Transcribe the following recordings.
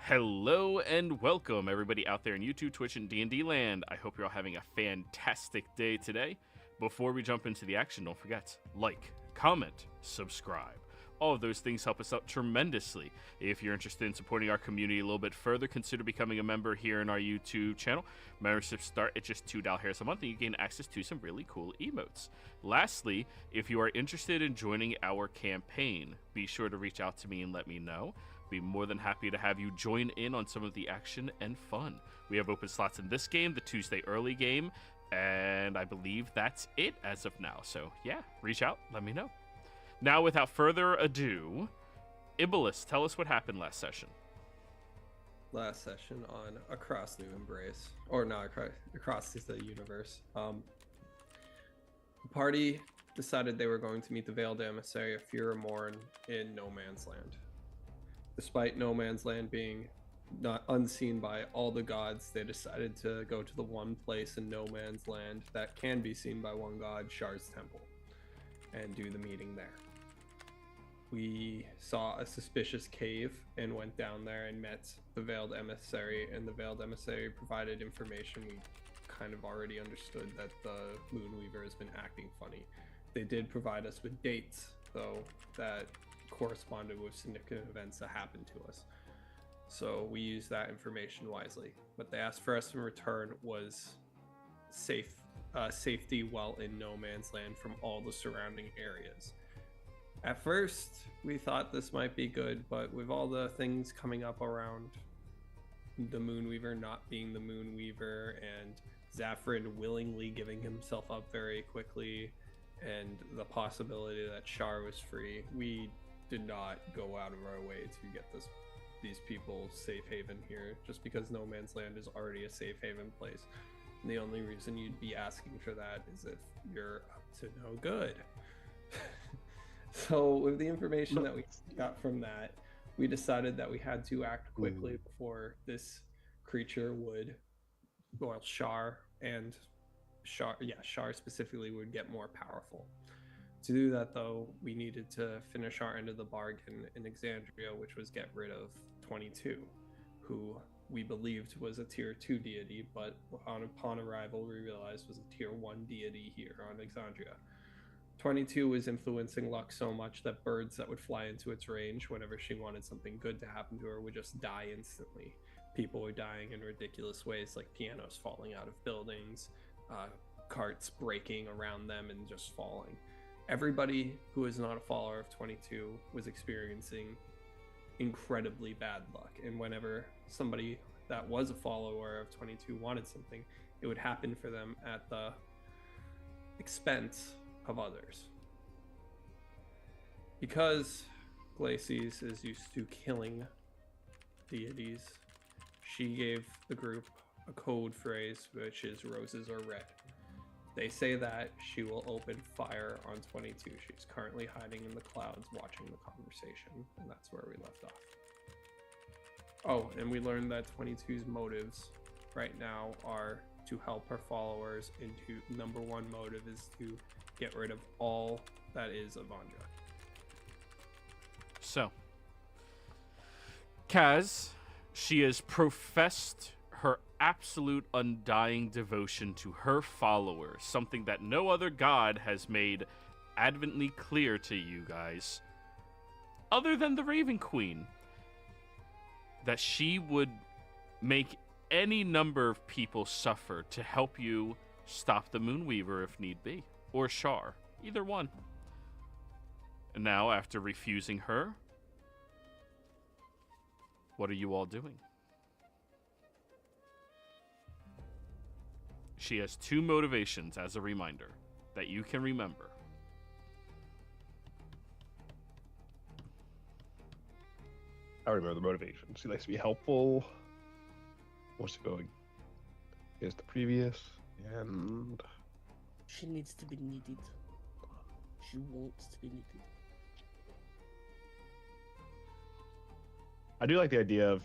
Hello and welcome everybody out there in YouTube, Twitch, and D&D land. I hope you're all having a fantastic day today. Before we jump into the action, don't forget, like, comment, subscribe. All of those things help us out tremendously. If you're interested in supporting our community a little bit further, consider becoming a member here in our YouTube channel. Memberships start at just $2 a month, and you gain access to some really cool emotes. Lastly, if you are interested in joining our campaign, be sure to reach out to me and let me know. Be more than happy to have you join in on some of the action and fun. We have open slots in this game, the Tuesday early game, and I believe that's it as of now. So yeah, reach out, let me know. Now, without further ado, Iblis, tell us what happened last session. Last session on Across New Embrace, or not across the universe. The party decided they were going to meet the Veiled Emissary of Fear and Morn in No Man's Land. Despite No Man's Land being not unseen by all the gods, they decided to go to the one place in No Man's Land that can be seen by one god, Shar's Temple, and do the meeting there. We saw a suspicious cave and went down there and met the Veiled Emissary, and the Veiled Emissary provided information we kind of already understood, that the Moonweaver has been acting funny. They did provide us with dates, though, that corresponded with significant events that happened to us. So we used that information wisely. What they asked for us in return was safety while in No Man's Land from all the surrounding areas. At first, we thought this might be good, but with all the things coming up around the Moonweaver not being the Moonweaver, and Zafrin willingly giving himself up very quickly, and the possibility that Shar was free, we did not go out of our way to get these people safe haven here, just because No Man's Land is already a safe haven place. And the only reason you'd be asking for that is if you're up to no good. So with the information that we got from that, we decided that we had to act quickly before this creature would, well, Shar specifically would get more powerful. To do that, though, we needed to finish our end of the bargain in Exandria, which was get rid of 22, who we believed was a tier 2 deity, but upon arrival we realized was a tier 1 deity here on Exandria. 22 was influencing Luck so much that birds that would fly into its range whenever she wanted something good to happen to her would just die instantly. People were dying in ridiculous ways, like pianos falling out of buildings, carts breaking around them and just falling. Everybody who is not a follower of 22 was experiencing incredibly bad luck, and whenever somebody that was a follower of 22 wanted something, it would happen for them at the expense of others. Because Glacies is used to killing deities, she gave the group a code phrase, which is roses are red. They say that she will open fire on 22. She's currently hiding in the clouds watching the conversation, and that's where we left off. Oh, and we learned that 22's motives right now are to help her followers, and number one motive is to get rid of all that is Avandra. So, Kaz, she has professed her absolute undying devotion to her followers, something that no other god has made adamantly clear to you guys, other than the Raven Queen, that she would make any number of people suffer to help you stop the Moonweaver if need be, or Shar, either one. And now, after refusing her, what are you all doing? She has two motivations, as a reminder, that you can remember. I remember the motivation. She likes to be helpful. Wants to go against the previous, and she needs to be needed. She wants to be needed. I do like the idea of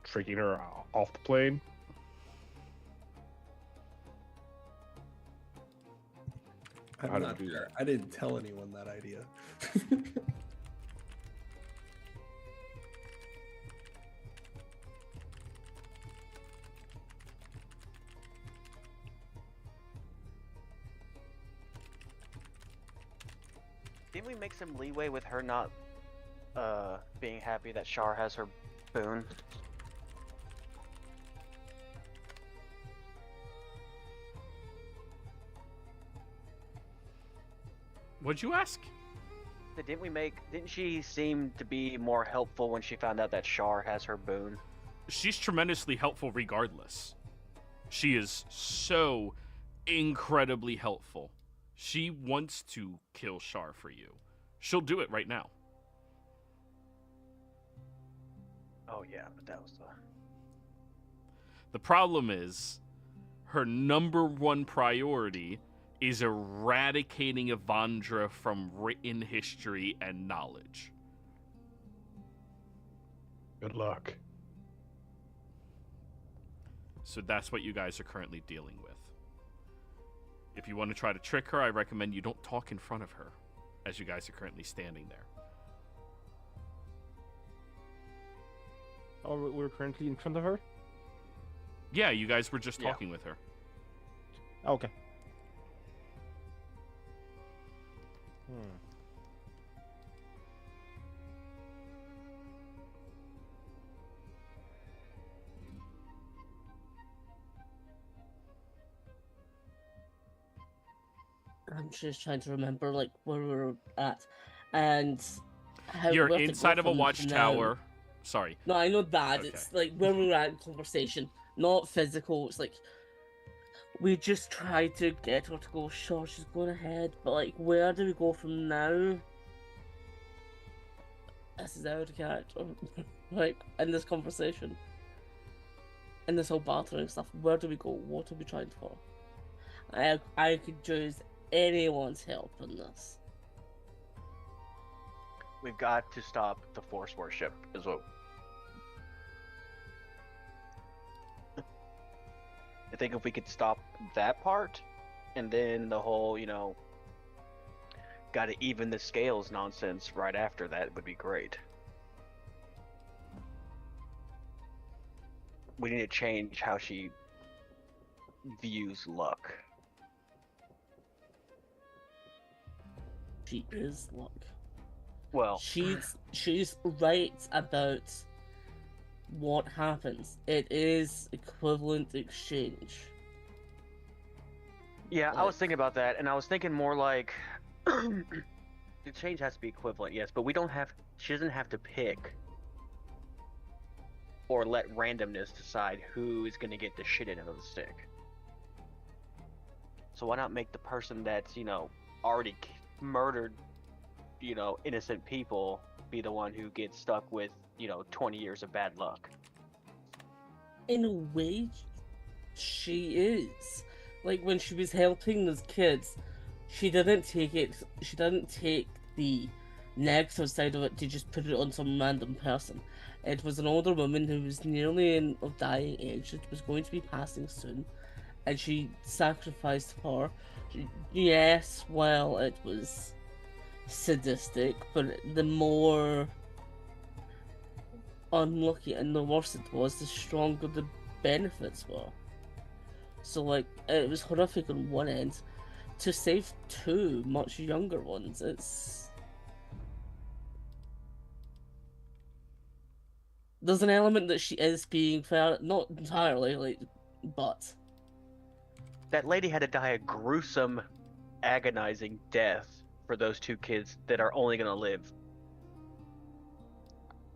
tricking her off the plane. I'm not sure. I didn't tell anyone that idea. Didn't we make some leeway with her not being happy that Shar has her boon? What'd you ask? Didn't she seem to be more helpful when she found out that Shar has her boon? She's tremendously helpful regardless. She is so incredibly helpful. She wants to kill Shar for you. She'll do it right now. Oh yeah, but that was The problem is, her number one priority is eradicating Evandra from written history and knowledge. Good luck. So that's what you guys are currently dealing with. If you want to try to trick her, I recommend you don't talk in front of her, as you guys are currently standing there. Oh, we're currently in front of her? Yeah, you guys were just Yeah. talking with her. Okay. I'm just trying to remember like where we were at, and how You're where to go inside of a from watchtower. now. Sorry. No, I know that. Okay. It's like where we were at in conversation, not physical. It's like we just tried to get her to go. Sure, she's going ahead, but like, where do we go from now? This is out of character. Like in this conversation, in this whole battering stuff. Where do we go? What are we trying for? I could use anyone's help in this. We've got to stop the force worship, is what. I think if we could stop that part, and then the whole, gotta even the scales nonsense right after that would be great. We need to change how she views luck. She is luck. Well, She's right about what happens. It is equivalent exchange. yeah, I was thinking about that, and I was thinking more like the change has to be equivalent, yes, but she doesn't have to pick or let randomness decide who is going to get the shit end of the stick. So why not make the person that's, already murdered, innocent people be the one who gets stuck with, 20 years of bad luck? In a way, she is. Like when she was helping those kids, she didn't take the negative side of it to just put it on some random person. It was an older woman who was nearly of dying age. It was going to be passing soon, and she sacrificed her. Yes, well, it was sadistic, but the more unlucky and the worse it was, the stronger the benefits were. So, like, it was horrific on one end. To save two much younger ones, there's an element that she is being fair, not entirely, but That lady had to die a gruesome, agonizing death for those two kids that are only going to live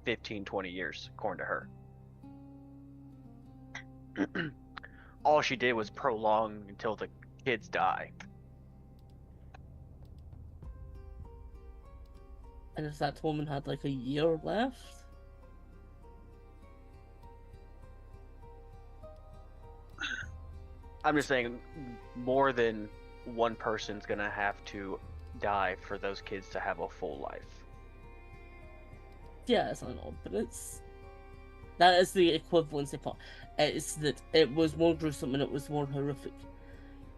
15, 20 years, according to her. All she did was prolong until the kids die. and if that woman had like a year left, I'm just saying, more than one person's going to have to die for those kids to have a full life. yes, I know, but that is the equivalency part. It's that it was more gruesome and it was more horrific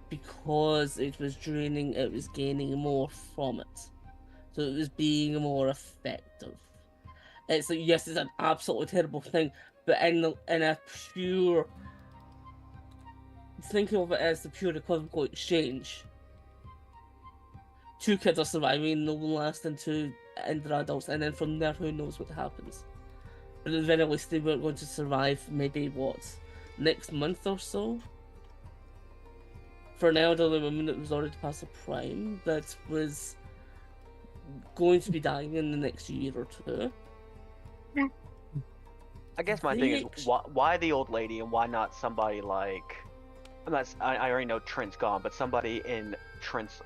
because it was draining. It was gaining more from it, so it was being more effective. It's like, yes, it's an absolutely terrible thing, but in a pure, thinking of it as the pure equivocal exchange, 2 kids are surviving, no one lasting to and they're adults, and then from there, who knows what happens. But at the very least, they were going to survive maybe, what, next month or so? For an elderly woman that was already past the prime, that was going to be dying in the next year or 2. I guess my thing is, why the old lady and why not somebody like, I already know Trent's gone, but somebody in Trent's,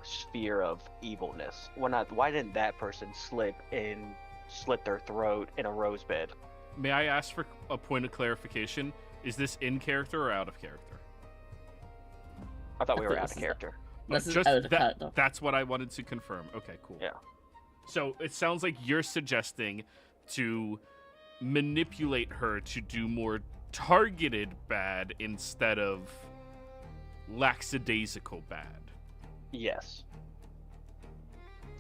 sphere of evilness. Why didn't that person slit their throat in a rose bed? May I ask for a point of clarification? Is this in character or out of character? I thought we were out of character. This is out of character. That's what I wanted to confirm. Okay, cool. Yeah. So it sounds like you're suggesting to manipulate her to do more targeted bad instead of lackadaisical bad. Yes.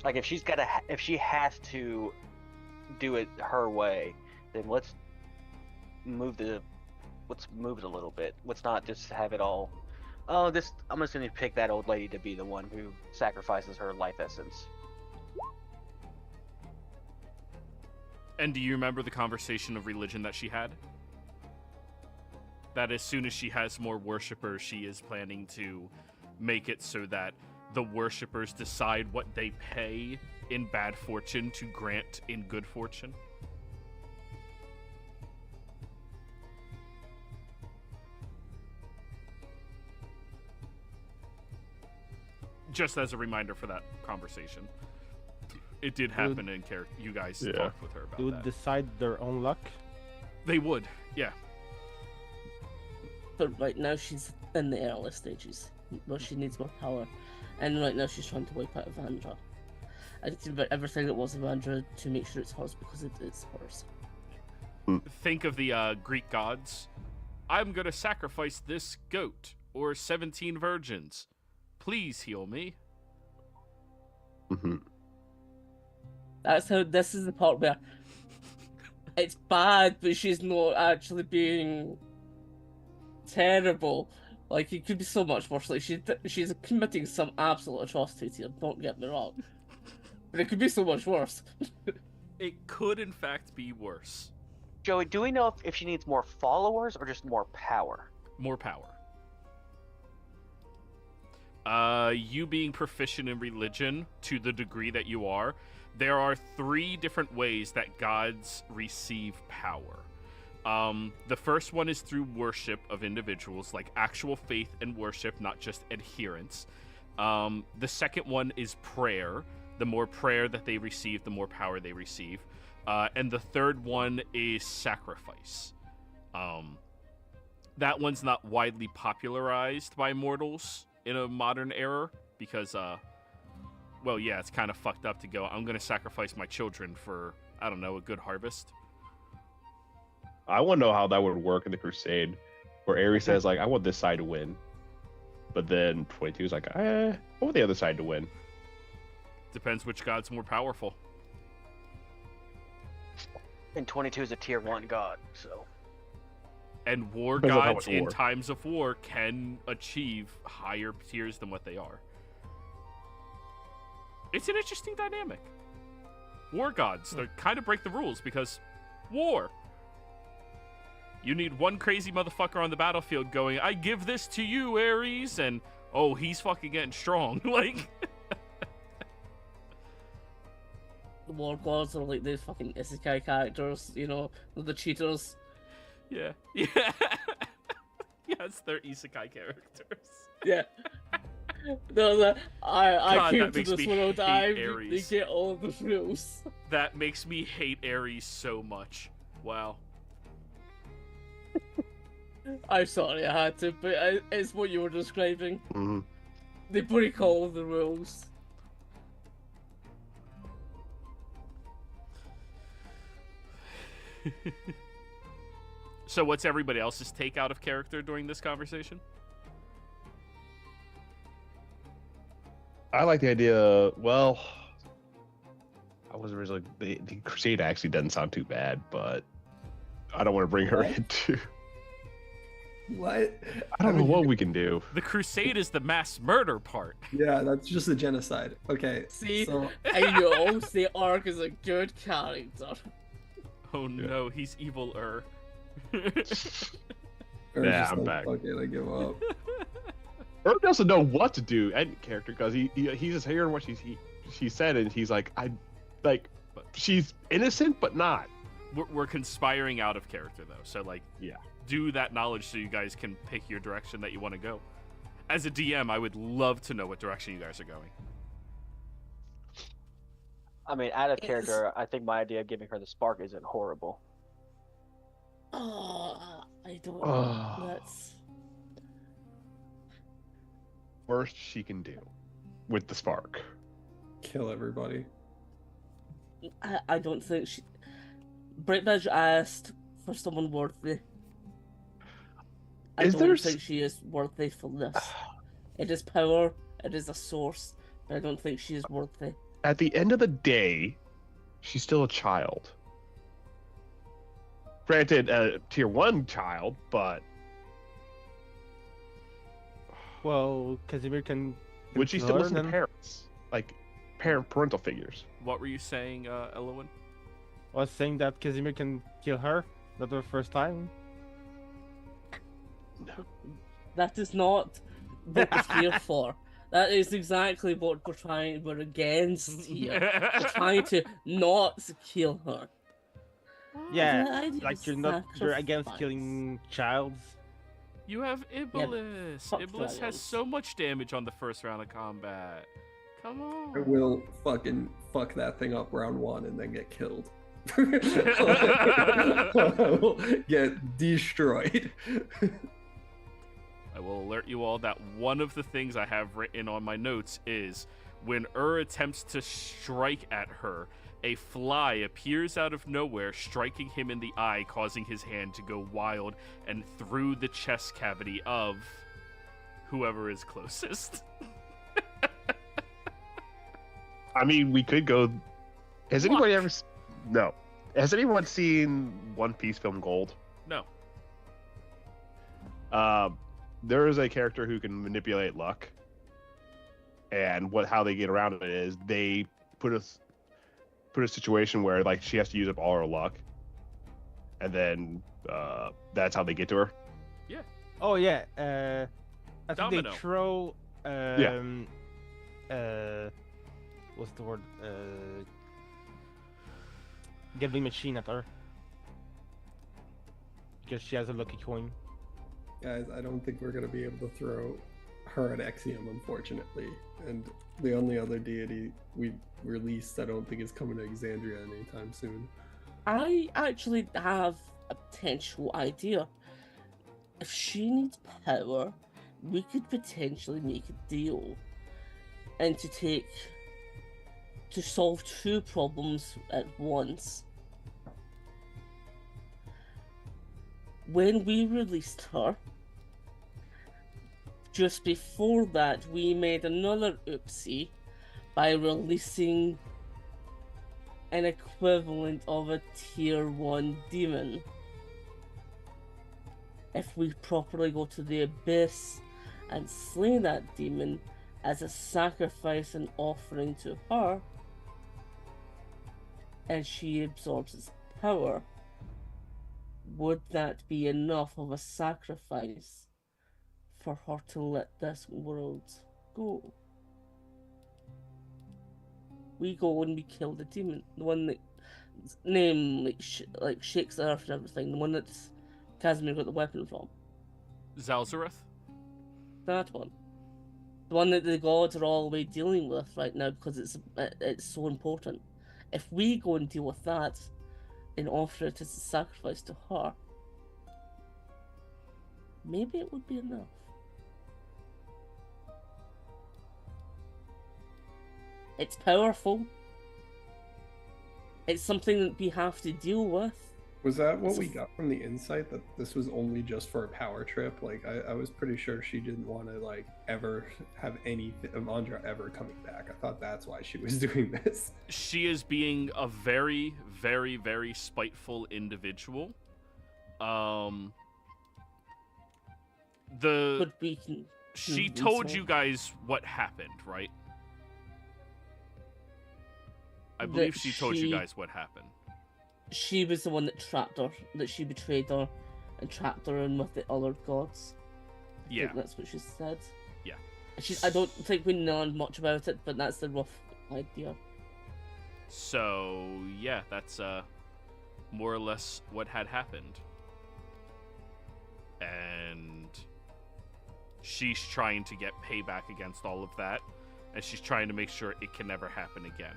Like if she has to do it her way, then let's move it a little bit. Let's not just have it all. I'm just gonna pick that old lady to be the one who sacrifices her life essence. And do you remember the conversation of religion that she had? That as soon as she has more worshippers, she is planning to make it so that the worshippers decide what they pay in bad fortune to grant in good fortune? Just as a reminder for that conversation. It did happen in character. You guys talked with her about They would that. decide their own luck. They would, yeah. But right now she's in the early stages. Well, she needs more power. And right now she's trying to wipe out Evandra. I think about everything that was Evandra to make sure it's hers because it is hers. Think of the Greek gods. I'm gonna sacrifice this goat or 17 virgins. Please heal me. Mm-hmm. That's how this is the part where it's bad, but she's not actually being terrible. Like, it could be so much worse. Like, she's committing some absolute atrocities here, don't get me wrong. But it could be so much worse. It could, in fact, be worse. Joey, do we know if she needs more followers or just more power? More power. You being proficient in religion to the degree that you are, there are 3 different ways that gods receive power. The first one is through worship of individuals, like actual faith and worship, not just adherence. The second one is prayer. The more prayer that they receive, the more power they receive. And the third one is sacrifice. That one's not widely popularized by mortals in a modern era because, well, yeah, it's kind of fucked up to go, I'm going to sacrifice my children for, I don't know, a good harvest. I want to know how that would work in the Crusade, where Ares says, like, I want this side to win. But then 22 is like, I want the other side to win. Depends which god's more powerful. And 22 is a tier 1 god, so. And war Depends on how gods much in war. times of war can achieve higher tiers than what they are. It's an interesting dynamic. War gods, they kind of break the rules because war. You need one crazy motherfucker on the battlefield going, I give this to you, Ares, and oh, he's fucking getting strong. Like, The war gods are like these fucking isekai characters, you know, the cheaters. yeah. Yes, they're isekai characters. Yeah. No, I God, came that to makes this me world, hate they Ares. get all the rules. That makes me hate Ares so much. Wow. I'm sorry I had to, but it's what you were describing. Mm-hmm. They break all the rules. So what's everybody else's take out of character during this conversation? I like the idea. Well, I was originally the Crusade actually doesn't sound too bad, but I don't want to bring her into. What? I don't know mean, what we can do. The crusade is the mass murder part. Yeah, that's just a genocide. Okay. See, So I know the Ark is a good character. Oh no, he's evil-er. Ern's Yeah, just I'm like, back. Fuck it, I give up. Ern doesn't know what to do, any character, because he's just hearing what she said, and he's like, she's innocent, but not. We're conspiring out of character though, so like, Yeah. do that knowledge so you guys can pick your direction that you want to go. As a DM, I would love to know what direction you guys are going. I mean, out of character, I think my idea of giving her the spark isn't horrible. Oh, I don't. Oh. That's. Worst she can do with the spark. Kill everybody. I don't think she. Brickbridge asked for someone worthy. I Is don't there think she is worthy for this. It is power. It is a source, but I don't think she is worthy. At the end of the day, she's still a child. Granted, a tier 1 child, but Well, Casimir can. would she kill still us listen to then? parents? Like, parental figures. What were you saying, Elowen? I was saying that Casimir can kill her. Not the first time. That is not what we're here for. That is exactly what we're against here. We're trying to not kill her. Yeah, The idea like of you're against sacrifice. killing childs. You have Iblis. fuck Iblis has dragons. so much damage on the first round of combat. Come on. I will fucking fuck that thing up round 1 and then get killed. I will get destroyed. I will alert you all that one of the things I have written on my notes is when attempts to strike at her, a fly appears out of nowhere, striking him in the eye, causing his hand to go wild and through the chest cavity of whoever is closest. I mean, we could go. Has anybody ever? No. Has anyone seen One Piece film Gold? No. There is a character who can manipulate luck, and how they get around it is they put a situation where like she has to use up all her luck, and then that's how they get to her. Oh yeah. I think Domino. they throw. What's the word? Gambling machine at her. Because she has a lucky coin. Guys, I don't think we're gonna be able to throw her at Exium, unfortunately. And the only other deity we released, I don't think is coming to Exandria anytime soon. I actually have a potential idea. If she needs power, we could potentially make a deal and to solve two problems at once. When we released her, just before that, we made another oopsie by releasing an equivalent of a tier 1 demon. If we properly go to the abyss and slay that demon as a sacrifice and offering to her, and she absorbs its power, would that be enough of a sacrifice for her to let this world go? We go and we kill the demon, the one that name like shakes the earth and everything, the one that's Casimir got the weapon from. Zalzareth? That one. The one that the gods are all the way dealing with right now because it's so important. If we go and deal with that and offer it as a sacrifice to her, maybe it would be enough. It's powerful. It's something that we have to deal with. Was that what we got from the insight, that this was only just for a power trip? Like, I was pretty sure she didn't want to, like, ever have any Amandra ever coming back. I thought that's why she was doing this. She is being a very, very, very spiteful individual. But we can. She I'm told sorry. you guys what happened, right? I That believe she told you she- guys what happened. She was the one that trapped her. That she betrayed her, and trapped her in with the other gods. I Yeah. think that's what she said. Yeah. I don't think we know much about it, but that's the rough idea. So, yeah, that's more or less what had happened. And she's trying to get payback against all of that, and she's trying to make sure it can never happen again.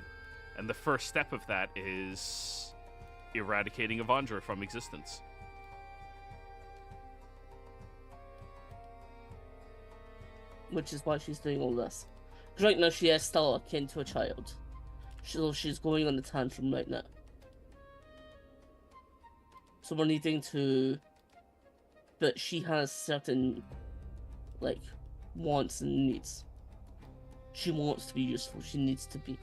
And the first step of that is eradicating Evandra from existence. Which is why she's doing all this. 'Cause right now she is still akin to a child. So she's going on the tantrum right now. So we're needing to... But she has certain, like, wants and needs. She wants to be useful. She needs to be.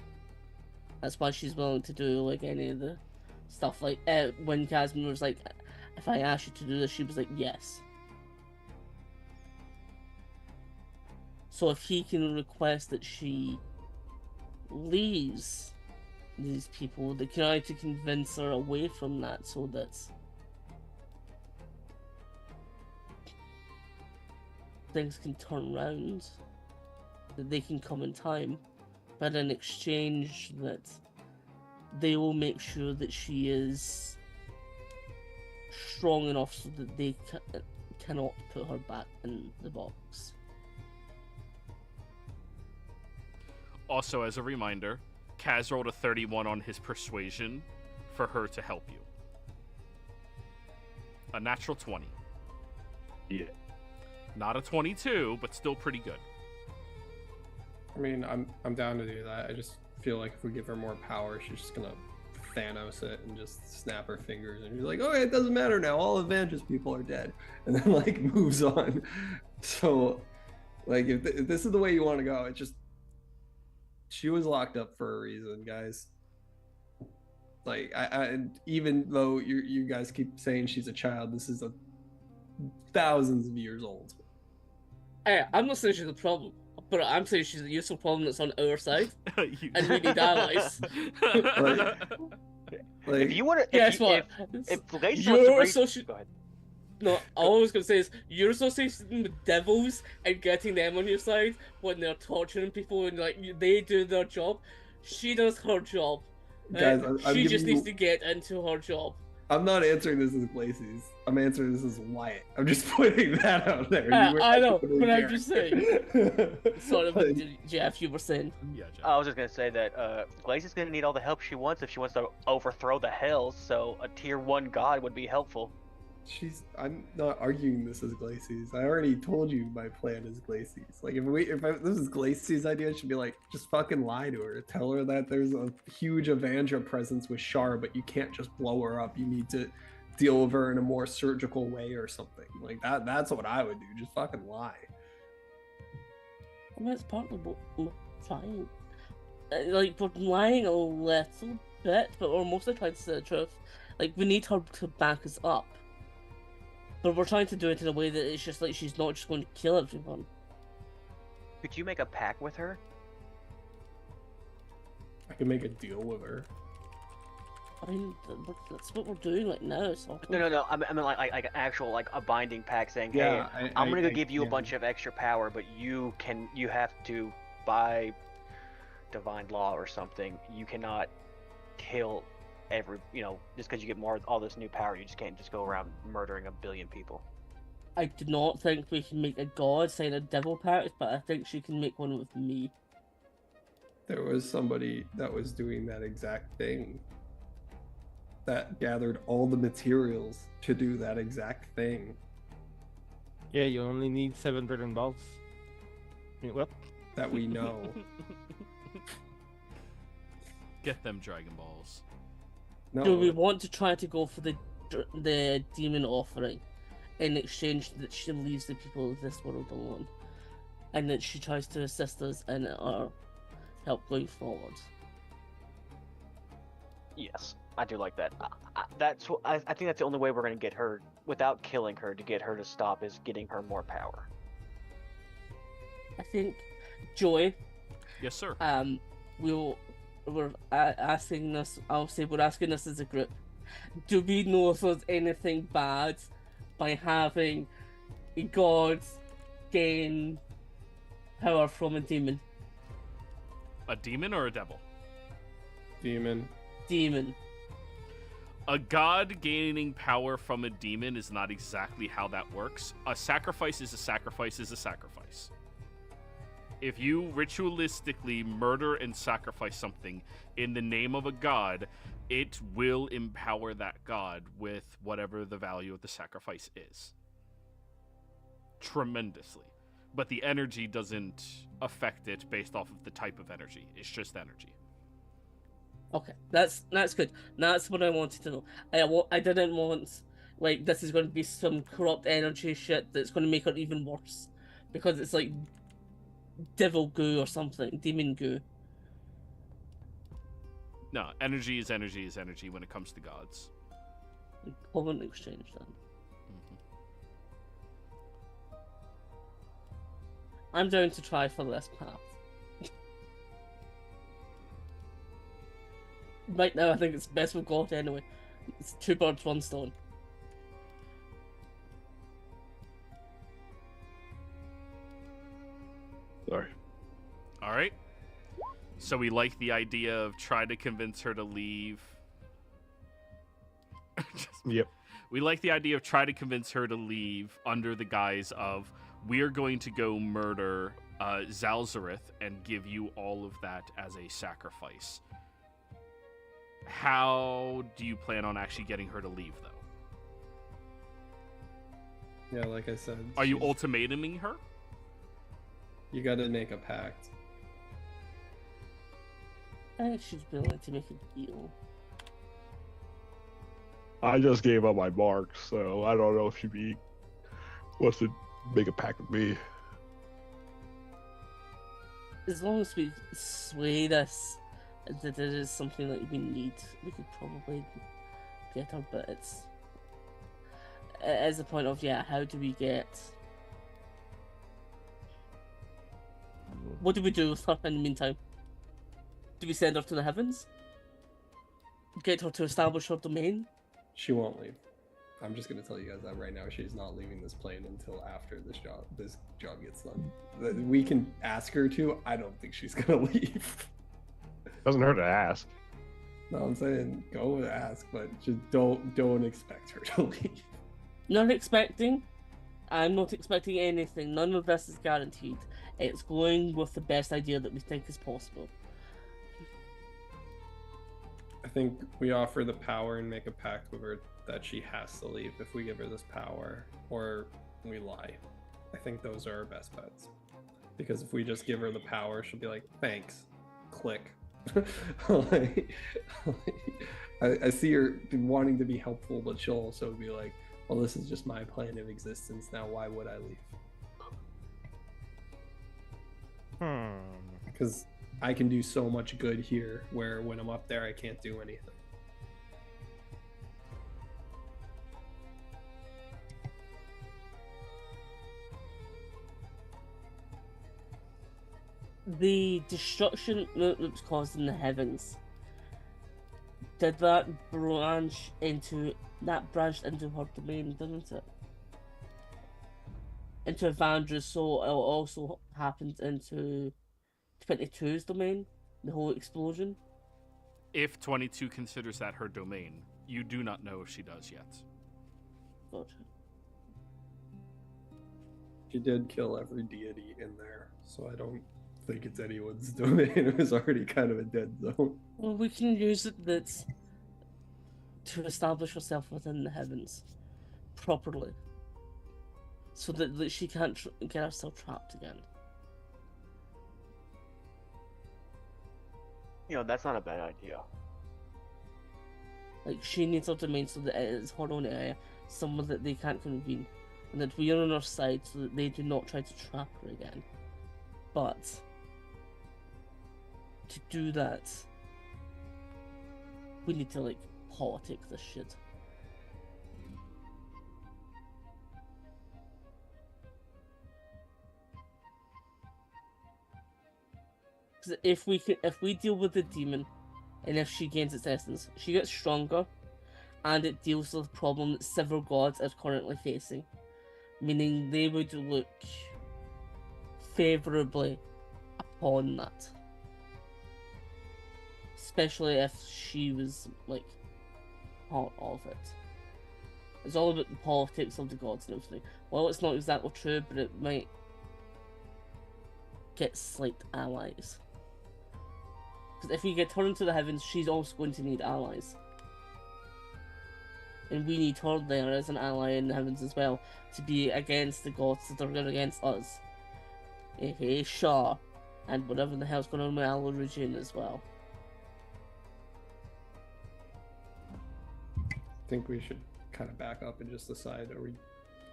That's why she's willing to do, like, any of the stuff. Like, when Casimir was like, if I asked you to do this, she was like, yes. So if he can request that she leaves these people, they can try to convince her away from that so that things can turn around, that they can come in time, but in exchange that they will make sure that she is strong enough so that they cannot put her back in the box. Also, as a reminder, Kaz rolled a 31 on his persuasion for her to help you. A natural 20. Yeah. Not a 22, but still pretty good. I mean, I'm down to do that. I just feel like if we give her more power, she's just gonna Thanos it and just snap her fingers, and she's like, "Okay, it doesn't matter now. All Avengers people are dead," and then like moves on. So, like, if this is the way you want to go, it's just she was locked up for a reason, guys. Like, I even though you guys keep saying she's a child, this is a thousands of years old. Hey, I'm not saying she's a problem, but I'm saying she's a useful problem that's on our side, You- and we need allies. Like, If you want to, Guess what? if Glacius You're wants to associ- go ahead. No, all I was gonna say is you're associating with devils and getting them on your side when they're torturing people and like they do their job. She does her job. guys, I'm she giving just you- needs to get into her job. I'm not answering this as Glacies. I'm answering this as Wyatt. I'm just putting that out there. Yeah, You were I know, actually but I'm Garrett. just saying. Sorry, Like, Jeff, you were saying. Yeah, Jeff. I was just gonna say that Glacius is gonna need all the help she wants if she wants to overthrow the Hells. So a tier 1 god would be helpful. I'm not arguing this as Glacies. I already told you my plan is Glacies. Like, if this is Glacies' idea, it should be like, just fucking lie to her. Tell her that there's a huge Evandra presence with Char, but you can't just blow her up. You need to deal with her in a more surgical way or something. Like, that's what I would do. Just fucking lie. I mean, it's partly fine. Like, we're lying a little bit, but we're mostly trying to say the truth. Like, we need her to back us up. But we're trying to do it in a way that it's just like she's not just going to kill everyone. Could you make a pact with her? I can make a deal with her. I mean, that's what we're doing right now. So No. I mean like an actual like a binding pact saying, hey, Yeah, I'm gonna I give you a can. bunch of extra power, but you have to, by divine law or something, you cannot kill just because you get all this new power, you just can't just go around murdering 1 billion people. I do not think we can make a god sign a devil pact, but I think she can make one with me. There was somebody that was doing that exact thing. That gathered all the materials to do that exact thing. Yeah, you only need 7 Dragon Balls. I mean, what? That we know. Get them Dragon Balls. No, Do we want to try to go for the demon offering in exchange that she leaves the people of this world alone, and that she tries to assist us in our help going forward? Yes, I do like that. I think that's the only way we're gonna get her without killing her to get her to stop is getting her more power. I think, Joy, Yes, sir. we're asking this. I'll say we're asking this as a group. Do we know if there's anything bad by having gods gain power from a demon? A demon or a devil? Demon. Demon. A god gaining power from a demon is not exactly how that works. A sacrifice is a sacrifice is a sacrifice. If you ritualistically murder and sacrifice something in the name of a god, it will empower that god with whatever the value of the sacrifice is. Tremendously. But the energy doesn't affect it based off of the type of energy. It's just energy. Okay, that's good. That's what I wanted to know. I didn't want, like, this is going to be some corrupt energy shit that's going to make it even worse, because it's like devil goo or something, demon goo. No, energy is energy is energy when it comes to gods. Common exchange then. I'm down to try for this path. Right now, I think it's best with God anyway. It's 2 birds, 1 stone. Sorry. All right. So we like the idea of trying to convince her to leave. Yep. We like the idea of trying to convince her to leave under the guise of, we're going to go murder Zalzareth and give you all of that as a sacrifice. How do you plan on actually getting her to leave, though? Yeah, like I said. Are you ultimatuming her? You gotta make a pact. I think she's willing to make a deal. I just gave up my mark, so I don't know if she wants to make a pact with me. As long as we sway this that it is something that we need, we could probably get her, but it is the point of, yeah, how do we get... What do we do with her in the meantime? Do we send her to the heavens? Get her to establish her domain? She won't leave. I'm just gonna tell you guys that right now. She's not leaving this plane until after this job gets done. We can ask her to. I don't think she's gonna leave. Doesn't hurt to ask. No, I'm saying go and ask, but just don't expect her to leave. Not expecting. I'm not expecting anything. None of this is guaranteed. It's going with the best idea that we think is possible. I think we offer the power and make a pact with her that she has to leave if we give her this power, or we lie. I think those are our best bets. Because if we just give her the power, she'll be like, thanks. Click. I see her wanting to be helpful, but she'll also be like, well, this is just my plane of existence now. Why would I leave? Because I can do so much good here, where when I'm up there, I can't do anything. The destruction that was caused in the heavens, did that branch into her domain, didn't it? Into Evandria, so it also happened into 22's domain, the whole explosion. If 22 considers that her domain, you do not know if she does yet. Gotcha. She did kill every deity in there, so I don't think it's anyone's domain. It was already kind of a dead zone. Well, we can use it to establish herself within the heavens properly, so that she can't get herself trapped again. You know, that's not a bad idea. Like, she needs her domain so that it is her own area, somewhere that they can't convene, and that we are on our side so that they do not try to trap her again. But to do that, we need to, like, politic this shit. Because if we deal with the demon, and if she gains its essence, she gets stronger, and it deals with the problem that several gods are currently facing, meaning they would look favorably upon that, especially if she was like part of it. It's all about the politics of the gods and everything. Well, it's not exactly true, but it might get slight allies. Because if we get her into the heavens, she's also going to need allies. And we need her there as an ally in the heavens as well, to be against the gods that are going against us. Hey, Shah, and whatever the hell's going on with Aloe Regine as well. I think we should kind of back up and just decide, are we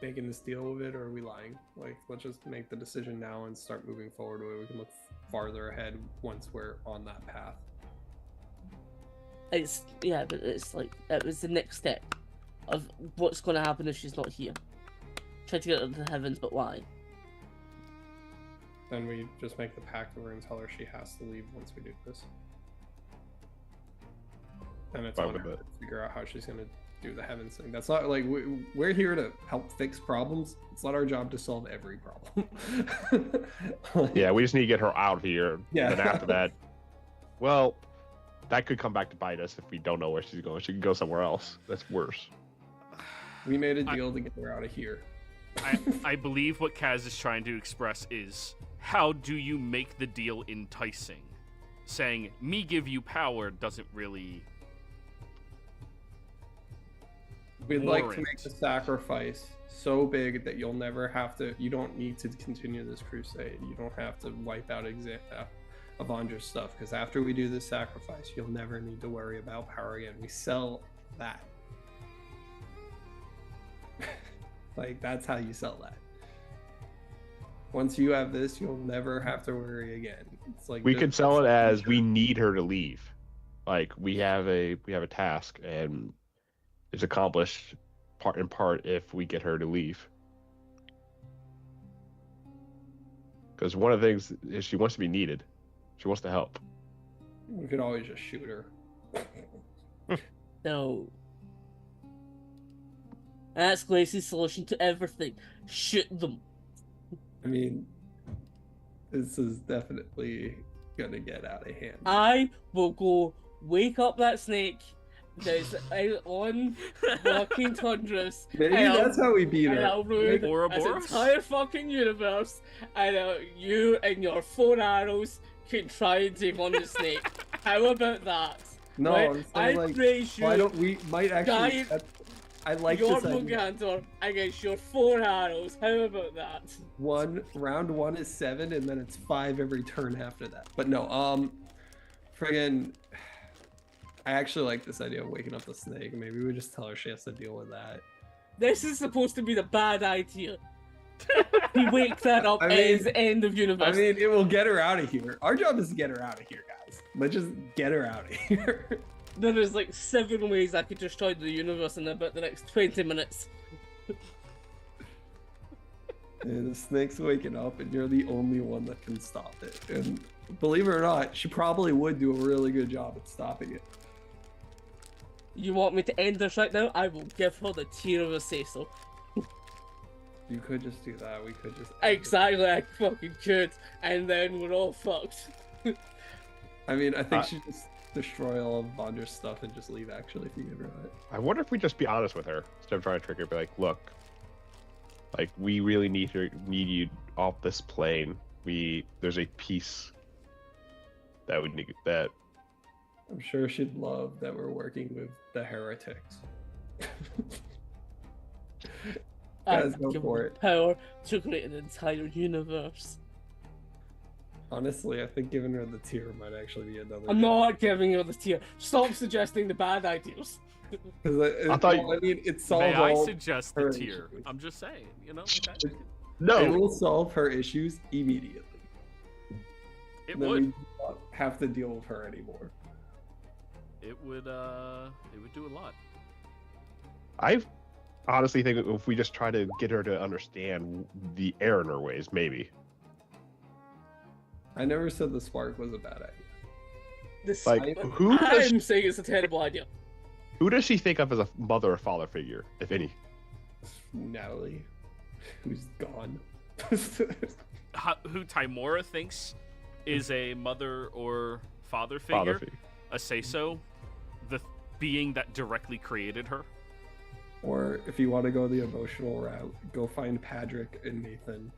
making this deal with it, or are we lying? Like, let's just make the decision now and start moving forward where we can look farther ahead once we're on that path. But it's like, it was the next step of what's going to happen if she's not here. Try to get her to the heavens, but why? Then we just make the pact with her and tell her she has to leave once we do this. And it's on her to figure out how she's going to do the heavens thing. That's not like we're here to help fix problems. It's not our job to solve every problem. Yeah, we just need to get her out here. Yeah. And then after that, well, that could come back to bite us if we don't know where she's going. She could go somewhere else. That's worse. We made a deal to get her out of here. I believe what Kaz is trying to express is, how do you make the deal enticing? Saying, me give you power doesn't really... We'd like to make the sacrifice so big that you'll never have to, you don't need to continue this crusade. You don't have to wipe out Ivandra's stuff, because after we do this sacrifice, you'll never need to worry about power again. We sell that. Like, that's how you sell that. Once you have this, you'll never have to worry again. It's like we could sell it as we need her to leave. Like, we have a task, and it's accomplished part in part if we get her to leave. Because one of the things is she wants to be needed. She wants to help. We could always just shoot her. No. That's Gracie's solution to everything. Shoot them. I mean, this is definitely gonna get out of hand. I will go wake up that snake that's out on walking tundras. Maybe that's how we beat her. And I'll ruin this Ouroboros? entire fucking universe. And you and your 4 arrows can try and take on the snake. How about that? No, right? I'm I saying, like, praise you. why don't we might actually? I like your this idea. Mugantor against your 4 arrows. How about that? Round one is 7, and then it's 5 every turn after that. But no, friggin', I actually like this idea of waking up the snake. Maybe we just tell her she has to deal with that. This is supposed to be the bad idea. We wake that up as the end of universe. I mean, it will get her out of here. Our job is to get her out of here, guys. Let's just get her out of here. There is like 7 ways I could destroy the universe in about the next 20 minutes. And the snake's waking up, and you're the only one that can stop it. And believe it or not, she probably would do a really good job at stopping it. You want me to end this right now? I will give her the tear of a say-so. You could just do that. We could just... Exactly, I fucking could. And then we're all fucked. I mean, I think she just destroy all of Vondra's stuff and just leave, actually, if you give her that. I wonder if we just be honest with her instead of trying to trick her. Be like, look, like, we really need you off this plane. There's a piece that would need that. I'm sure she'd love that we're working with the heretics. Guys, go for it. Power to create an entire universe. Honestly, I think giving her the tear might actually be another. I'm not giving her the tear. Stop suggesting the bad ideas. I thought. I mean, it solves May I all suggest her the tier? issues. I'm just saying, you know. Okay. No. It will solve her issues immediately. It Then would. we don't have to deal with her anymore. It would do a lot. I honestly think if we just try to get her to understand the error in her ways, maybe. I never said the spark was a bad idea. This, Like, who does I'm saying it's a terrible idea. who does she think of as a mother or father figure, if any? Natalie, who's gone. Who Timora thinks is a mother or father figure, Father figure. a say-so, the being that directly created her. Or if you want to go the emotional route, go find Patrick and Nathan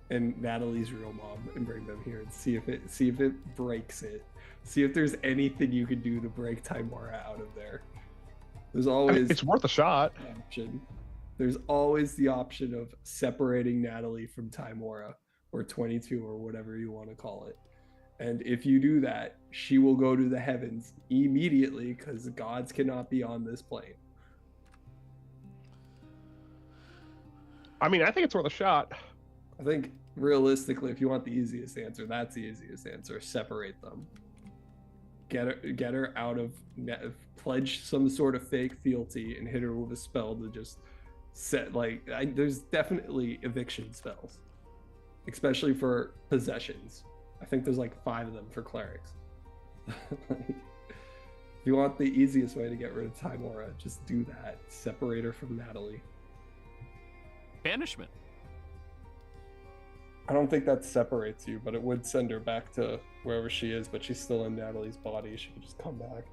and Natalie's real mom and bring them here and see if it breaks it. See if there's anything you can do to break Timora out of there. There's always It's worth a shot. the option. There's always the option of separating Natalie from Timora or 22 or whatever you want to call it. And if you do that, she will go to the heavens immediately because gods cannot be on this plane. I mean, I think it's worth a shot. I think realistically, if you want the easiest answer, that's the easiest answer. Separate them. Get her out of pledge some sort of fake fealty and hit her with a spell to just set there's definitely eviction spells, especially for possessions. I think there's like 5 of them for clerics. If you want the easiest way to get rid of Timora, just do that. Separate her from Natalie. Banishment. I don't think that separates you, but it would send her back to wherever she is, but she's still in Natalie's body. She could just come back.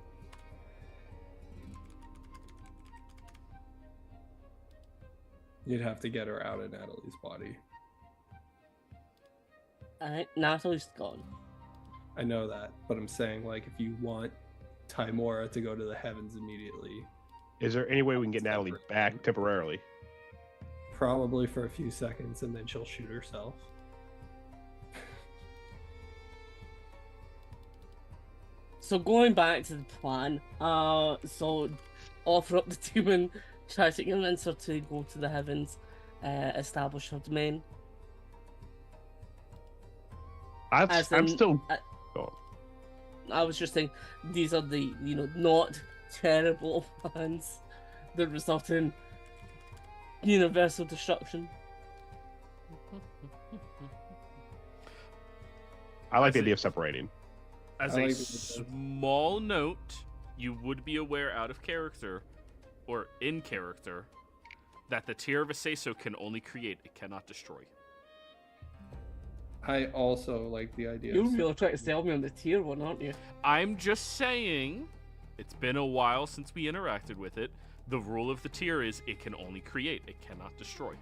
You'd have to get her out of Natalie's body. Alright, Natalie's gone. I know that, but I'm saying, like, if you want Timora to go to the heavens immediately, Is there any way we can get Natalie back temporarily? probably for a few seconds, and then she'll shoot herself. So going back to the plan, so offer up the demon, try to convince her to go to the heavens, establish her domain. I'm in- still. I was just saying, these are the, not terrible plans that result in universal destruction. I like the idea of separating. As I a like it. small note, you would be aware out of character, or in character, that the tier of a say-so can only create, it cannot destroy. I also like the idea. You're really trying to sell me on the tier one, aren't you? I'm just saying, it's been a while since we interacted with it. The rule of the tier is it can only create, it cannot destroy.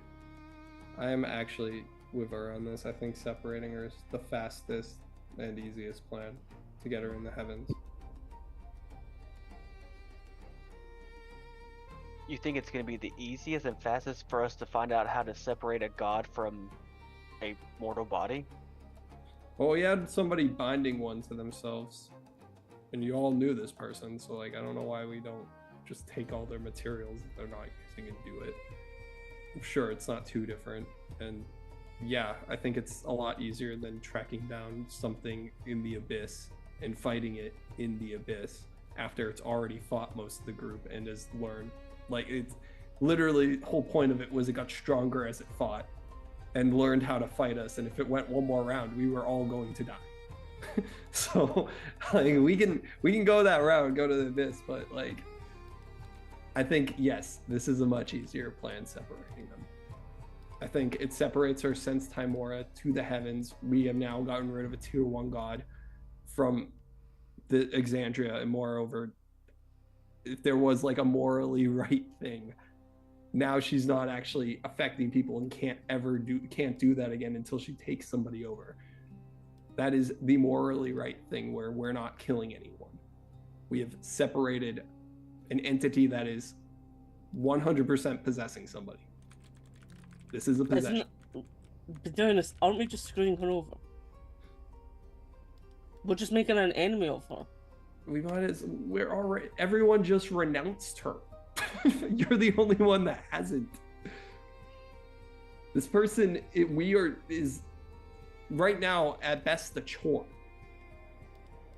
I am actually with her on this. I think separating her is the fastest and easiest plan to get her in the heavens. You think it's going to be the easiest and fastest for us to find out how to separate a god from a mortal body? Well, we had somebody binding one to themselves, and you all knew this person, so I don't know why we don't just take all their materials that they're not using and do it. I'm sure it's not too different, and yeah, I think it's a lot easier than tracking down something in the abyss and fighting it in the abyss after it's already fought most of the group and has learned. Like, it's literally the whole point of it was it got stronger as it fought and learned how to fight us, and if it went one more round, we were all going to die. So like we can go that route, go to the abyss, but like I think yes, this is a much easier plan separating them. I think it separates her since Timora to the heavens. We have now gotten rid of a tier 1 god from the Exandria, and moreover, if there was like a morally right thing, now she's not actually affecting people and can't do that again until she takes somebody over. That is the morally right thing, where we're not killing anyone. We have separated an entity that is 100% possessing somebody. This is a possession. But doing this, aren't we just screwing her over? We're just making an enemy of her. Everyone just renounced her. You're the only one that hasn't. This person, is right now at best a chore.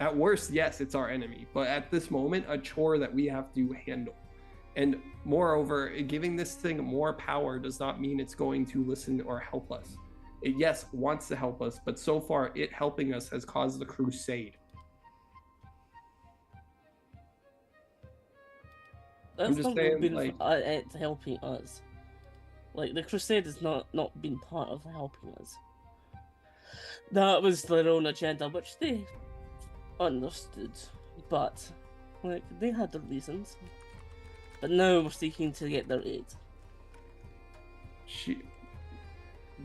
At worst, yes, it's our enemy, but at this moment, a chore that we have to handle. And moreover, giving this thing more power does not mean it's going to listen or help us. it, yes, wants to help us, but so far it helping us has caused the crusade. That's just not saying, been like- it helping us. Like, the crusade has not been part of helping us. That was their own agenda, which they understood. But, like, they had their reasons. But now we're seeking to get their aid.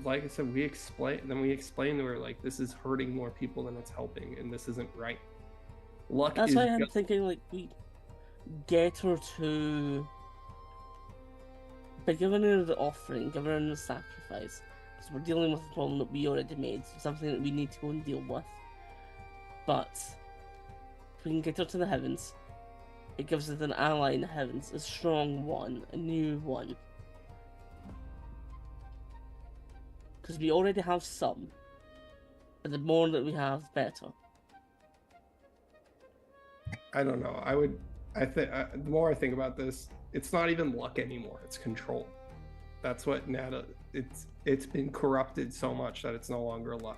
Like I said, we explained to her, like, this is hurting more people than it's helping, and this isn't right. Luck That's is why I'm just- thinking, like, we get her to... By giving her the offering, giving her the sacrifice, because we're dealing with a problem that we already made, something that we need to go and deal with. But, if we can get her to the heavens, it gives us an ally in the heavens, a strong one, a new one. Because we already have some, but the more that we have, better. I don't know. The more I think about this, it's not even luck anymore. It's control. That's what it's been corrupted so much that it's no longer luck.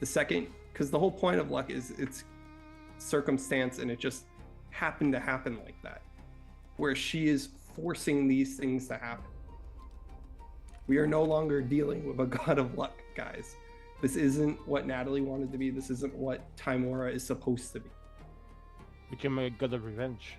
Because the whole point of luck is it's circumstance, and it just happened to happen like that. Where she is forcing these things to happen. We are no longer dealing with a god of luck, guys. This isn't what Natalie wanted to be. This isn't what Timora is supposed to be. Become a god of revenge.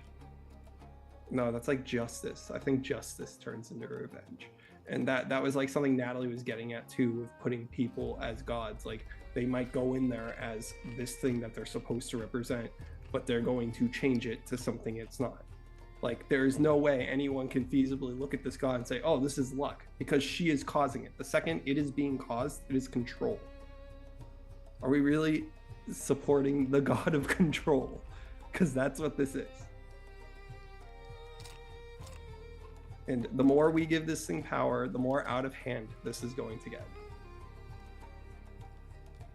No, that's like justice. I think justice turns into revenge. And that was like something Natalie was getting at too, with putting people as gods. Like, they might go in there as this thing that they're supposed to represent, but they're going to change it to something it's not. Like, there is no way anyone can feasibly look at this god and say, oh, this is luck, because she is causing it. The second it is being caused, it is control. Are we really supporting the god of control? Because that's what this is. And the more we give this thing power, the more out of hand this is going to get.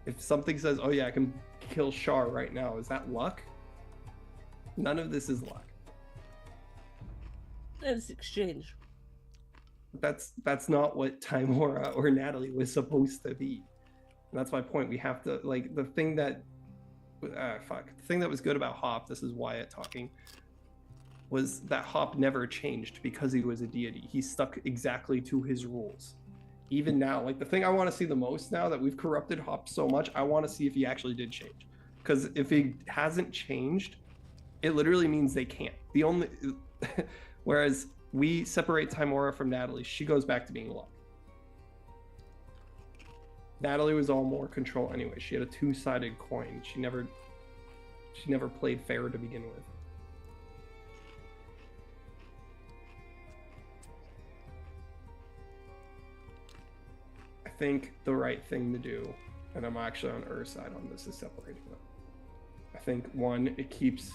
If something says, oh yeah, I can kill Shar right now, is that luck? None of this is luck. It's exchange. That's not what Timora or Natalie was supposed to be. And that's my point. We have to, like, the thing that the thing that was good about Hop, this is Wyatt talking, was that Hop never changed because he was a deity. He stuck exactly to his rules. Even now, like, the thing I want to see the most now that we've corrupted Hop so much, I want to see if he actually did change. Because if he hasn't changed, it literally means they can't. The only whereas we separate Timora from Natalie, she goes back to being luck. Natalie was all more control anyway. She had a two-sided coin. She never played fair to begin with. I think the right thing to do, and I'm actually on Ur's side on this, is separating them. I think, one, it keeps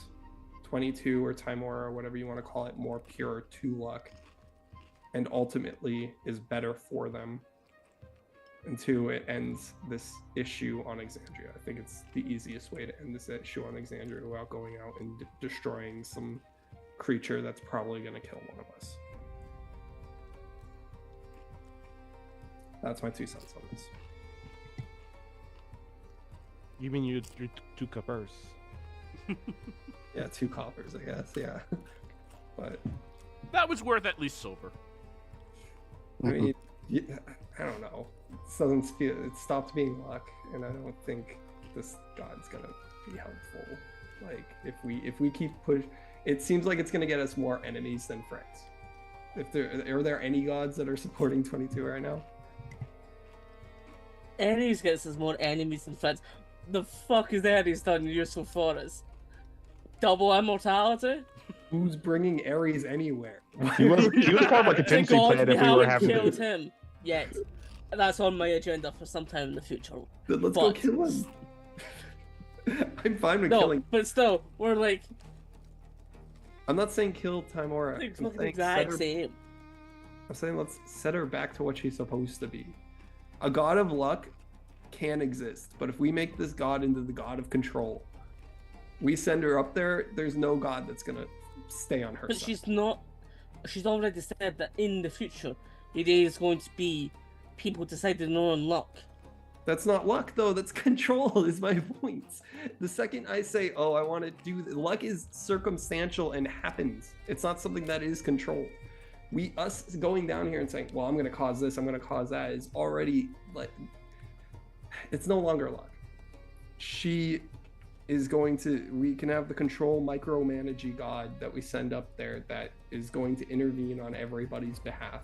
22 or Timora or whatever you want to call it more pure to luck, and ultimately is better for them. And two, it ends this issue on Exandria. I think it's the easiest way to end this issue on Exandria without going out and destroying some creature that's probably going to kill one of us. That's my 2 cents on this. You mean you two coppers? Yeah, 2 coppers, I guess. Yeah, but That was worth at least silver. I mean, I don't know. It stopped being luck, and I don't think this god's gonna be helpful. Like, if we keep push, it seems like it's gonna get us more enemies than friends. Are there any gods that are supporting 22 right now? Ares gets us more enemies than friends. The fuck is Ares done in so far as? Double immortality? Who's bringing Ares anywhere? He was part of like a Thank contingency God plan we if we were haven't having killed him yet. That's on my agenda for some time in the future. Then let's go But- kill him. I'm fine with No, killing. but still, we're like, I'm not saying kill Timora. it's I'm not the saying, exact same. I'm saying let's set her back to what she's supposed to be. A god of luck can exist, but if we make this god into the god of control, we send her up there, there's no god that's gonna stay on her But side. she's not. She's already said that in the future, it is going to be people deciding their own luck. That's not luck, though. That's control, is my point. The second I say, oh, I want to do... Luck is circumstantial and happens. It's not something that is controlled. Us going down here and saying, well, I'm going to cause this, I'm going to cause that, is already, like... It's no longer luck. She is going to... We can have the control micromanaging god that we send up there that is going to intervene on everybody's behalf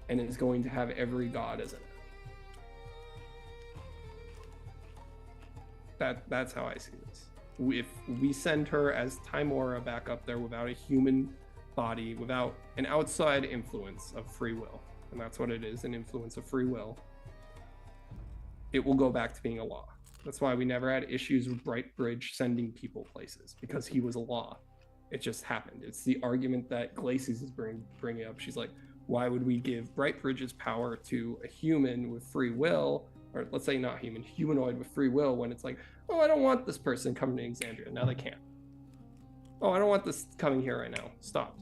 and is going to have every god as an... That's how I see this. If we send her as Timora back up there without a human body, without an outside influence of free will, and that's what it is, an influence of free will, it will go back to being a law. That's why we never had issues with Brightbridge sending people places, because he was a law. It just happened. It's the argument that Glacis is bringing up. She's like, why would we give Brightbridge's power to a human with free will, or let's say not human, humanoid with free will, when it's like, oh, I don't want this person coming to Exandria. Now they can't. Oh, I don't want this coming here right now. Stop.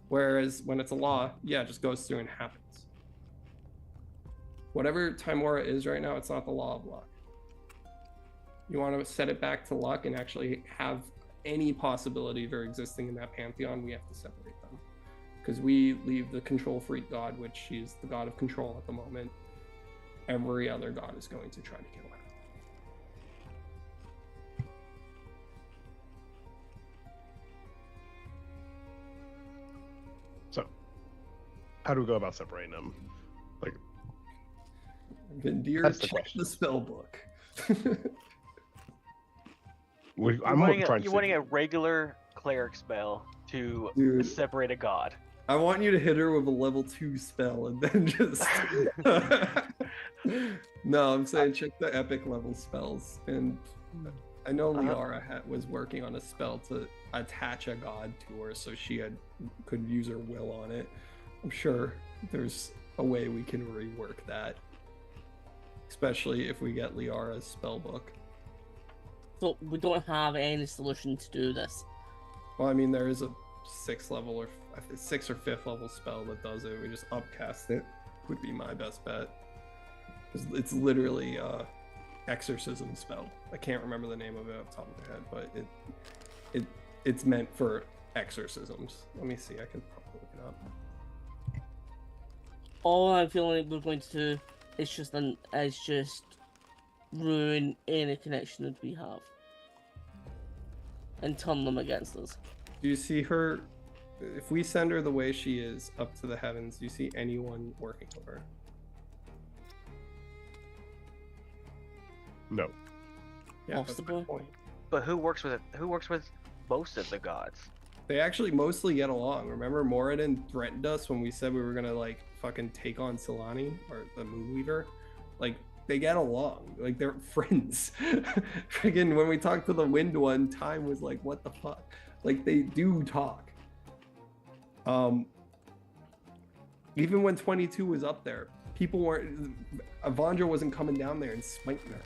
Whereas when it's a law, yeah, it just goes through and happens. Whatever Timora is right now, it's not the law of luck. You want to set it back to luck and actually have any possibility of her existing in that pantheon, we have to separate them. Because we leave the control freak god, which she's the god of control at the moment. Every other god is going to try to kill her. So, how do we go about separating them? Like, Vindir, check the spell book. You're wanting a regular cleric spell to Dude. separate a god. I want you to hit her with a level 2 spell and then just... No, I'm saying check the epic level spells. And I know Liara was working on a spell to attach a god to her so she could use her will on it. I'm sure there's a way we can rework that. Especially if we get Liara's spell book. So we don't have any solution to do this. Well, I mean, there is a 6th level or 6th or 5th level spell that does it. We just upcast it. Would be my best bet. It's literally exorcism spell. I can't remember the name of it off the top of my head, but it's meant for exorcisms. Let me see. I can probably look it up. All I'm feeling we're going to do is just ruin any connection that we have and turn them against us. Do you see her? If we send her the way she is up to the heavens, do you see anyone working with her? no. Yeah, that's my Possible. point. But who works with most of the gods? They actually mostly get along. Remember, Moradin threatened us when we said we were gonna like fucking take on Silani or the Moonweaver? Like, they get along. Like, they're friends. Freaking when we talked to the Wind one, Time was like, what the fuck? Like, they do talk. Even when 22 was up there, people weren't... Avandra wasn't coming down there and smiting her.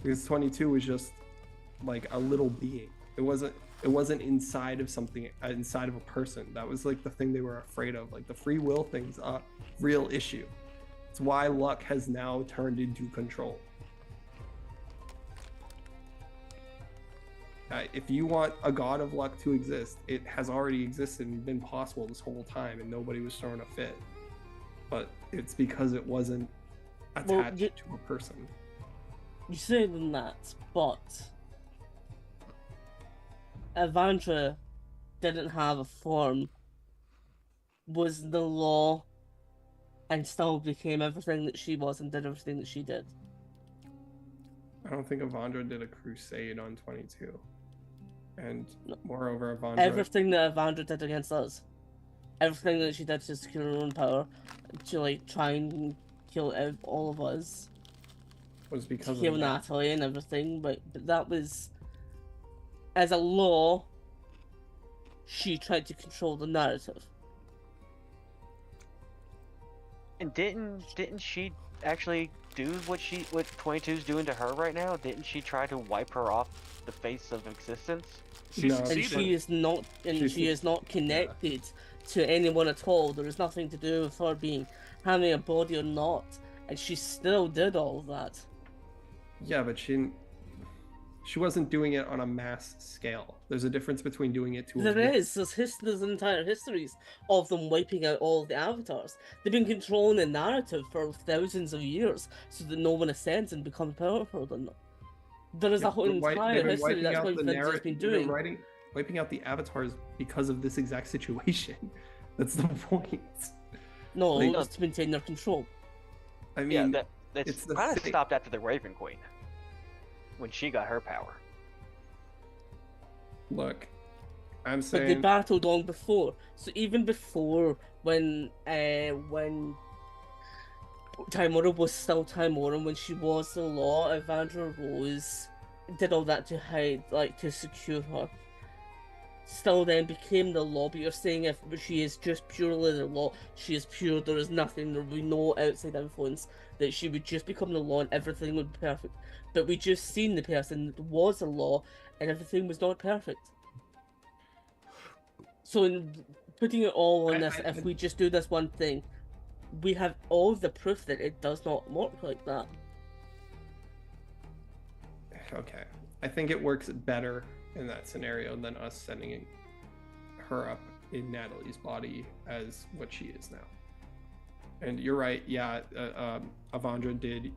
Because 22 was just like a little being. It wasn't inside of something, inside of a person. That was like the thing they were afraid of. Like, the free will thing's a real issue. It's why luck has now turned into control. If you want a god of luck to exist, it has already existed and been possible this whole time, and nobody was throwing a fit. But it's because it wasn't attached to a person. You say that, but Avandra didn't have a form, was the law, and still became everything that she was and did everything that she did. I don't think Avandra did a crusade on 22. And moreover, Avandra... Everything that Avandra did against us. Everything that she did to secure her own power, to like try and kill all of us. was because Kill of that. Natalie and everything, but that was... As a law, she tried to control the narrative. And didn't she actually do what 22's doing to her right now? Didn't she try to wipe her off the face of existence? She No. And succeeded. she is not, she is not connected to anyone at all. There is nothing to do with her having a body or not. and she still did all of that. Yeah, but she wasn't doing it on a mass scale. There's a difference between doing it to There is. There's entire histories of them wiping out all of the avatars. They've been controlling the narrative for thousands of years so that no one ascends and becomes powerful than them. There is a whole entire history that's what Vince's been doing. Wiping out the avatars because of this exact situation. That's the point. No, Like, it's to maintain their control. I mean, it's kind of stopped after the Raven Queen, when she got her power. Look, I'm But they saying battled long before. So even before, when Timora was still Timora, when she was the law, Evandra Rose did all that to hide, like, to secure her. Still then became the law, but you're saying if she is just purely the law, she is pure, there is nothing, there will be no outside influence, that she would just become the law and everything would be perfect. But we just seen the person that was the law and everything was not perfect. So in putting it all on this, if we just do this one thing, we have all the proof that it does not work like that. okay. I think it works better in that scenario than us sending her up in Natalie's body as what she is now. And you're right, yeah, Evandra did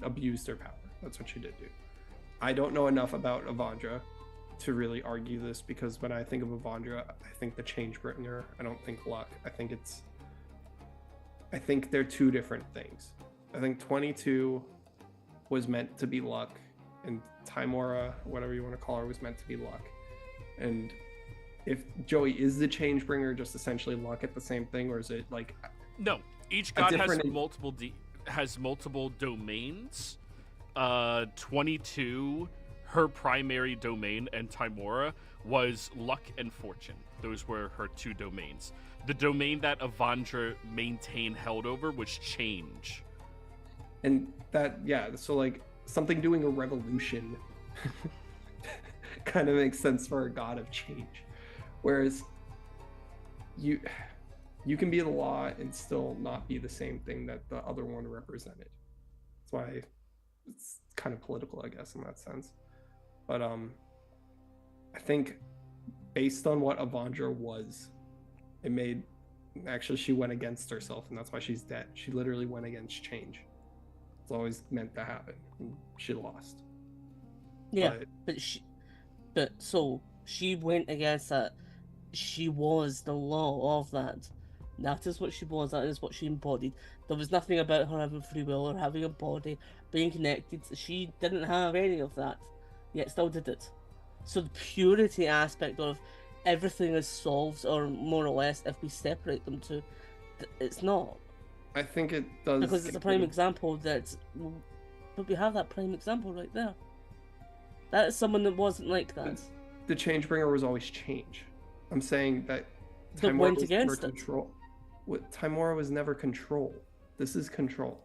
abuse their power. That's what she did do. I don't know enough about Evandra to really argue this, because when I think of Evandra, I think the Changebringer. I don't think luck. I think they're two different things. I think 22 was meant to be luck, and Timora, whatever you want to call her, was meant to be luck. And if Joey is the Changebringer, just essentially luck at the same thing, or is it like... No, each god has multiple domains. 22, her primary domain, and Timora was luck and fortune. Those were her two domains. The domain that Evandra held over was change. And that, yeah, so like something doing a revolution kind of makes sense for a god of change. Whereas you can be the law and still not be the same thing that the other one represented. That's why it's kind of political, I guess, in that sense. But I think based on what Evandra was, it made, actually she went against herself, and that's why she's dead. She literally went against change. It's always meant to happen, and she lost. Yeah, but so she went against that. She was the law of that. That is what she was. That is what she embodied. There was nothing about her having free will or having a body, being connected. She didn't have any of that, yet still did it. So the purity aspect of everything is solved, or more or less, if we separate them two, it's not. I think it does, because it's a prime example that, but we have that prime example right there. That is someone that wasn't like that. The Changebringer was always change. I'm saying that Timora went against it. Timora was never control. This is control.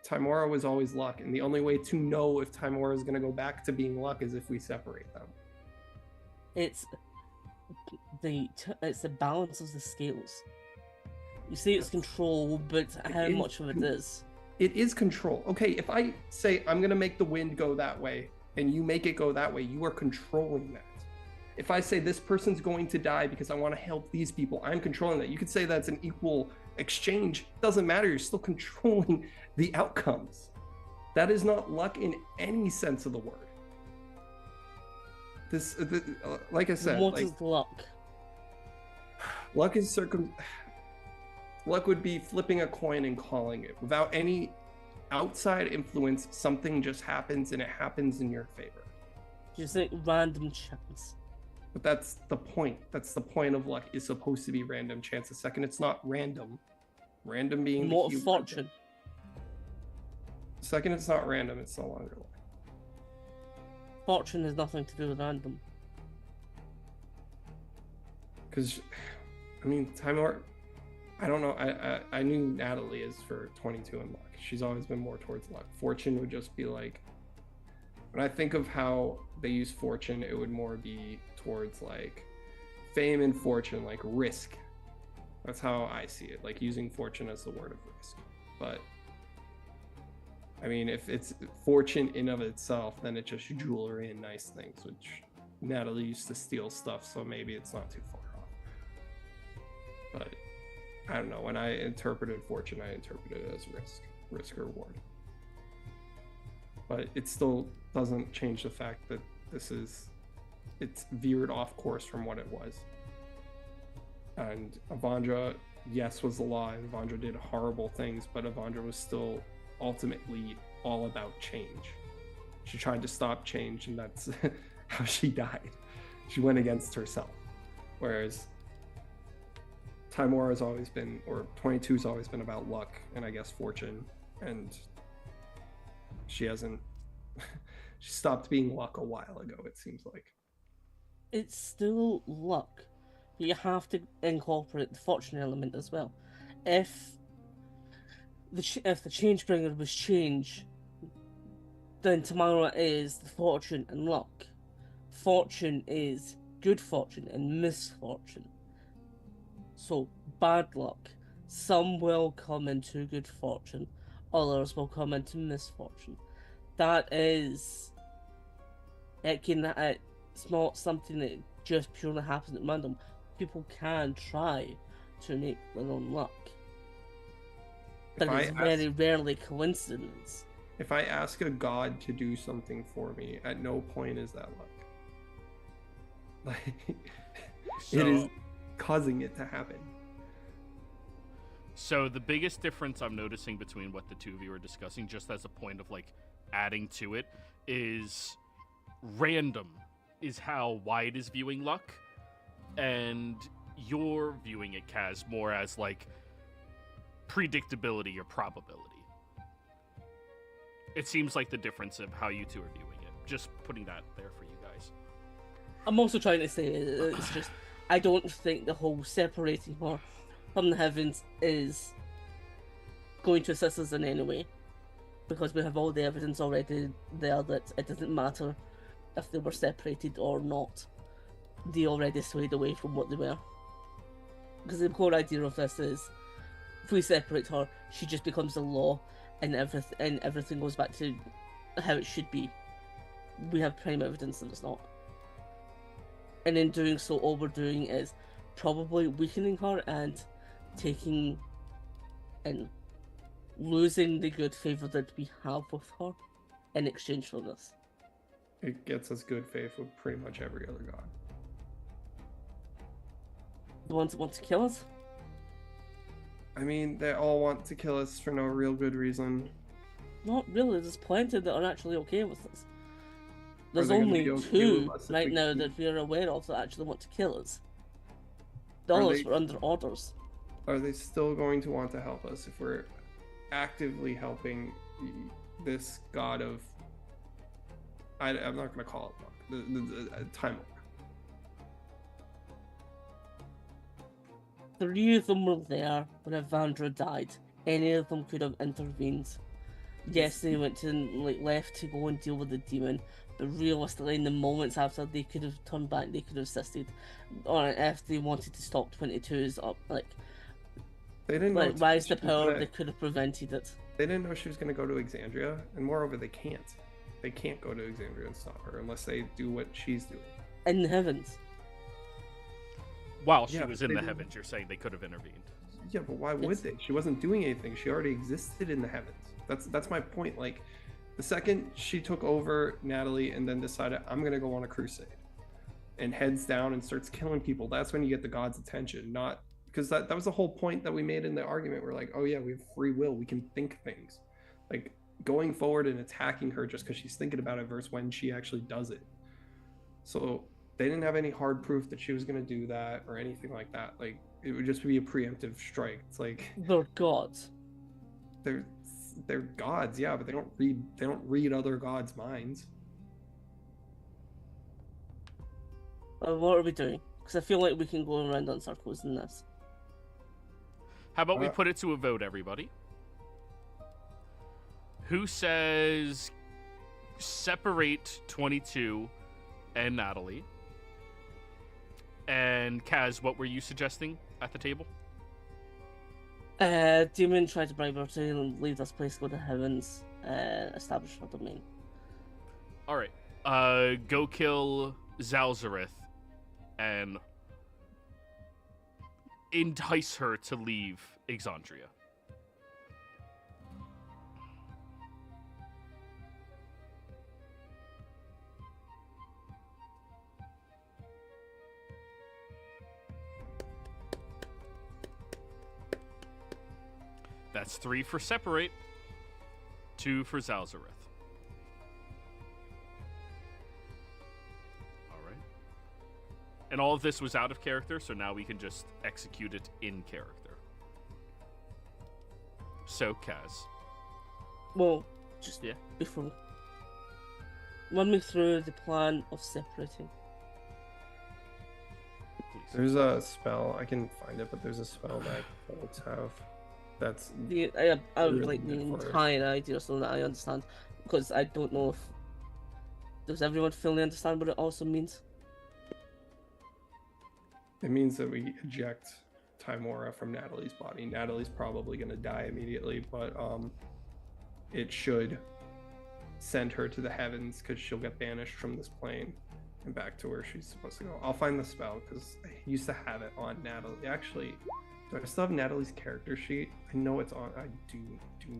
Timora was always luck, and the only way to know if Timora is going to go back to being luck is if we separate them. It's the balance of the scales. You say it's control, but how much of it is? It is control. Okay, if I say I'm going to make the wind go that way, and you make it go that way, you are controlling that. If I say this person's going to die because I want to help these people, I'm controlling that. You could say that's an equal exchange. Doesn't matter. You're still controlling the outcomes. That is not luck in any sense of the word. Like I said, what is luck? Luck is luck would be flipping a coin and calling it. Without any outside influence, something just happens, and it happens in your favor. Just like random chance. But that's the point. That's the point of luck. Is supposed to be random chance. The second it's not random, random being more fortune. The second it's not random, it's no longer luck. Fortune has nothing to do with random. Because, I mean, Timor, I don't know. I knew Natalie is for 22 and luck. She's always been more towards luck. Fortune would just be like, when I think of how they use fortune, it would more be towards like fame and fortune, like risk. That's how I see it, like using fortune as the word of risk. But I mean, if it's fortune in of itself, then it's just jewelry and nice things, which Natalie used to steal stuff, so maybe it's not too far off. But I don't know. When I interpreted fortune, I interpreted it as risk or reward. But it still doesn't change the fact that it's veered off course from what it was. And Avandra, yes, was the law, and Avandra did horrible things, but Avandra was still ultimately all about change. She tried to stop change, and that's how she died. She went against herself. Whereas Timora has always been, or 22 has always been about luck and I guess fortune, and she hasn't. She stopped being luck a while ago, it seems like. It's still luck. You have to incorporate the fortune element as well. If the Changebringer was change, then Tamara is the fortune and luck. Fortune is good fortune and misfortune. So, bad luck. Some will come into good fortune, others will come into misfortune. That is... It's not something that just purely happens at random. People can try to make their own luck. But it's very rarely coincidence. If I ask a god to do something for me, at no point is that luck. Like, it is causing it to happen. So the biggest difference I'm noticing between what the two of you are discussing, just as a point of like adding to it, is random is how Wyatt is viewing luck, and you're viewing it, Kaz, more as like predictability or probability. It seems like the difference of how you two are viewing it. Just putting that there for you guys. I'm also trying to say it's just I don't think the whole separating her from the heavens is going to assist us in any way, because we have all the evidence already there that it doesn't matter if they were separated or not. They already swayed away from what they were. Because the core idea of this is, if we separate her, she just becomes the law, and everything goes back to how it should be. We have prime evidence that it's not. And in doing so, all we're doing is probably weakening her and taking and losing the good favour that we have with her in exchange for this. It gets us good faith with pretty much every other god. The ones that want to kill us? I mean, they all want to kill us for no real good reason. Not really, there's plenty that are actually okay with us. There's they gonna only be okay two with us if right we now keep- that we're aware of that actually want to kill us. The others they- were under orders. Are they still going to want to help us if we're actively helping this god of... I'm not going to call it luck. The time Lord. 3 of them were there when Evandra died. Any of them could have intervened. Yes, they went to left to go and deal with the demon, but realistically, in the moments after, they could have turned back. They could have assisted, or if they wanted to stop 22's up, They didn't know rise she to was power, gonna- they could have prevented it. They didn't know she was going to go to Exandria, and moreover, they can't. They can't go to Exandria and stop her unless they do what she's doing. In the heavens. While she Yeah, was but in they the didn't- heavens, you're saying they could have intervened. Yeah, but why would Yes. they? She wasn't doing anything. She already existed in the heavens. That's my point. Like, the second she took over Natalie and then decided, I'm going to go on a crusade, and heads down and starts killing people, that's when you get the god's attention. Not because that was the whole point that we made in the argument. We're like, oh yeah, we have free will, we can think things. Like, going forward and attacking her just because she's thinking about it versus when she actually does it. So they didn't have any hard proof that she was going to do that or anything like that. Like, it would just be a preemptive strike. It's like, They're gods. they're gods, yeah, but they don't read other gods' minds. What are we doing? Because I feel like we can go around in circles in this. How about we Uh, put it to a vote, everybody? Who says separate 22 and Natalie? And Kaz, what were you suggesting at the table? Demon tried to bribe her to leave this place, go to heavens, establish her domain. All right. Go kill Zalzareth and entice her to leave Exandria. That's 3 for separate, 2 for Zalzareth. All right. And all of this was out of character, so now we can just execute it in character. So, Kaz. Well, just Yeah. before. Run me through the plan of separating. Please. There's a spell, I can find it, but there's a spell that I don't have. That's I would really like the good for it. entire idea so that I understand, because I don't know if does everyone fully understand what it also means. It means that we eject Timora from Natalie's body. Natalie's probably going to die immediately, but it should send her to the heavens because she'll get banished from this plane and back to where she's supposed to go. I'll find the spell because I used to have it on Natalie. Actually, do I still have Natalie's character sheet? I know it's on. I do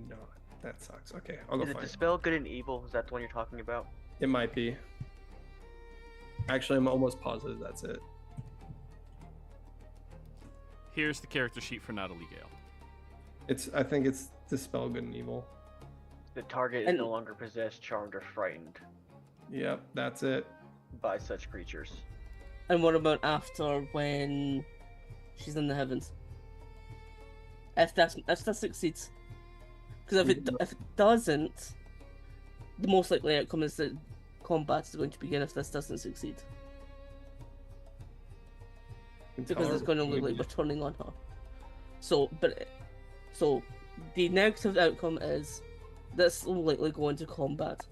not. That sucks. Okay, I'll go Is it find it. Dispel Good and Evil? Is that the one you're talking about? It might be. Actually, I'm almost positive that's it. Here's the character sheet for Natalie Gale. I think it's Dispel Good and Evil. The target is And- no longer possessed, charmed, or frightened Yep, that's it. by such creatures. And what about after when she's in the heavens? If that succeeds, because if it doesn't, the most likely outcome is that combat is going to begin if this doesn't succeed, because it's going to look like we're turning on her. So the negative outcome is this will likely go into combat.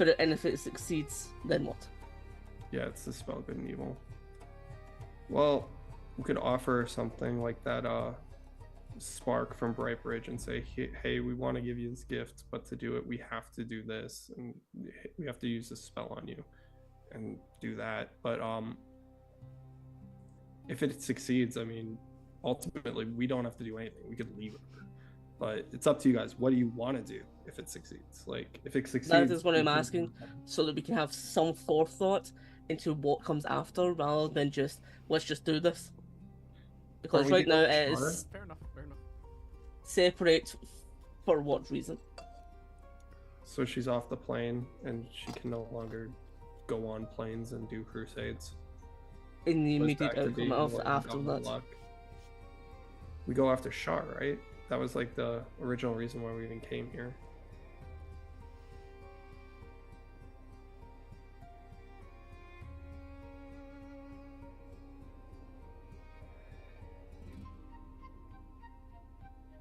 And if it succeeds, then what? Yeah, it's the spell Good and Evil. Well, we could offer something like that Spark from Brightbridge and say, hey, we want to give you this gift, but to do it we have to do this, and we have to use this spell on you and do that. But if it succeeds, I mean, ultimately we don't have to do anything. We could leave it. But it's up to you guys. What do you want to do if it succeeds? Like, if it succeeds... That is what I'm asking, so that we can have some forethought into what comes after, rather than just, let's just do this. Because we right could now go it shorter. is Fair enough, fair enough. separate for what reason? So she's off the plane, and she can no longer go on planes and do crusades. In the Goes immediate back to outcome being of Lord after of that. Luck. We go after Shar, right? That was like the original reason why we even came here.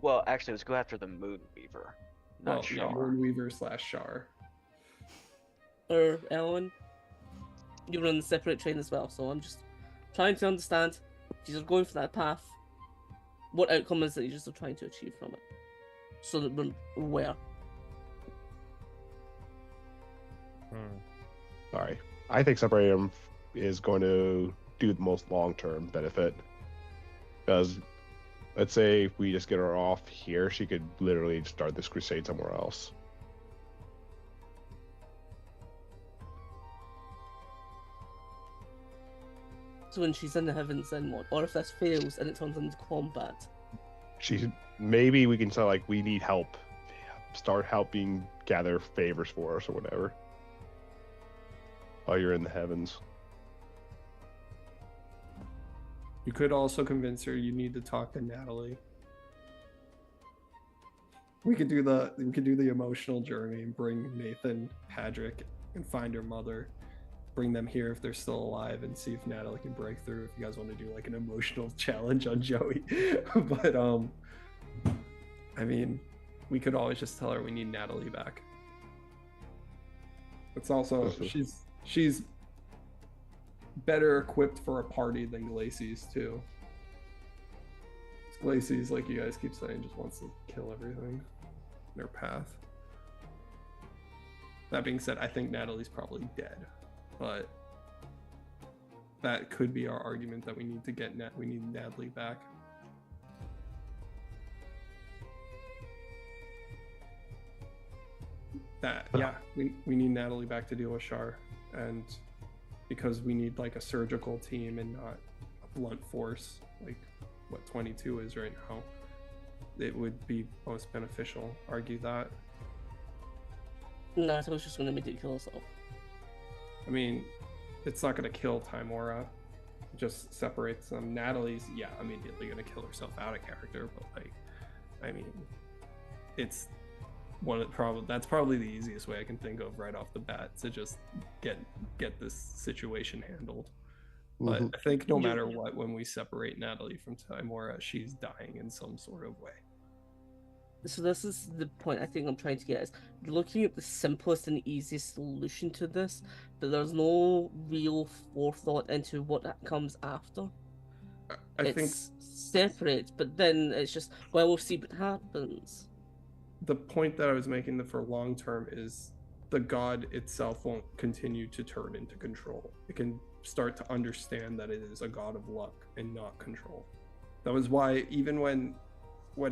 Well, actually, let's go after the Moonweaver, not Well, yeah, Shar. Moonweaver / Shar. Or Ellen, you were on the separate train as well, so I'm just trying to understand. If you're going for that path, what outcome is that you're just trying to achieve from it, so that we're aware. Sorry. I think separating them is going to do the most long-term benefit. Because, let's say if we just get her off here, she could literally start this crusade somewhere else. So when she's in the heavens, then what? Or if this fails and it turns into combat, Maybe we can say, like, we need help. Start helping gather favors for us or whatever. While you're in the heavens. You could also convince her you need to talk to Natalie. We could do the emotional journey and bring Nathan, Patrick, and find her mother. Bring them here if they're still alive and see if Natalie can break through. If you guys want to do like an emotional challenge on Joey, but I mean, we could always just tell her we need Natalie back. It's also she's better equipped for a party than Glacies too. Lacey's, like you guys keep saying, just wants to kill everything in their path. That being said, I think Natalie's probably dead, but that could be our argument that we need to get we need Natalie back. We need Natalie back to deal with Shar, and because we need like a surgical team and not a blunt force like what 22 is right now, it would be most beneficial. Argue that. No, I was just gonna make it kill herself. I mean, it's not gonna kill Timora. It just separates them. Natalie's, yeah, immediately gonna kill herself out of character, but like, I mean, it's that's probably the easiest way I can think of right off the bat to just get this situation handled. But I think no matter what, when we separate Natalie from Timora, she's dying in some sort of way. So this is the point I think I'm trying to get is looking at the simplest and easiest solution to this, but there's no real forethought into what that comes after. I think separate, but then it's just, well, we'll see what happens. The point that I was making for long term is the god itself won't continue to turn into control. It can start to understand that it is a god of luck and not control. That was why even when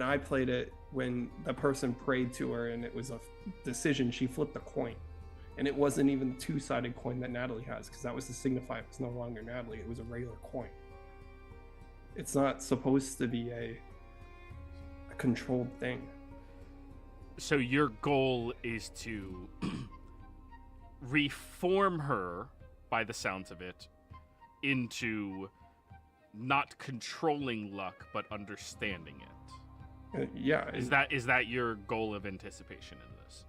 I played it, when the person prayed to her and it was a decision, she flipped a coin. And it wasn't even the two-sided coin that Natalie has, because that was to signify it was no longer Natalie. It was a regular coin. It's not supposed to be a controlled thing. So your goal is to reform her, by the sounds of it, into not controlling luck, but understanding it. Yeah. Is that your goal of anticipation in this?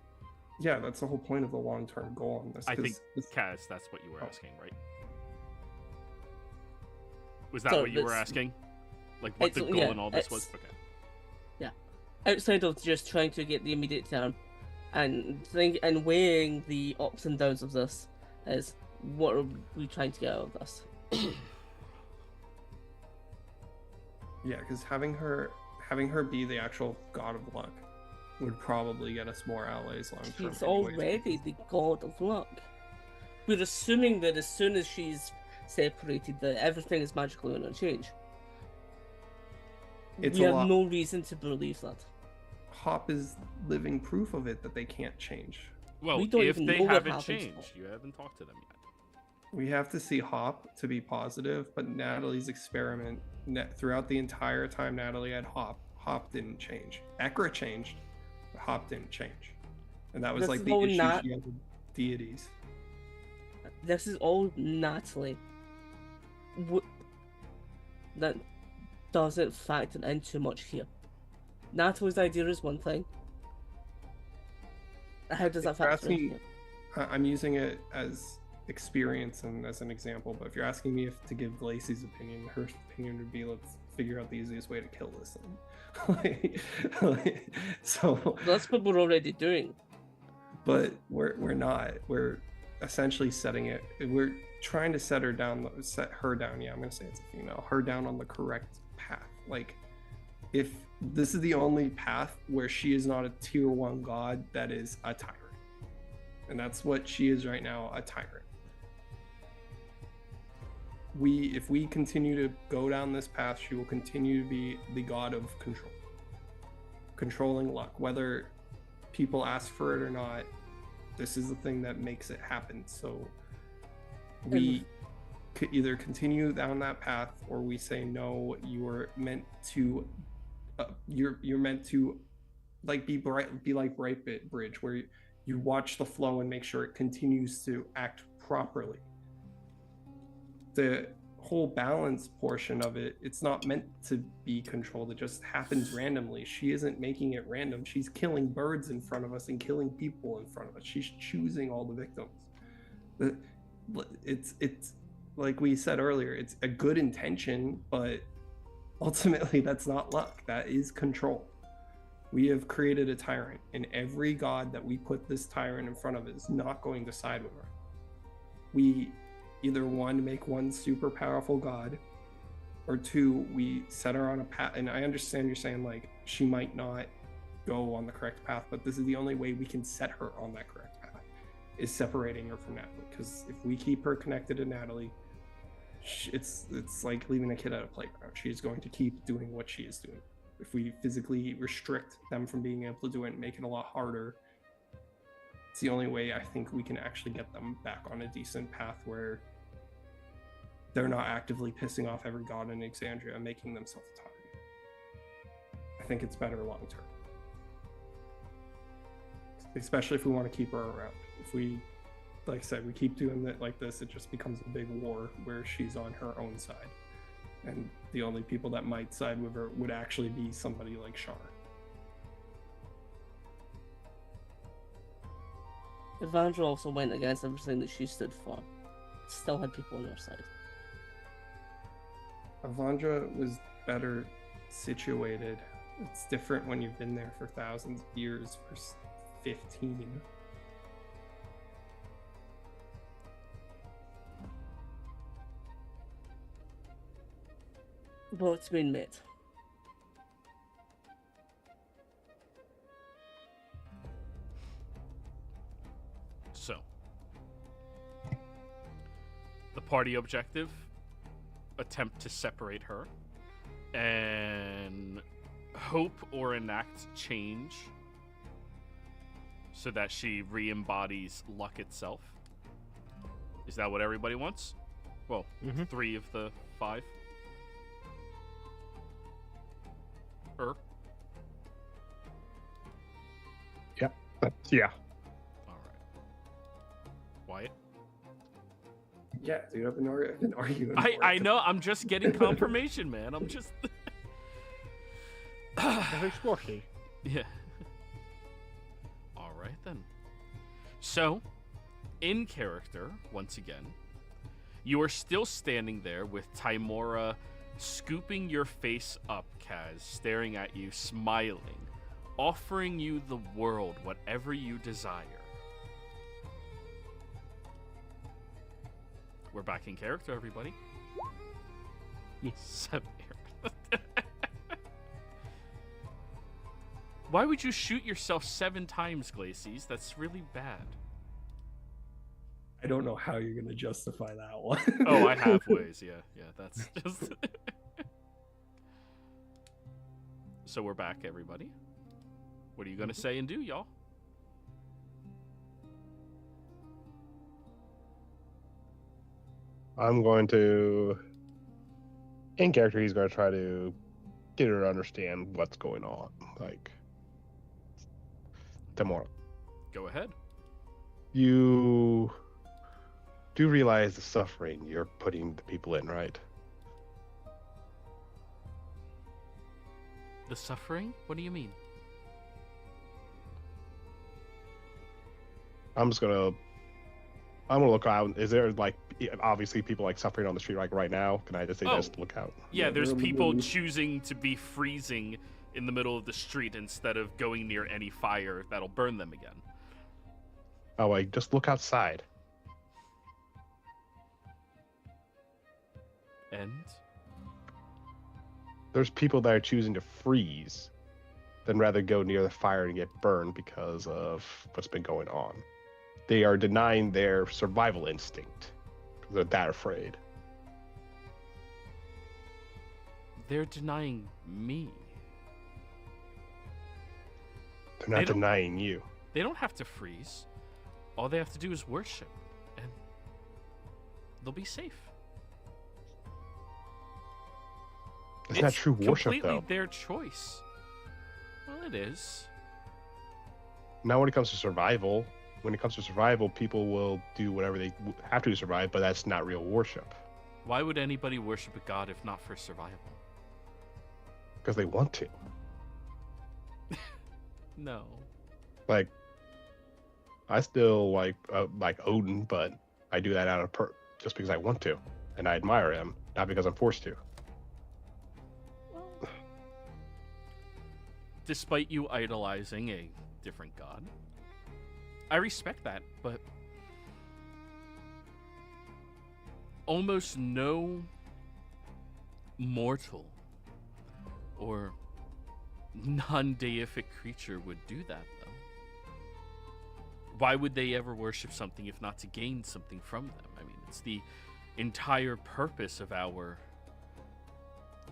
Yeah, that's the whole point of the long-term goal on this. I think, Kaz, that's what you were asking, right? Was that what you were asking? Like what the goal in all this was? Okay. Yeah. Outside of just trying to get the immediate term and weighing the ups and downs of this is what are we trying to get out of this? Yeah, because having her be the actual god of luck would probably get us more allies long term. She's already the god of luck. We're assuming that as soon as she's separated, that everything is magically going to change. We have no reason to believe that. Hop is living proof of it, that they can't change. Well, if they haven't changed, you haven't talked to them yet. We have to see Hop to be positive, but Natalie's experiment throughout the entire time Natalie had Hop didn't change. Ekra changed, but Hop didn't change. And that was This like is the all issue she had with deities. This is all Natalie. That doesn't factor in too much here. Natalie's idea is one thing. How does that factor in here? I'm using it as experience and as an example, but if you're asking me to give Lacey's opinion, her opinion would be, let's figure out the easiest way to kill this thing. So that's what we're already doing. But we're not. We're essentially we're trying to set her down. Yeah, I'm gonna say it's a female. Her down on the correct path. Like, if this is the only path where she is not a tier 1 god, that is a tyrant, and that's what she is right now, a tyrant. If we continue to go down this path, she will continue to be the god of control, controlling luck, whether people ask for it or not. This is the thing that makes it happen. So we could either continue down that path, or we say no. You are meant to. You're meant to, like, be like Bright Bridge, where you watch the flow and make sure it continues to act properly. The whole balance portion of it, it's not meant to be controlled. It just happens randomly. She isn't making it random. She's killing birds in front of us and killing people in front of us. She's choosing all the victims. It's like we said earlier, it's a good intention, but ultimately that's not luck. That is control. We have created a tyrant, and every god that we put this tyrant in front of is not going to side with her. We either make one super powerful god, or two, we set her on a path. And I understand you're saying like she might not go on the correct path, but this is the only way we can set her on that correct path, is separating her from Natalie. Because if we keep her connected to Natalie, it's like leaving a kid at a playground. She's going to keep doing what she is doing. If we physically restrict them from being able to do it and make it a lot harder, it's the only way I think we can actually get them back on a decent path where they're not actively pissing off every god in Exandria and making themselves a target. I think it's better long term. Especially if we want to keep her around. If we, like I said, we keep doing it like this, it just becomes a big war where she's on her own side. And the only people that might side with her would actually be somebody like Shar. Evandra also went against everything that she stood for. Still had people on her side. Evandra was better situated. It's different when you've been there for thousands of years versus 15. But it's been made. So, the party objective, attempt to separate her and hope or enact change so that she re-embodies luck itself. Is that what everybody wants? Well, 3 of the 5. Yeah. All right. Wyatt? Yeah, dude, I've been arguing. I know, I'm just getting confirmation, man. I'm just... Very squashy. Yeah. All right, then. So, in character, once again, you are still standing there with Timora scooping your face up, Kaz, staring at you, smiling, offering you the world, whatever you desire. We're back in character, everybody. Yes. Why would you shoot yourself 7 times, Glacies? That's really bad. I don't know how you're going to justify that one. Oh, I have ways. Yeah, that's just... So we're back, everybody. What are you going to say and do, y'all? I'm going to, in character, he's going to try to get her to understand what's going on. Like, Timora, Go ahead. you do realize the suffering you're putting the people in, right? The suffering? What do you mean? I'm gonna look out. Is there like obviously people like suffering on the street like right now? Can I just say just look out? Yeah, there's people choosing to be freezing in the middle of the street instead of going near any fire that'll burn them again. Oh, like just look outside. And There's people that are choosing to freeze than rather go near the fire and get burned because of what's been going on. They are denying their survival instinct because they're that afraid. they're denying me. They're not denying you. They don't have to freeze. All they have to do is worship, and they'll be safe. It's not true worship, completely though. their choice. Well, it is. Now, when it comes to survival, people will do whatever they have to survive, but that's not real worship. Why would anybody worship a god if not for survival? Because they want to. No. Like, I still like Odin, but I do that out of just because I want to, and I admire him, not because I'm forced to. Despite you idolizing a different god, I respect that, but almost no mortal or non-deific creature would do that, though? Why would they ever worship something if not to gain something from them? I mean, it's the entire purpose of our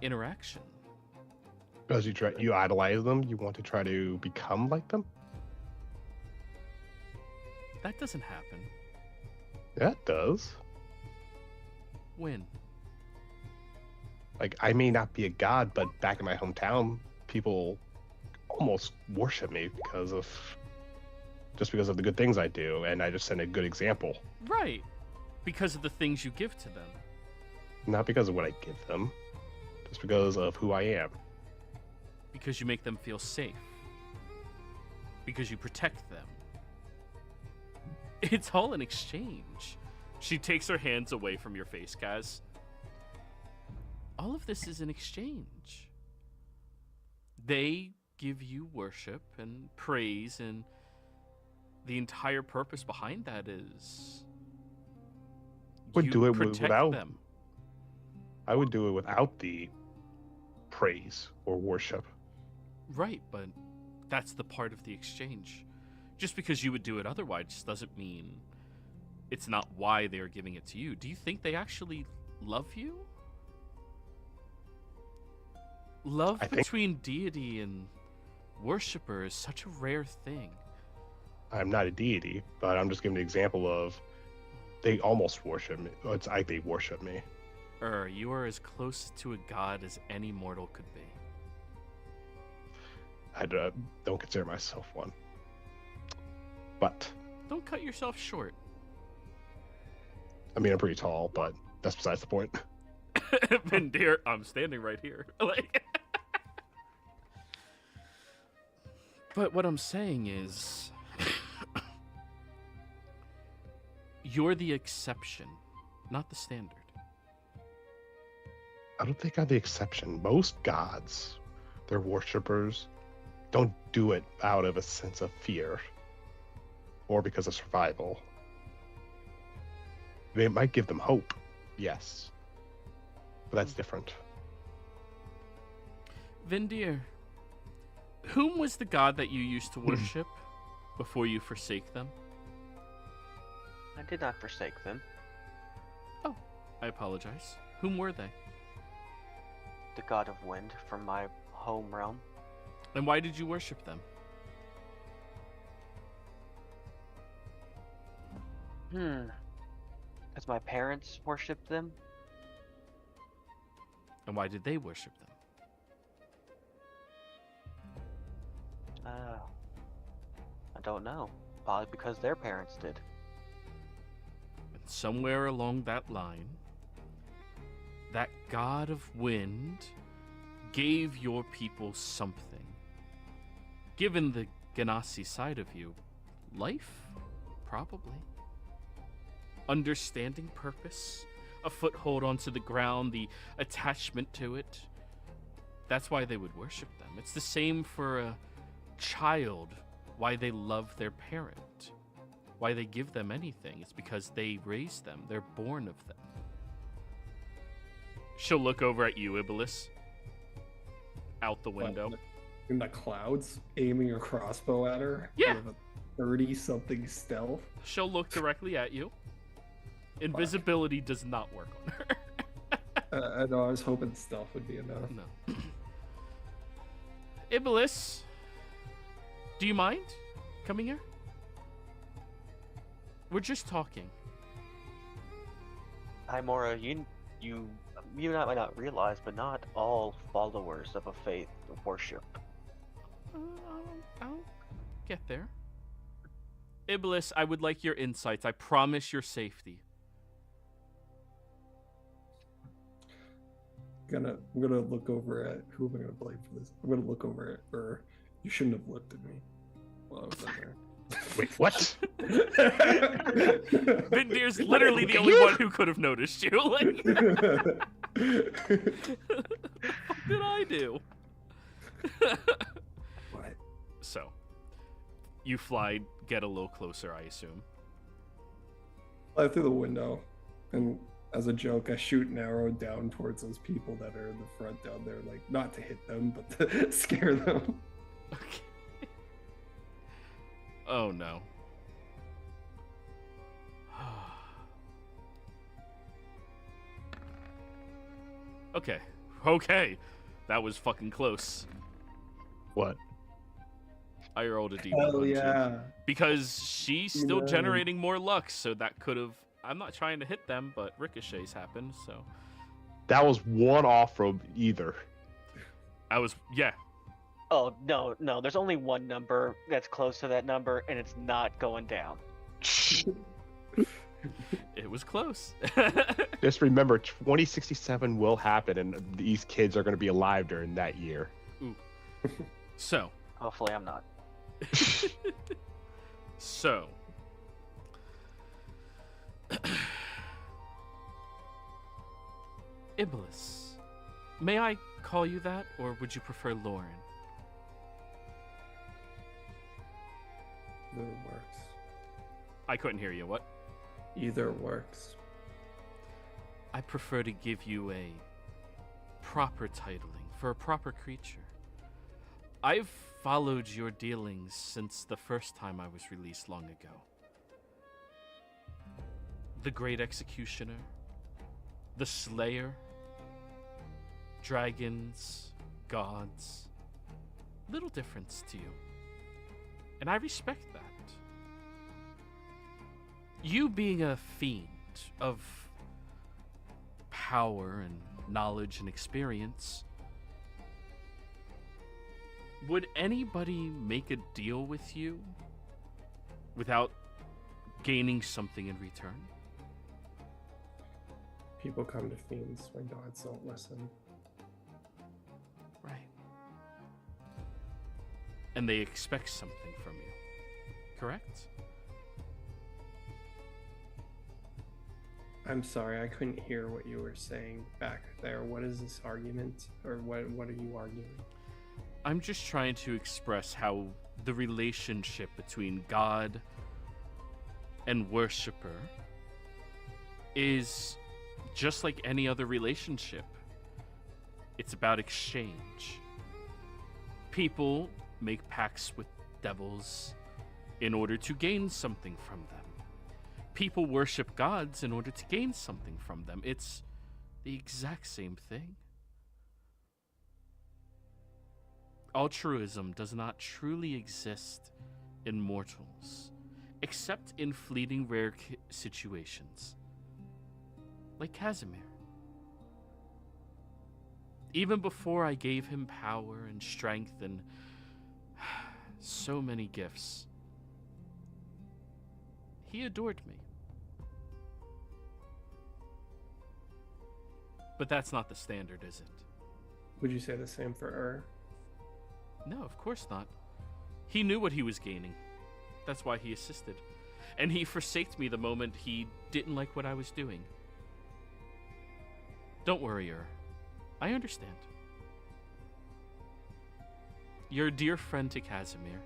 interaction. Because you idolize them, you want to try to become like them? That doesn't happen. Yeah, it does. When? Like, I may not be a god, but back in my hometown, people almost worship me because of the good things I do, and I just send a good example. Right. Because of the things you give to them. Not because of what I give them, just because of who I am. Because you make them feel safe. Because you protect them. It's all an exchange. She takes her hands away from your face, Kaz. All of this is an exchange. They give you worship and praise, and the entire purpose behind that is Would you do it protect without them. I would do it without the praise or worship. Right, but that's the part of the exchange. Just because you would do it otherwise doesn't mean it's not why they're giving it to you. Do you think they actually love you? Love between deity and worshiper is such a rare thing. I'm not a deity, but I'm just giving an example of they almost worship me. It's like they worship me. You are as close to a god as any mortal could be. I don't consider myself one. But Don't cut yourself short. I mean, I'm pretty tall, but that's besides the point. Vendir, I'm standing right here. Like, but what I'm saying is, you're the exception, not the standard. I don't think I'm the exception. Most gods, their worshippers, don't do it out of a sense of fear or because of survival. They might give them hope, yes, but that's different. Vendir, whom was the god that you used to worship before you forsake them? I did not forsake them. Oh, I apologize. Whom were they? The god of wind from my home realm. And why did you worship them? As my parents worshipped them. And why did they worship them? I don't know. Probably because their parents did. And somewhere along that line, that god of wind gave your people something. Given the Ganassi side of you, life? Probably. Understanding purpose, a foothold onto the ground, the attachment to it. That's why they would worship them. It's the same for a child, why they love their parent, why they give them anything. It's because they raised them, they're born of them. She'll look over at you, Iblis, out the window. In the clouds, aiming a crossbow at her. Yeah. With a 30-something stealth. She'll look directly at you. Invisibility does not work on her. I know, I was hoping stealth would be enough. No. Iblis, do you mind coming here? We're just talking. Hi, Mora. You might not realize, but not all followers of a faith worship. I'll get there. Iblis, I would like your insights. I promise your safety. I'm gonna look over at who am I gonna blame for this? I'm gonna look over at her. You shouldn't have looked at me while I was in there. Wait, what? Vindir's literally the only one who could have noticed you. Like, what did I do? What? So, you fly, get a little closer, I assume. Fly through the window, and As a joke, I shoot an arrow down towards those people that are in the front down there, like not to hit them, but to scare them. Okay. Oh no. Okay. Okay. That was fucking close. What? I rolled a d100. Hell yeah. Because she's still Yeah. generating more luck, so that could have. I'm not trying to hit them, but ricochets happened, so. That was one off from either. I was. Yeah. Oh no, no. There's only one number that's close to that number, and it's not going down. It was close. Just remember, 2067 will happen, and these kids are going to be alive during that year. So. Hopefully, I'm not. So. Iblis. May I call you that, or would you prefer Lauren? Either works. I couldn't hear you. What? Either works. I prefer to give you a proper titling for a proper creature. I've followed your dealings since the first time I was released long ago. The Great Executioner, the Slayer, dragons, gods. Little difference to you. And I respect that. You being a fiend of power and knowledge and experience, would anybody make a deal with you without gaining something in return? People come to fiends when gods don't listen. Right. And they expect something from you, correct? I'm sorry, I couldn't hear what you were saying back there. What is this argument? Or what are you arguing? I'm just trying to express how the relationship between God and worshiper is just like any other relationship. It's about exchange. People make pacts with devils in order to gain something from them. People worship gods in order to gain something from them. It's the exact same thing. Altruism does not truly exist in mortals, except in fleeting rare situations, like Casimir. Even before I gave him power and strength and so many gifts, he adored me. But that's not the standard, is it? Would you say the same for No, of course not. He knew what he was gaining. That's why he assisted. And he forsaked me the moment he didn't like what I was doing. Don't worry, I understand. You're a dear friend to Casimir.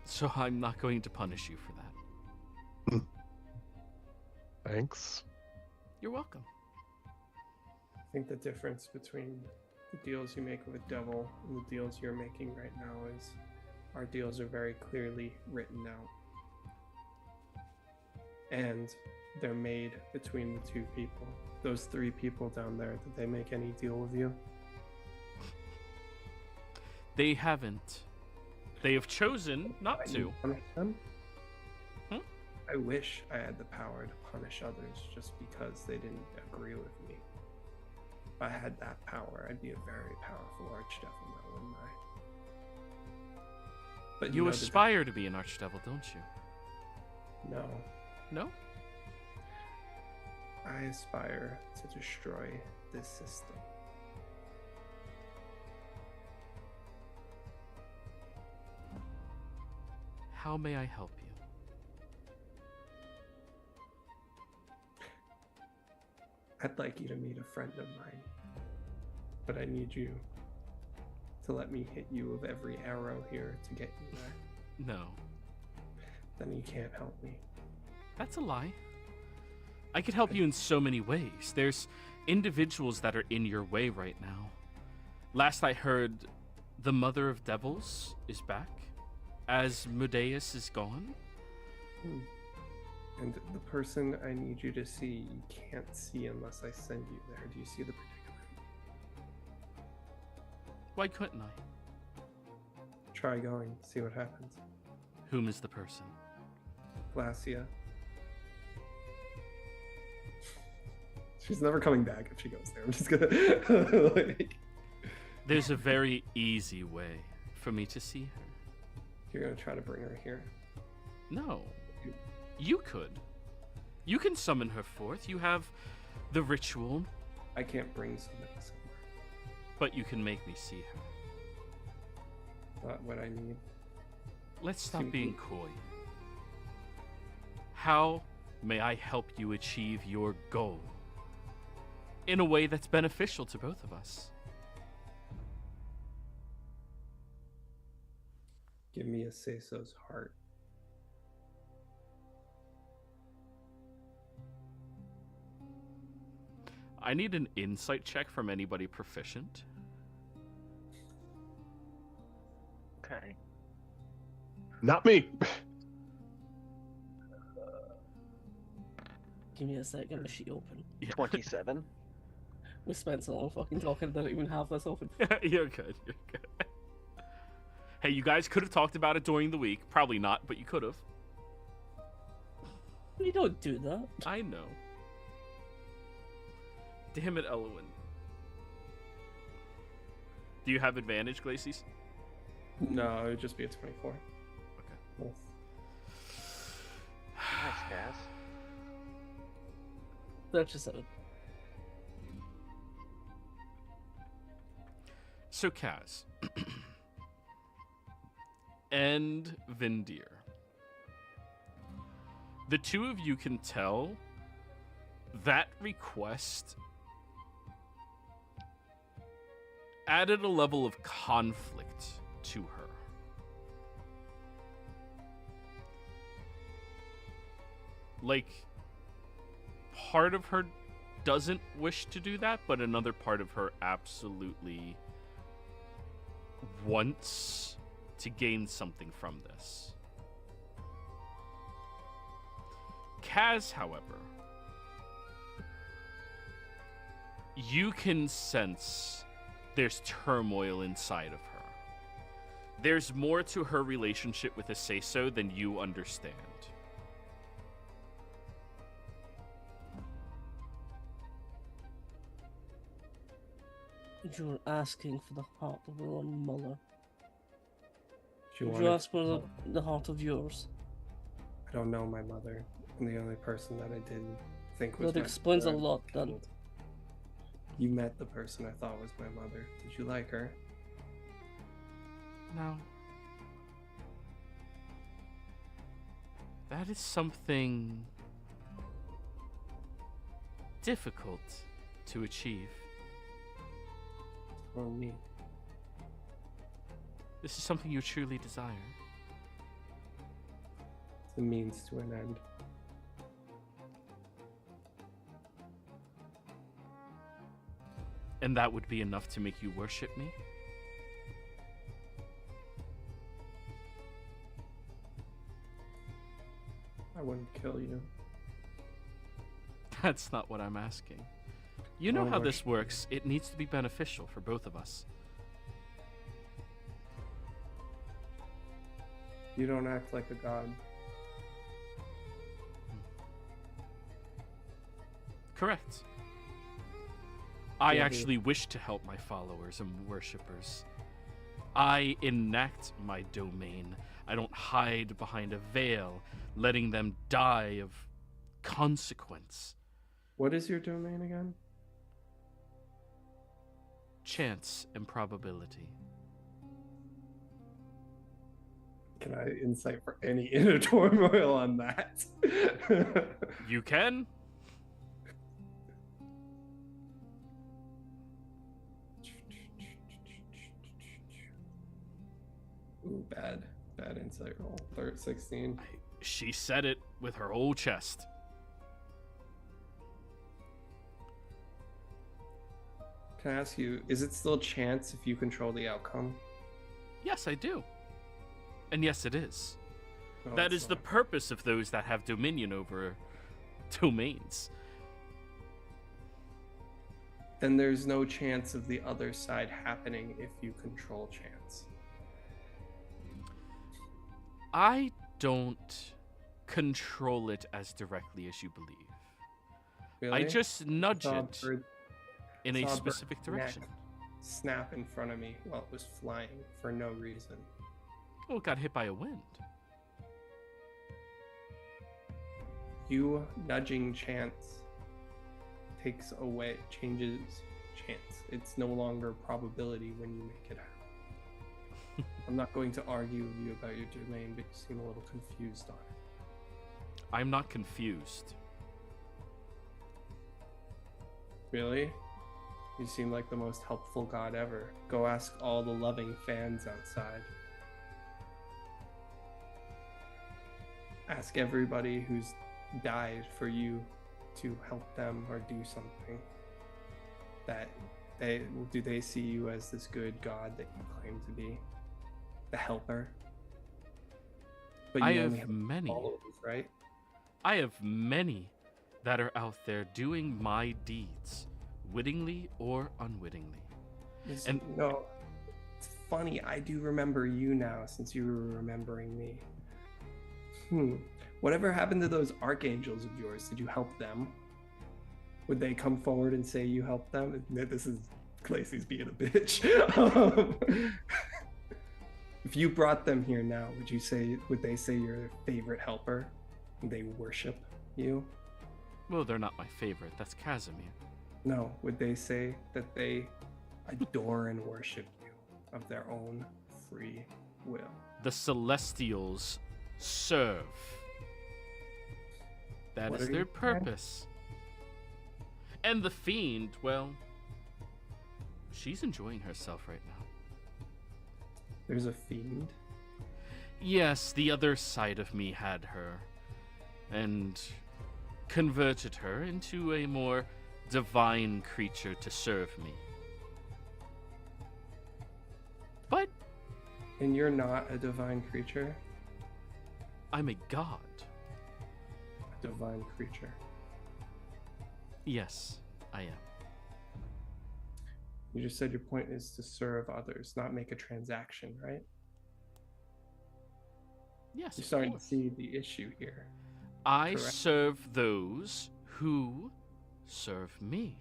So I'm not going to punish you for that. Thanks. You're welcome. I think the difference between the deals you make with a devil and the deals you're making right now is our deals are very clearly written out. And they're made between the two people. Those three people down there, did they make any deal with you? They haven't. They have chosen not Can to. you punish them? Hmm? I wish I had the power to punish others just because they didn't agree with me. If I had that power, I'd be a very powerful archdevil now, wouldn't I? But You know, aspire to be an archdevil, don't you? No. No? I aspire to destroy this system. How may I help you? I'd like you to meet a friend of mine, but I need you to let me hit you with every arrow here to get you there. No. Then you can't help me. That's a lie. I could help you in so many ways. There's individuals that are in your way right now. Last I heard, the Mother of Devils is back, as Mudeus is gone. And the person I need you to see, you can't see unless I send you there. Do you see the predicament? Why couldn't I? Try going, see what happens. Whom is the person? Glacia. She's never coming back if she goes there. I'm just gonna like... There's a very easy way for me to see her. You're gonna try to bring her here. No. You could. You can summon her forth. You have the ritual. I can't bring somebody somewhere. But you can make me see her. Not what I need. Let's stop being coy. How may I help you achieve your goal in a way that's beneficial to both of us? Give me a Seso's heart. I need an insight check from anybody proficient. Okay. Not me. Give me a second, is she open? 27. We spent so long fucking talking, I don't even have this open. You're good. You're good. Hey, you guys could have talked about it during the week. Probably not, but you could have. You don't do that. I know. Damn it, Elwyn. Do you have advantage, Glacies? No, it would just be a 24. Okay. Yes. Nice, Cass. That's just a... So, Kaz. And Vindir. The two of you can tell that request added a level of conflict to her. Like, part of her doesn't wish to do that, but another part of her absolutely wants to gain something from this. Kaz, however, you can sense there's turmoil inside of her. There's more to her relationship with Aseso than you understand. You're asking for the heart of your own mother. She Would wanted... you ask for the heart of yours? I don't know my mother. And the only person that I did think was That my explains a mother, lot, then. You met the person I thought was my mother. Did you like her? No. That is something difficult to achieve. Or me? This is something you truly desire. It's a means to an end. And that would be enough to make you worship me? I wouldn't kill you. That's not what I'm asking. You know how this works. It needs to be beneficial for both of us. You don't act like a god. Correct. I Yeah, actually wish to help my followers and worshippers. I enact my domain. I don't hide behind a veil, letting them die of consequence. What is your domain again? Chance and probability. Can I insight for any inner turmoil on that? You can? Ooh, bad insight roll. 16. She said it with her whole chest. Can I ask you, is it still chance if you control the outcome? Yes, I do. And yes, it is. No, That it's is the not. purpose of those that have dominion over domains. Then there's no chance of the other side happening if you control chance. I don't control it as directly as you believe. Really? I just nudge Saw a it bird in a saw a specific bird's neck direction. snap in front of me while it was flying for no reason. Oh, it got hit by a wind. You nudging chance changes chance. It's no longer probability when you make it happen. I'm not going to argue with you about your domain, but you seem a little confused on it. I'm not confused. Really? You seem like the most helpful god ever. Go ask all the loving fans outside. Ask everybody who's died for you to help them or do something. Do they see you as this good god that you claim to be? The helper? But I you only have many. followers, right? I have many that are out there doing my deeds, wittingly or unwittingly. And- No, it's funny. I do remember you now since you were remembering me. Whatever happened to those archangels of yours? Did you help them? Would they come forward and say you helped them? This is Casey's being a bitch. If you brought them here now, would they say you're their favorite helper? Would they worship you? Well, they're not my favorite. That's Casimir. No, would they say that they adore and worship you of their own free will? The Celestials serve. That What is are their you saying? purpose. And the Fiend, well, she's enjoying herself right now. There's a fiend? Yes, the other side of me had her and converted her into a more divine creature to serve me. But And you're not a divine creature? I'm a god. A divine creature. Yes, I am. You just said your point is to serve others, not make a transaction, right? Yes, You're of starting to course. see the issue here. I Correct. serve those who serve me.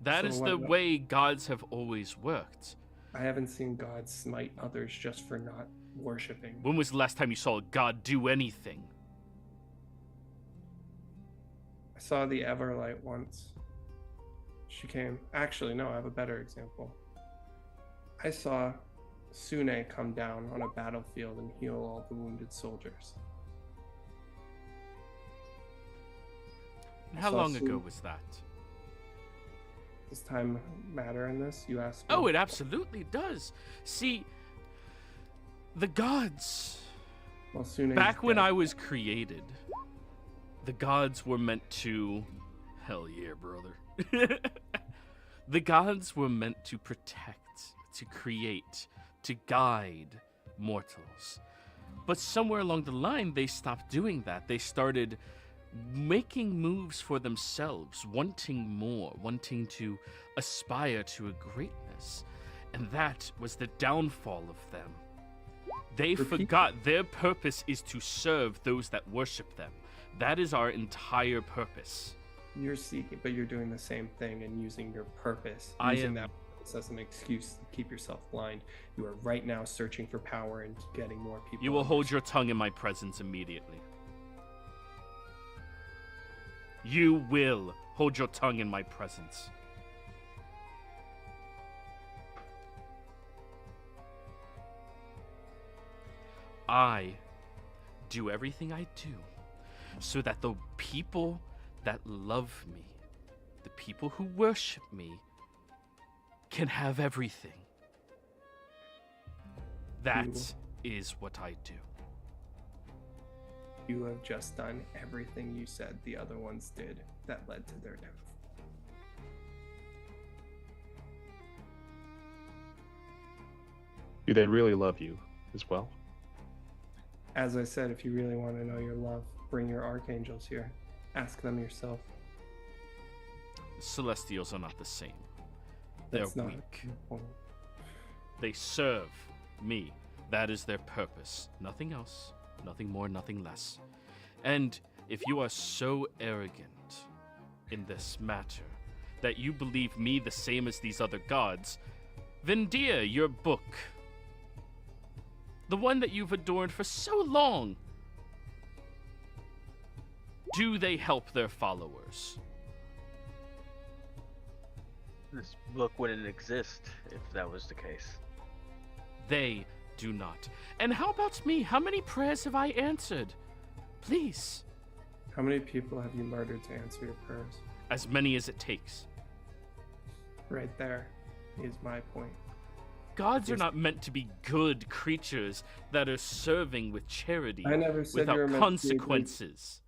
That So is what the about- way gods have always worked. I haven't seen God smite others just for not worshiping. When was the last time you saw a god do anything? I saw the Everlight once. She came. Actually, no, I have a better example. I saw Sune come down on a battlefield and heal all the wounded soldiers. And how saw long ago Sune- was that? Does time matter in this? You asked me. Oh, it absolutely does. See, the gods, Well, Sune's back when dead. I was created, the gods were meant to. Hell yeah, brother. The gods were meant to protect, to create, to guide mortals. But somewhere along the line, they stopped doing that. They started making moves for themselves, wanting more, wanting to aspire to a greatness. And that was the downfall of them. They Repeat. forgot their purpose is to serve those that worship them. That is our entire purpose. You're seeking, but you're doing the same thing and using your purpose, I using am- that purpose as an excuse to keep yourself blind. You are right now searching for power and getting more people. You will on hold your tongue in my presence immediately. You will hold your tongue in my presence. I do everything I do so that the people that love me, the people who worship me, can have everything. That is what I do. You have just done everything you said the other ones did that led to their downfall. Do they really love you as well? As I said, if you really want to know your love, bring your archangels here. Ask them yourself. Celestials are not the same. They're That's not weak. a point. They serve me. That is their purpose. Nothing else. Nothing more, nothing less. And if you are so arrogant in this matter that you believe me the same as these other gods, then dear, your book, the one that you've adorned for so long, do they help their followers? This book wouldn't exist if that was the case. They do not. And how about me? How many prayers have I answered? Please. How many people have you murdered to answer your prayers? As many as it takes. Right there is my point. Gods are not meant to be good creatures that are serving with charity I never said you were without meant to be a good- consequences.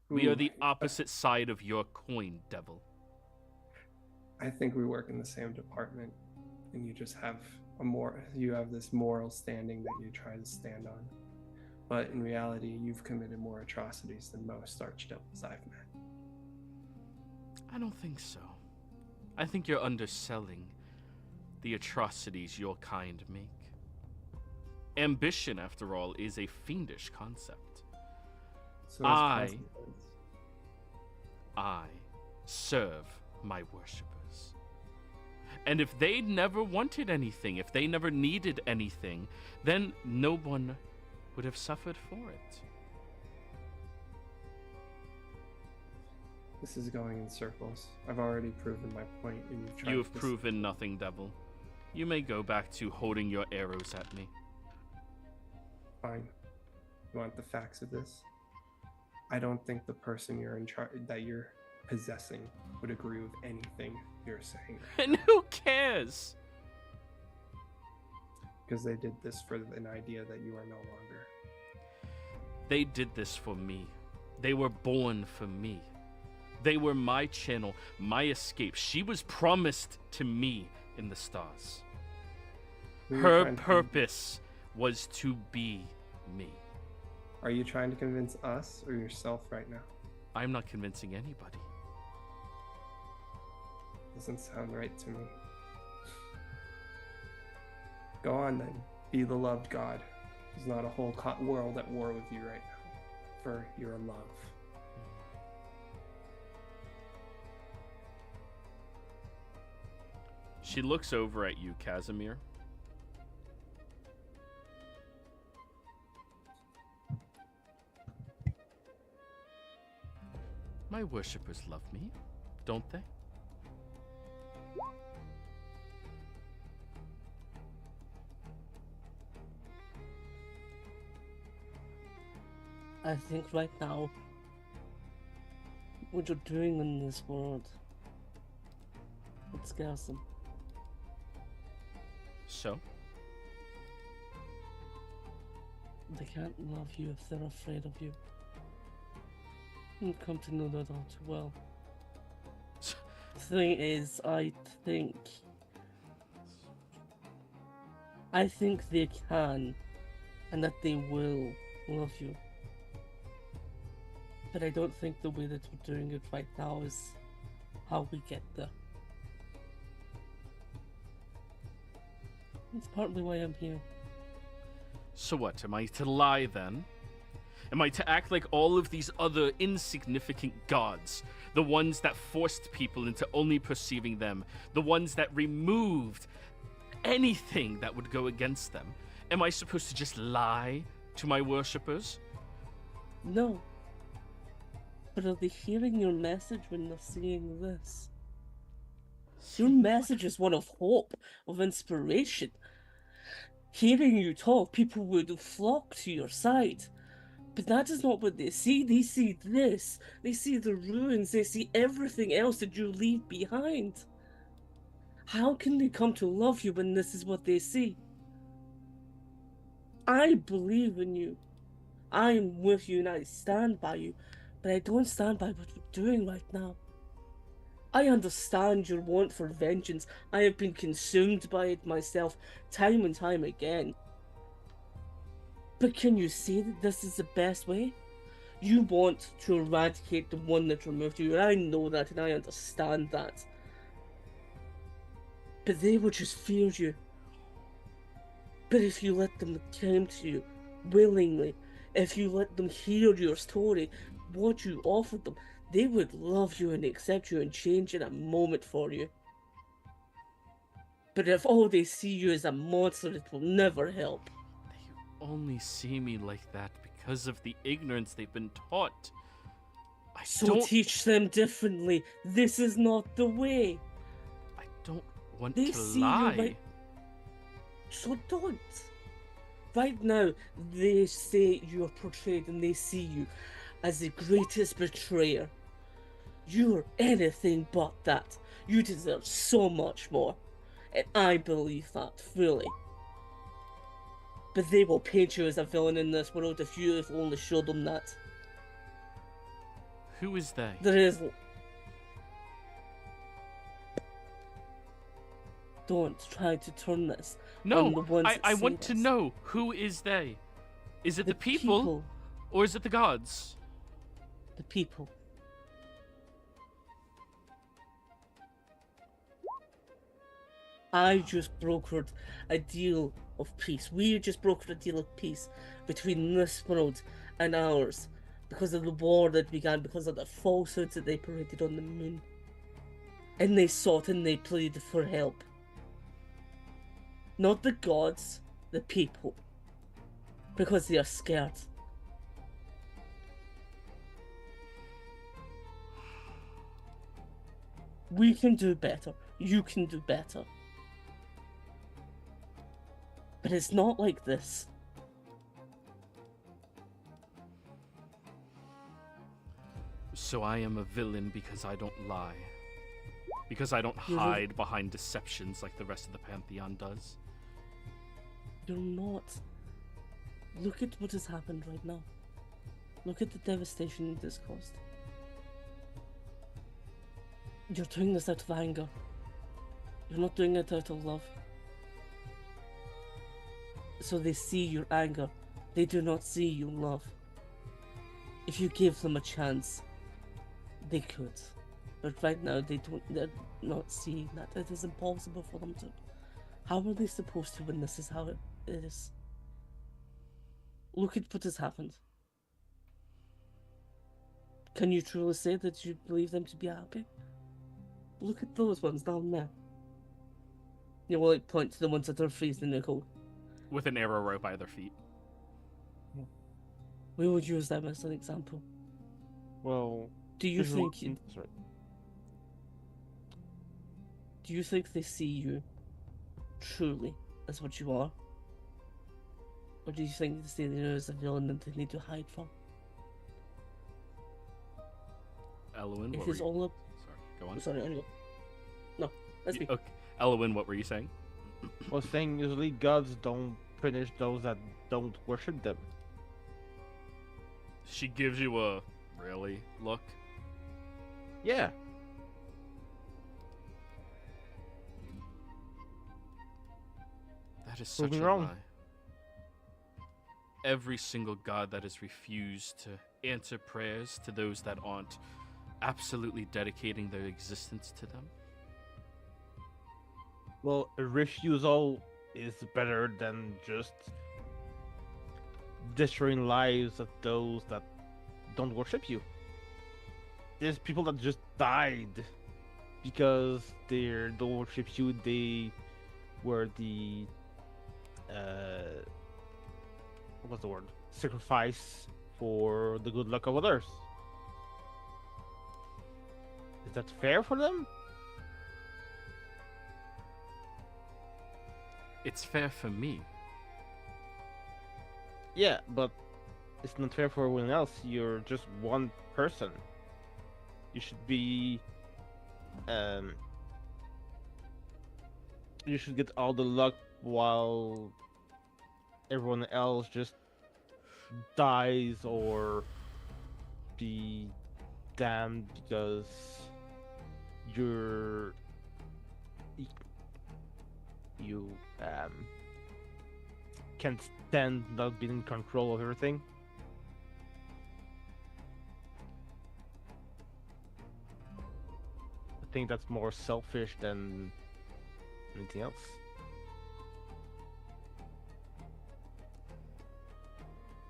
We are Ooh, the opposite side of your coin, devil. I think we work in the same department, and you just have you have this moral standing that you try to stand on. But in reality, you've committed more atrocities than most archdevils I've met. I don't think so. I think you're underselling the atrocities your kind make. Ambition, after all, is a fiendish concept. So I serve my worshippers. And if they never wanted anything, if they never needed anything, then no one would have suffered for it. This is going in circles. I've already proven my point, and you've tried You have to proven nothing, devil. You may go back to holding your arrows at me. Fine. You want the facts of this? I don't think the person you're in charge that you're possessing would agree with anything you're saying, And who cares? because they did this for an idea that you are no longer. They did this for me. They were born for me. They were my channel, my escape. She was promised to me in the stars. Who are you Her trying to- purpose was to be me. Are you trying to convince us or yourself right now? I'm not convincing anybody. Doesn't sound right to me. Go on then. Be the loved God. There's not a whole world at war with you right now for your love. She looks over at you, Casimir. My worshippers love me, don't they? I think right now, what you're doing in this world, it scares them. So? They can't love you if they're afraid of you. You've come to know that all too well. Thing is, I think they can, and that they will love you. But I don't think the way that we're doing it right now is how we get there. It's partly why I'm here. So what, am I to lie then? Am I to act like all of these other insignificant gods? The ones that forced people into only perceiving them? The ones that removed anything that would go against them? Am I supposed to just lie to my worshippers? No. But are they hearing your message when they're seeing this? Your message is one of hope, of inspiration. Hearing you talk, people would flock to your side. But that is not what they see. They see this. They see the ruins. They see everything else that you leave behind. How can they come to love you when this is what they see? I believe in you. I am with you and I stand by you. But I don't stand by what we're doing right now. I understand your want for vengeance. I have been consumed by it myself, time and time again. But can you say that this is the best way? You want to eradicate the one that removed you, and I know that and I understand that. But they would just fear you. But if you let them come to you willingly, if you let them hear your story, what you offered them, they would love you and accept you and change in a moment for you. But if all they see you is a monster, it will never help. They only see me like that because of the ignorance they've been taught. I So don't teach them differently. This is not the way. I don't want They to see you lie. like... So don't. Right now, they say you're portrayed and they see you as the greatest betrayer. You're anything but that. You deserve so much more. And I believe that fully. But they will paint you as a villain in this world if you only show them that. Who is they? There is... Don't try to turn this on the No, ones that I say want to this. know, who is they? Is it the people, or is it the gods? The people. I just brokered a deal of peace. We just brokered a deal of peace between this world and ours because of the war that began, because of the falsehoods that they paraded on the moon. And they sought and they pleaded for help. Not the gods, the people. Because they are scared. We can do better. You can do better. But it's not like this. So I am a villain because I don't lie. Because I don't You're a- hide behind deceptions like the rest of the Pantheon does. You're not. Look at what has happened right now. Look at the devastation it has caused. You're doing this out of anger. You're not doing it out of love. So they see your anger. They do not see your love. If you give them a chance, they could. But right now they're not seeing that. It is impossible for them to. How are they supposed to when this is how it is? Look at what has happened. Can you truly say that you believe them to be happy? Look at those ones down there. You will like point to the ones that are freezing the cold. With an arrow right by their feet. We would use them as an example. Well, Do you visual- think Sorry. Do you think they see you truly as what you are? Or do you think they see you as a villain that they need to hide from? Elowen, If what were it's you... all up... Sorry, go on. Sorry, anyway. No, that's me. Okay. Elowen, what were you saying? I was saying usually gods don't punish those that don't worship them. She gives you a really look. Yeah. That is Prove such me a wrong. lie. Every single god that has refused to answer prayers to those that aren't absolutely dedicating their existence to them. Well, a refusal is better than just destroying lives of those that don't worship you. There's people that just died because they don't worship you. They were the what's the word? Sacrifice for the good luck of others. Is that fair for them? It's fair for me. Yeah, but it's not fair for everyone else. You're just one person. You should be you should get all the luck while everyone else just dies or be damned because you're you can't stand not being in control of everything. I think that's more selfish than anything else.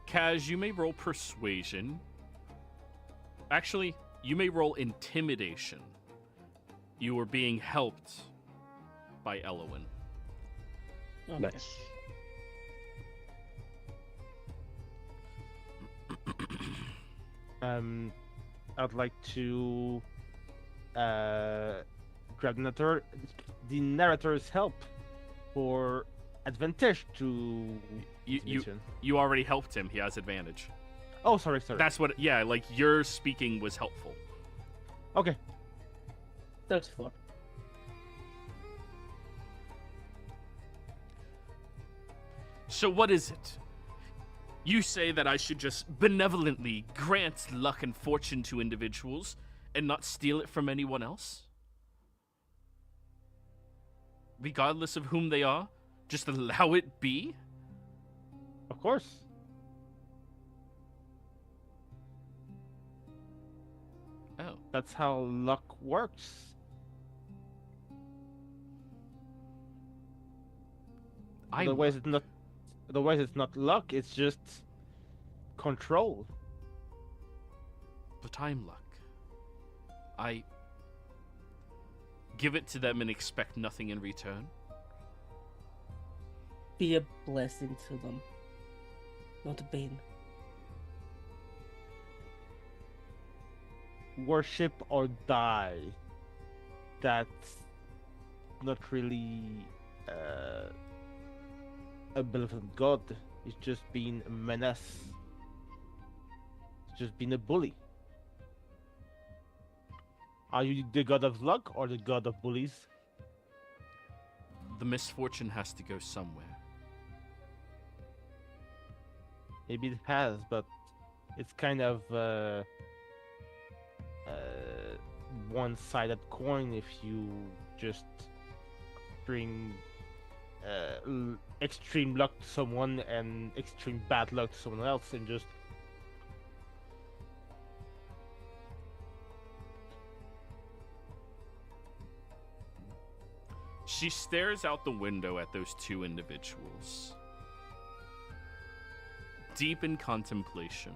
Kaz, you may roll persuasion. Actually, you may roll intimidation. You are being helped by Elowin. Okay. Nice. I'd like to grab the narrator's help for advantage to You already helped him. He has advantage. Oh, sorry. That's what. Yeah, like your speaking was helpful. Okay. 34. So what is it? You say that I should just benevolently grant luck and fortune to individuals and not steal it from anyone else? Regardless of whom they are? Just allow it be? Of course. Oh. That's how luck works. Otherwise it's not luck, it's just control. But I'm luck. I give it to them and expect nothing in return. Be a blessing to them, not a bane. Worship or die. That's not really a benevolent god. It's just being a menace. It's just being a bully. Are you the god of luck or the god of bullies? The misfortune has to go somewhere. Maybe it has, but it's kind of one-sided coin if you just bring extreme luck to someone and extreme bad luck to someone else, and just She stares out the window at those two individuals, deep in contemplation.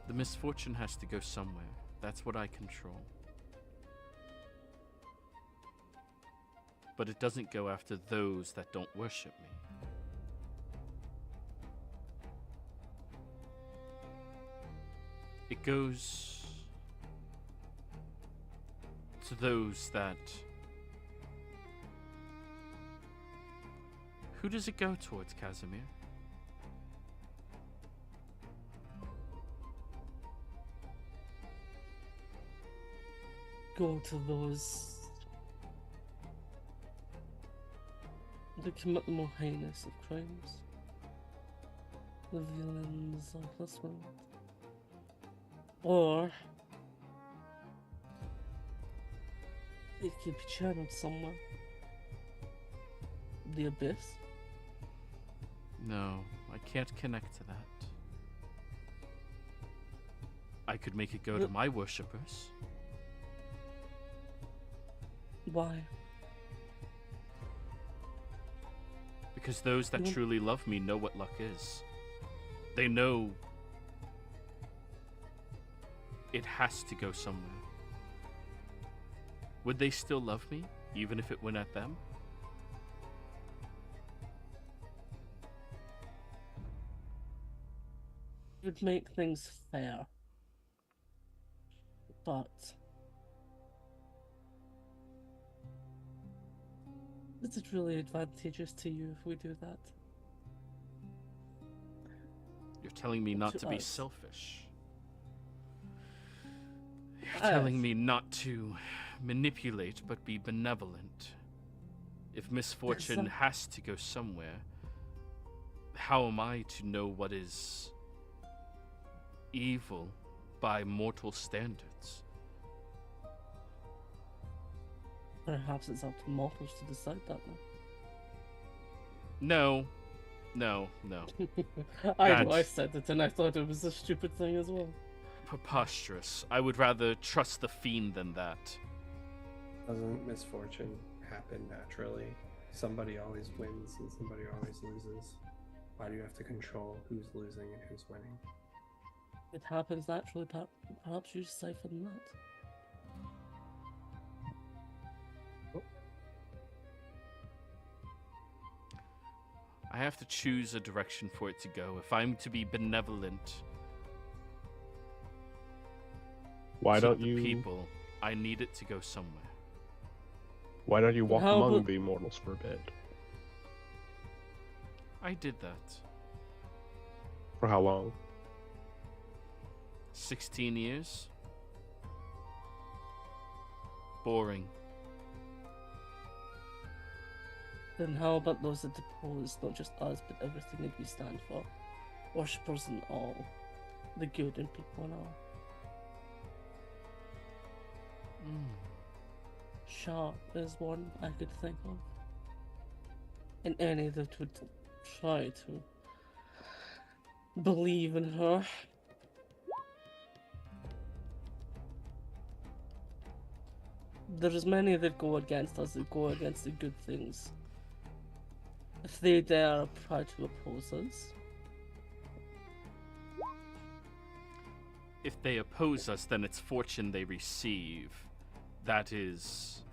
The misfortune has to go somewhere. That's what I control. But it doesn't go after those that don't worship me. It goes to those that... Who does it go towards, Casimir? Go to those that commit the more heinous of crimes. The villains of this world. Or it could be channeled somewhere. The abyss? No, I can't connect to that. I could make it go to my worshippers. Why? Because those that truly love me know what luck is. They know it has to go somewhere. Would they still love me, even if it went at them? It would make things fair. But is it really advantageous to you if we do that? You're telling me not To to be us. selfish. You're telling me not to manipulate, but be benevolent. If misfortune has to go somewhere, how am I to know what is evil by mortal standards? Perhaps it's up to mortals to decide that then. No. I know I said it and I thought it was a stupid thing as well. Preposterous. I would rather trust the fiend than that. Doesn't misfortune happen naturally? Somebody always wins and somebody always loses. Why do you have to control who's losing and who's winning? It happens naturally, perhaps you decipher that. I have to choose a direction for it to go. If I'm to be benevolent Why to don't the you people, I need it to go somewhere. Why don't you walk How among about- the immortals for a bit? I did that. For how long? 16 years. Boring. Then how about those that depose not just us, but everything that we stand for? Worshippers and all. The good in people and all. Sure, there's one I could think of. And any that would try to believe in her. There's many that go against us, that go against the good things. If they dare try to oppose us, If they oppose us, then it's fortune they receive. That is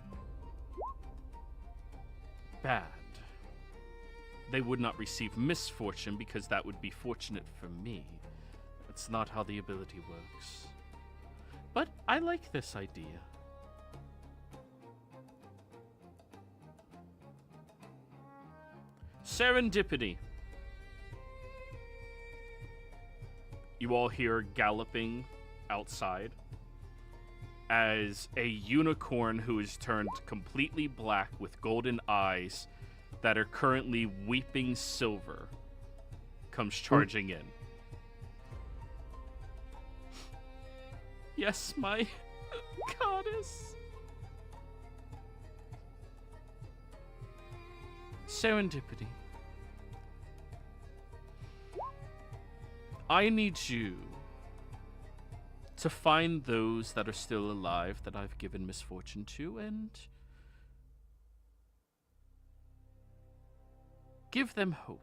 bad. They would not receive misfortune because that would be fortunate for me. That's not how the ability works. But I like this idea. Serendipity. You all hear galloping outside as a unicorn who is turned completely black with golden eyes that are currently weeping silver comes charging in. Yes, my goddess. Serendipity. I need you to find those that are still alive that I've given misfortune to and give them hope.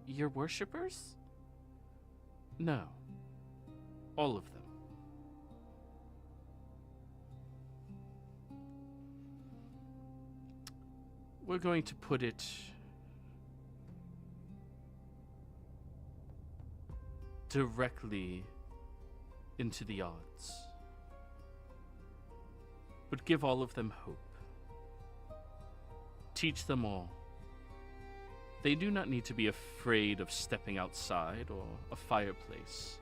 Your worshippers? No. All of them. We're going to put it directly into the odds. But give all of them hope. Teach them all. They do not need to be afraid of stepping outside or a fireplace.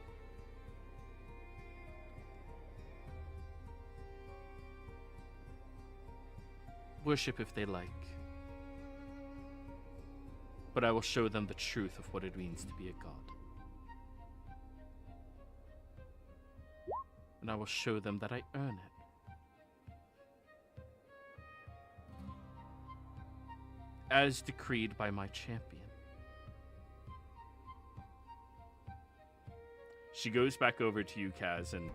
Worship if they like. But I will show them the truth of what it means to be a god. And I will show them that I earn it. As decreed by my champion. She goes back over to you, Kaz, and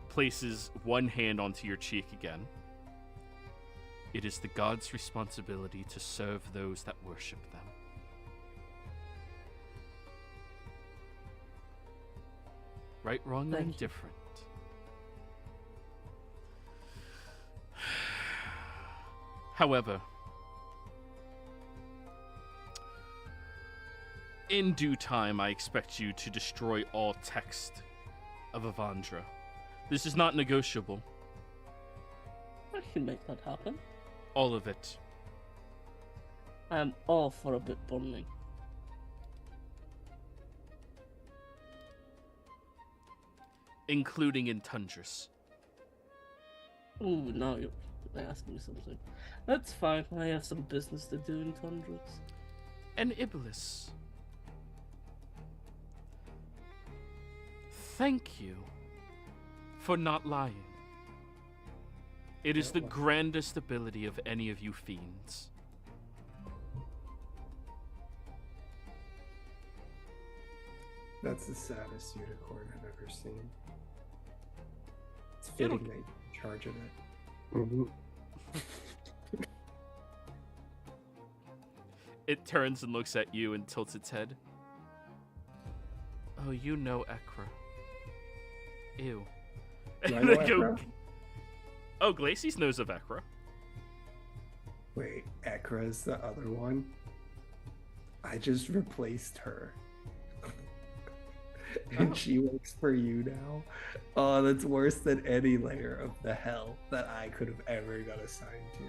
places one hand onto your cheek again. It is the god's responsibility to serve those that worship them. Right, wrong, or Thank you. indifferent. However, in due time, I expect you to destroy all text of Evandra. This is not negotiable. I can make that happen. All of it. I'm all for a bit burning. Including in Tundras. Ooh, now you're asking me something. That's fine. I have some business to do in Tundras. And Iblis. Thank you for not lying. It is the grandest ability of any of you fiends. That's the saddest unicorn I've ever seen. It's fitting that you're in charge of it. Mm-hmm. It turns and looks at you and tilts its head. Oh, you know Ekra. Ew. Do I And know they go- Ekra? Oh, Glacies knows of Ekra. Wait, Ekra's the other one? I just replaced her. And she works for you now? Oh, that's worse than any layer of the hell that I could have ever got assigned to.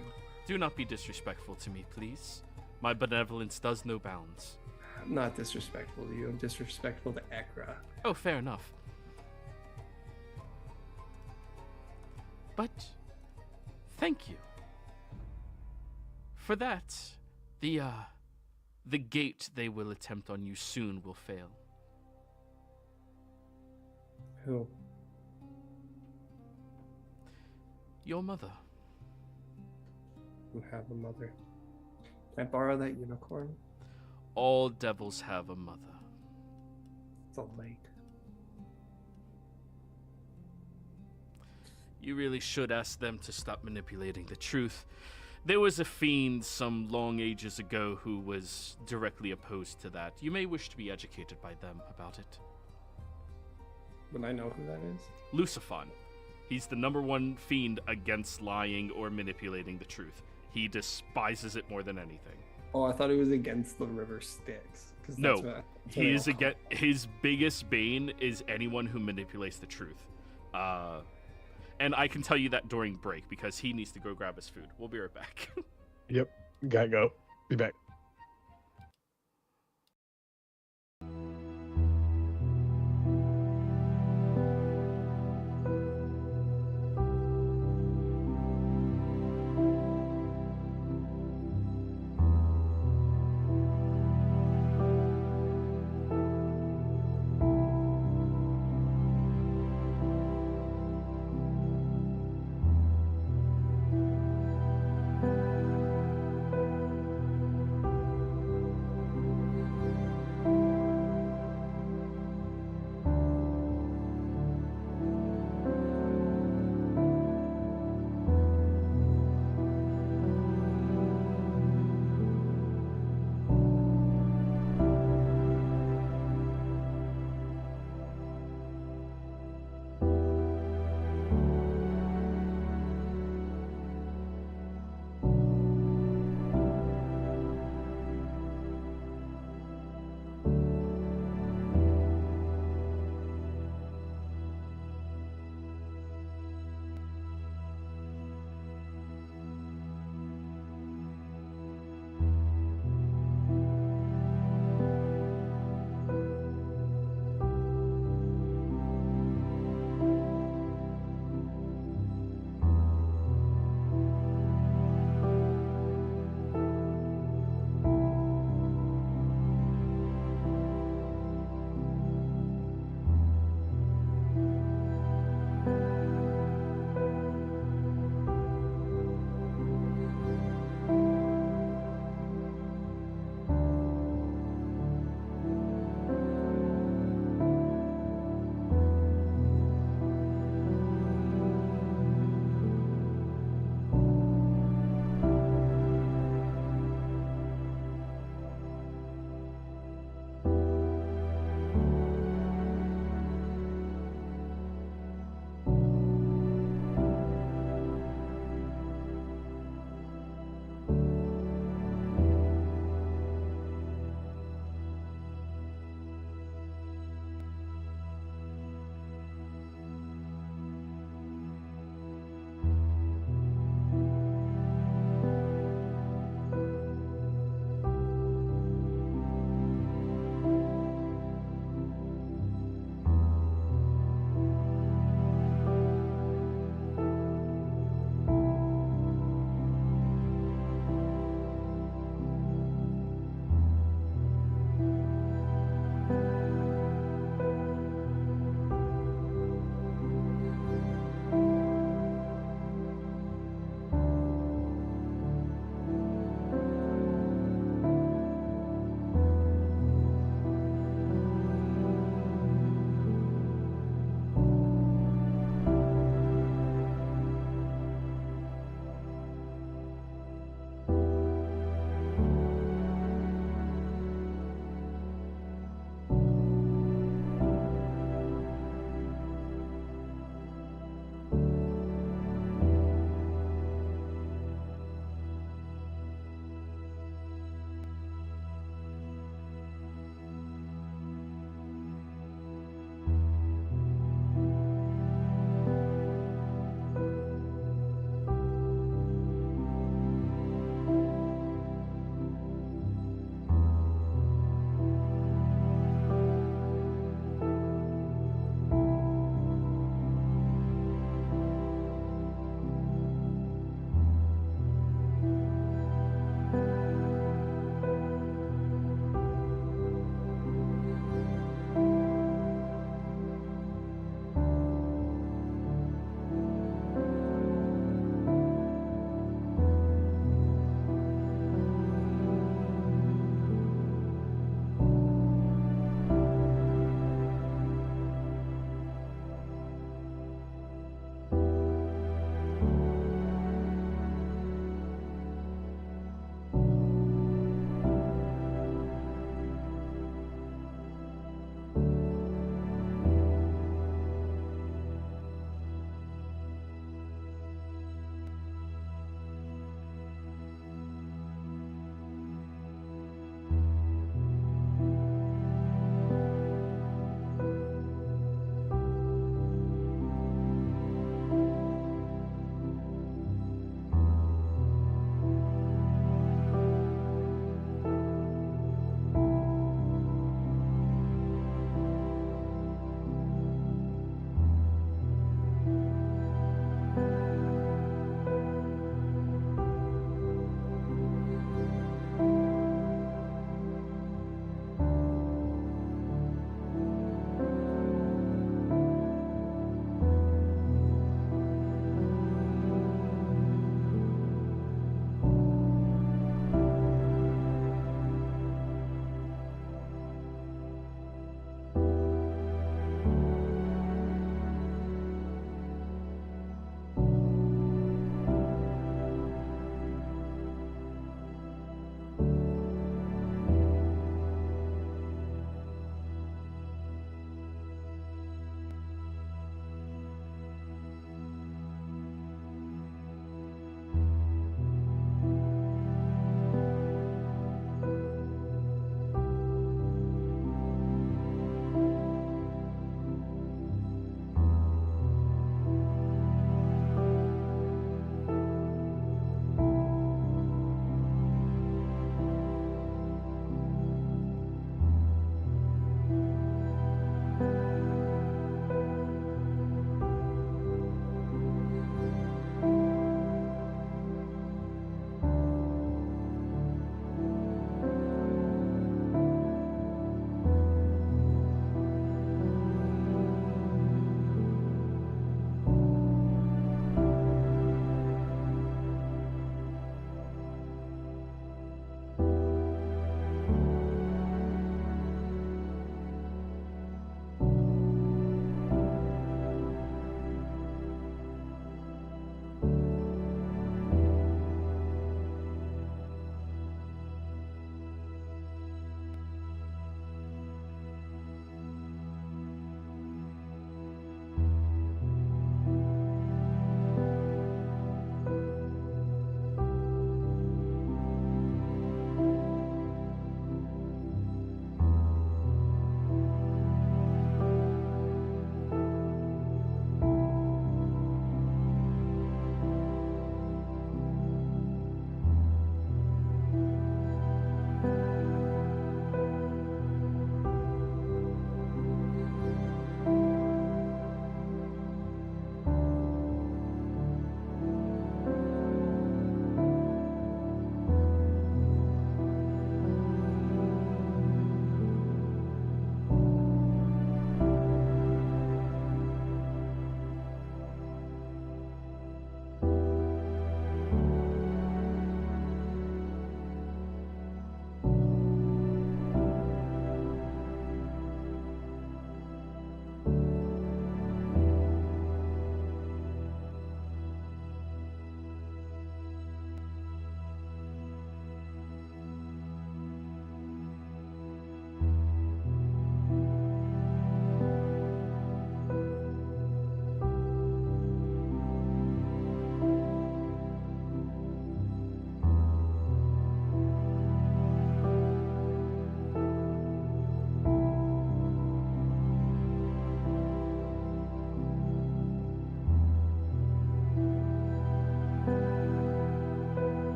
Do not be disrespectful to me, please. My benevolence does no bounds. I'm not disrespectful to you, I'm disrespectful to Ekra. Oh, fair enough. But thank you. For that, the gate they will attempt on you soon will fail. Who? Your mother. You have a mother. Can I borrow that unicorn? All devils have a mother. It's a lake. You really should ask them to stop manipulating the truth. There was a fiend some long ages ago who was directly opposed to that. You may wish to be educated by them about it. Would I know who that is? Luciphon. He's the #1 fiend against lying or manipulating the truth. He despises it more than anything. Oh, I thought it was against the river Styx. 'Cause No, that's what he is they all again. His biggest bane is anyone who manipulates the truth. And I can tell you that during break because he needs to go grab his food. We'll be right back. Yep. Gotta go. Be back.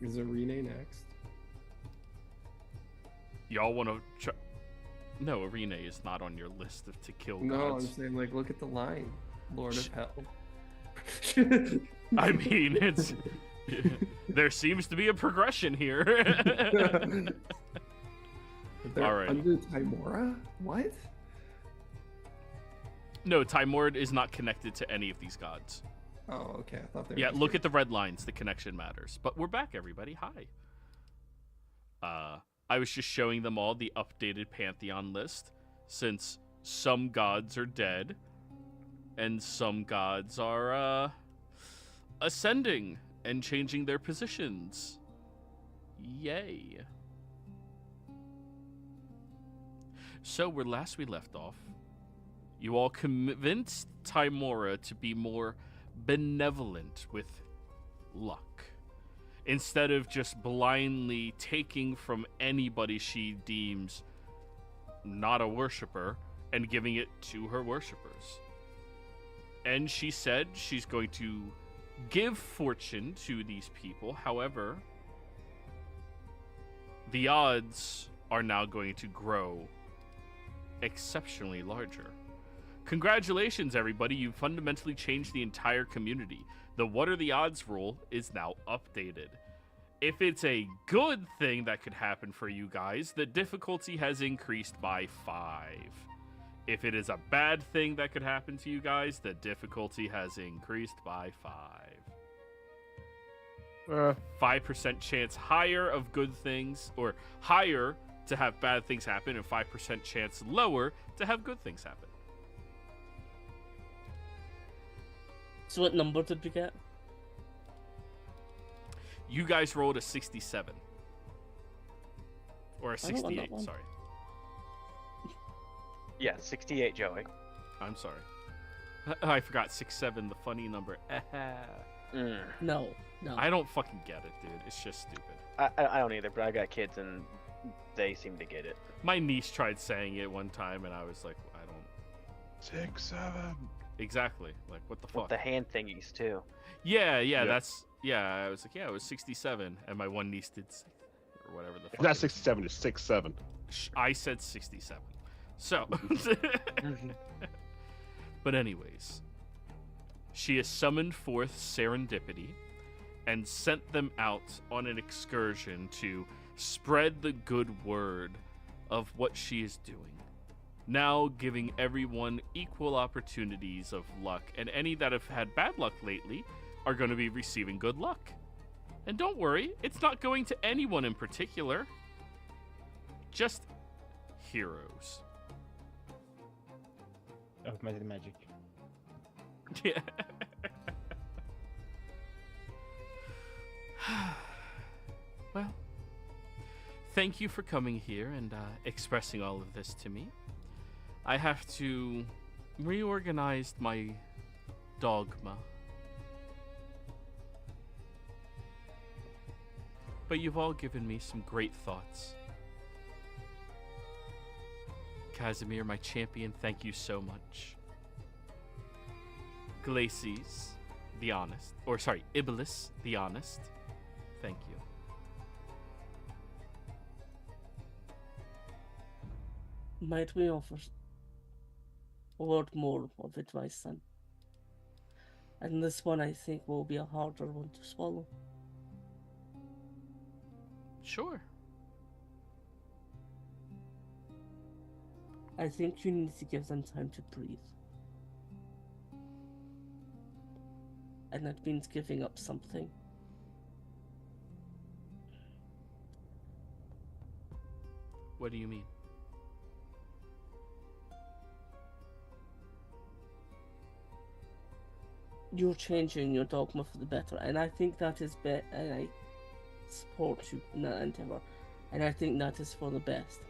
Is Arene next? Y'all want to try? No, Arena is not on your list of to kill No, gods. I'm saying like look at the line, Lord of Hell. I mean, it's there seems to be a progression here. They're All right. under Timora? What? No, Timord is not connected to any of these gods. Oh, okay. I thought they were Yeah, just look at the red lines. The connection matters. But we're back, everybody. Hi. I was just showing them all the updated Pantheon list, since some gods are dead, and some gods are, ascending and changing their positions. Yay. So, where last we left off, you all convinced Timora to be more benevolent with luck. Instead of just blindly taking from anybody she deems not a worshiper and giving it to her worshippers. And she said she's going to give fortune to these people. However, the odds are now going to grow exceptionally larger. Congratulations, everybody. You fundamentally changed the entire community. The what are the odds rule is now updated. If it's a good thing that could happen for you guys, the difficulty has increased by 5. If it is a bad thing that could happen to you guys, the difficulty has increased by 5. 5% chance higher of good things, or higher to have bad things happen, and 5% chance lower to have good things happen. So what number did we get? You guys rolled a 67. Or a I don't want that 68, one. sorry. Yeah, 68, Joey. I'm sorry. I forgot 6-7, the funny number. No. I don't fucking get it, dude. It's just stupid. I don't either, but I got kids and they seem to get it. My niece tried saying it one time, and I was like, I don't... 6, 7. Exactly. Like, what the With fuck? the hand thingies, too. Yeah, Yeah. that's... Yeah, I was like, yeah, it was 67, and my one niece did 6, or whatever the fuck. It's not it was. 67, it's 6, 7. I said 67. So... But anyways, she has summoned forth Serendipity and sent them out on an excursion to spread the good word of what she is doing. Now giving everyone equal opportunities of luck, and any that have had bad luck lately are going to be receiving good luck. And don't worry, it's not going to anyone in particular. Just heroes. Of magic. Yeah. Well, thank you for coming here and expressing all of this to me. I have to reorganize my dogma. But you've all given me some great thoughts. Casimir, my champion, thank you so much. Glacies, the honest, or sorry, Iblis, the honest, thank you. Might we offer a word more of advice then? And this one I think will be a harder one to swallow. Sure. I think you need to give them time to breathe. And that means giving up something. What do you mean? You're changing your dogma for the better, and I think that is and I support you in that endeavor, and I think that is for the best.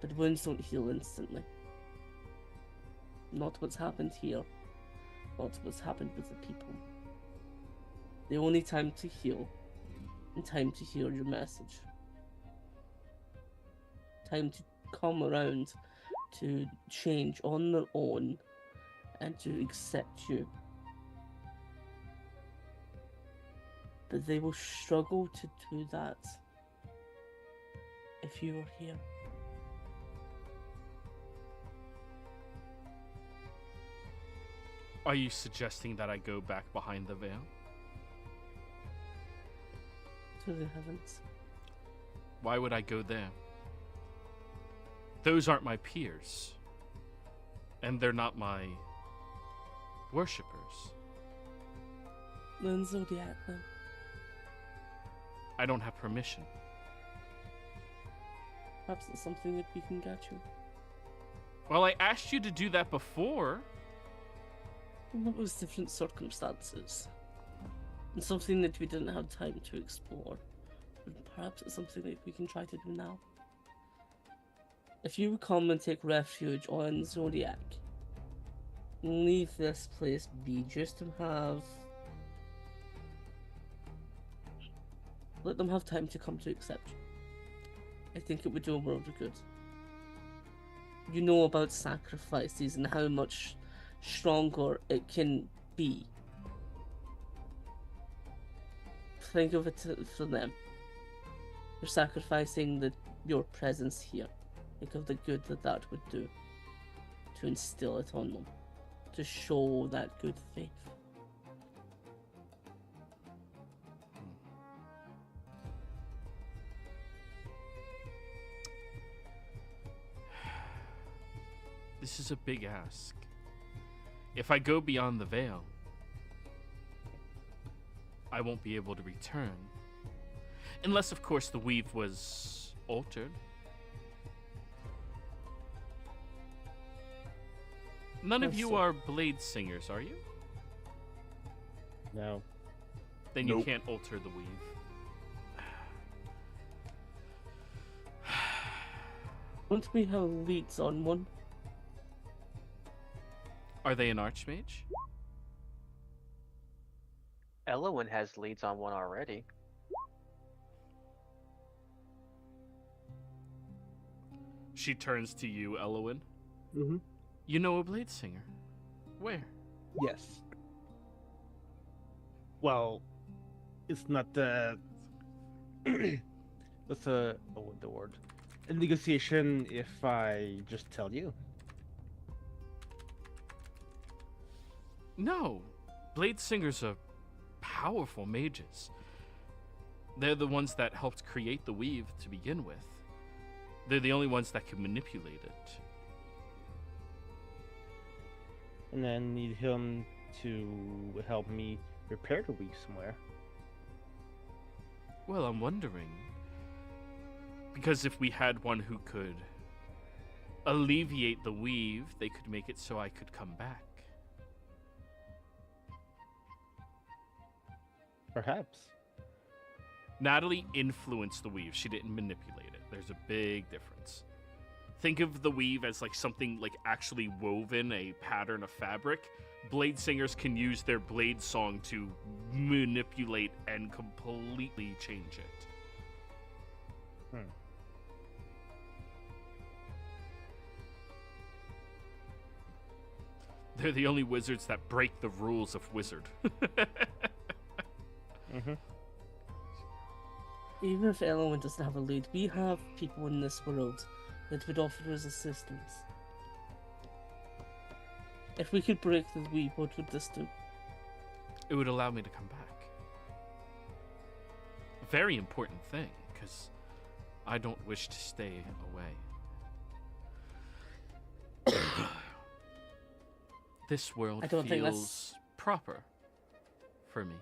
But wounds don't heal instantly. Not what's happened here. Not what's happened with the people. The only time to heal, and time to hear your message. Time to come around to change on their own and to accept you. but they will struggle to do that if you were here. Are you suggesting that I go back behind the veil? To the heavens. Why would I go there? Those aren't my peers. And they're not my worshippers. Then Zodiac, then. I don't have permission. Perhaps it's something that we can get you. Well, I asked you to do that before. Well, that was different circumstances. And something that we didn't have time to explore. But perhaps it's something that we can try to do now. If you would come and take refuge on Zodiac, leave this place be just to have... Let them have time to come to accept you. I think it would do a world of good. You know about sacrifices and how much stronger it can be. Think of it for them. You're sacrificing your presence here. Think of the good that would do. To instill it on them. To show that good faith. This is a big ask. If I go beyond the veil, I won't be able to return. Unless, of course, the weave was altered. None of you are blade singers, are you? No. Then you can't alter the weave. Won't we have leads on one? Are they an archmage? Elowen has leads on one already. She turns to you, Elowen. Mm-hmm. You know a blade singer. Where? Yes. Well, it's not the. What's the word? A negotiation if I just tell you. No. Blade singers are powerful mages. They're the ones that helped create the weave to begin with. They're the only ones that can manipulate it. And then need him to help me repair the weave somewhere. Well, I'm wondering. Because if we had one who could alleviate the weave, they could make it so I could come back. Perhaps. Natalie influenced the weave. She didn't manipulate it. There's a big difference. Think of the weave as like something like actually woven, a pattern of fabric. Blade singers can use their blade song to manipulate and completely change it. They're the only wizards that break the rules of wizard. Mm-hmm. Even if Elowen doesn't have a lead, we have people in this world that would offer us assistance. If we could break the weave, what would this do? It would allow me to come back. Very important thing, because I don't wish to stay away. This world feels proper for me.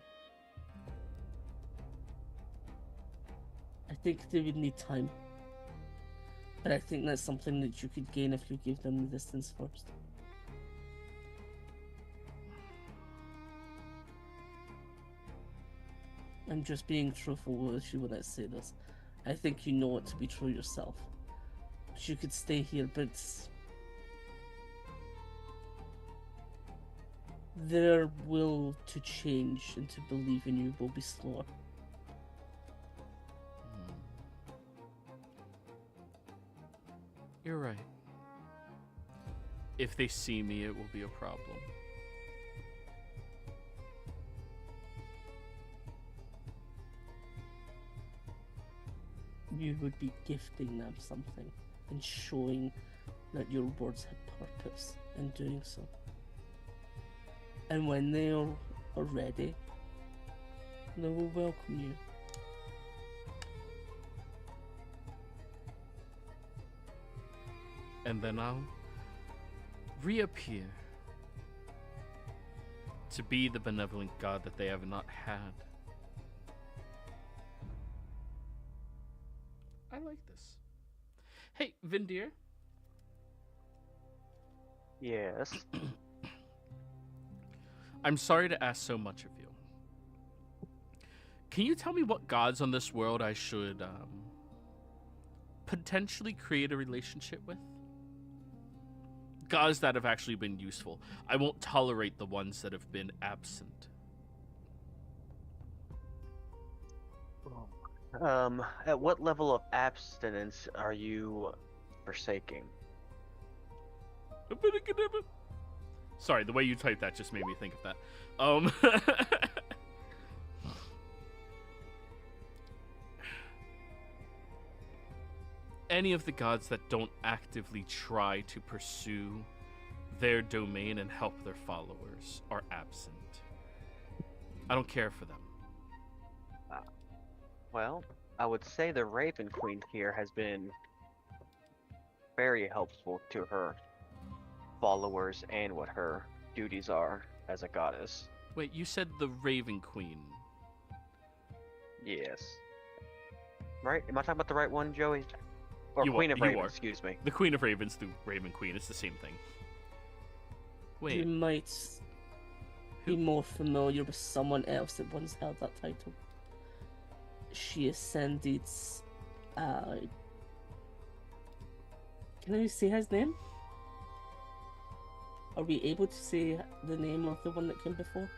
I think they would need time. But I think that's something that you could gain if you give them the distance first. I'm just being truthful with you when I say this. I think you know it to be true yourself. You could stay here, but their will to change and to believe in you will be slower. You're right. If they see me, it will be a problem. you would be gifting them something and showing that your words had purpose in doing so. And when they are ready, they will welcome you. And then I'll reappear to be the benevolent god that they have not had. I like this. Hey, Vindir. Yes. I'm sorry to ask so much of you. Can you tell me what gods on this world I should potentially create a relationship with? Gods that have actually been useful. I won't tolerate the ones that have been absent. At what level of abstinence are you forsaking? Sorry, the way you typed that just made me think of that. Any of the gods that don't actively try to pursue their domain and help their followers are absent. I don't care for them. Well, I would say the Raven Queen here has been very helpful to her followers and what her duties are as a goddess. Wait, you said the Raven Queen. Yes. Right? Am I talking about the right one, Joey? Or You Queen are- of you Ravens, are. excuse me. The Queen of Ravens, the Raven Queen, it's the same thing. You Wait, might be more familiar with someone else that once held that title. She ascended. Can I say his name? Are we able to say the name of the one that came before?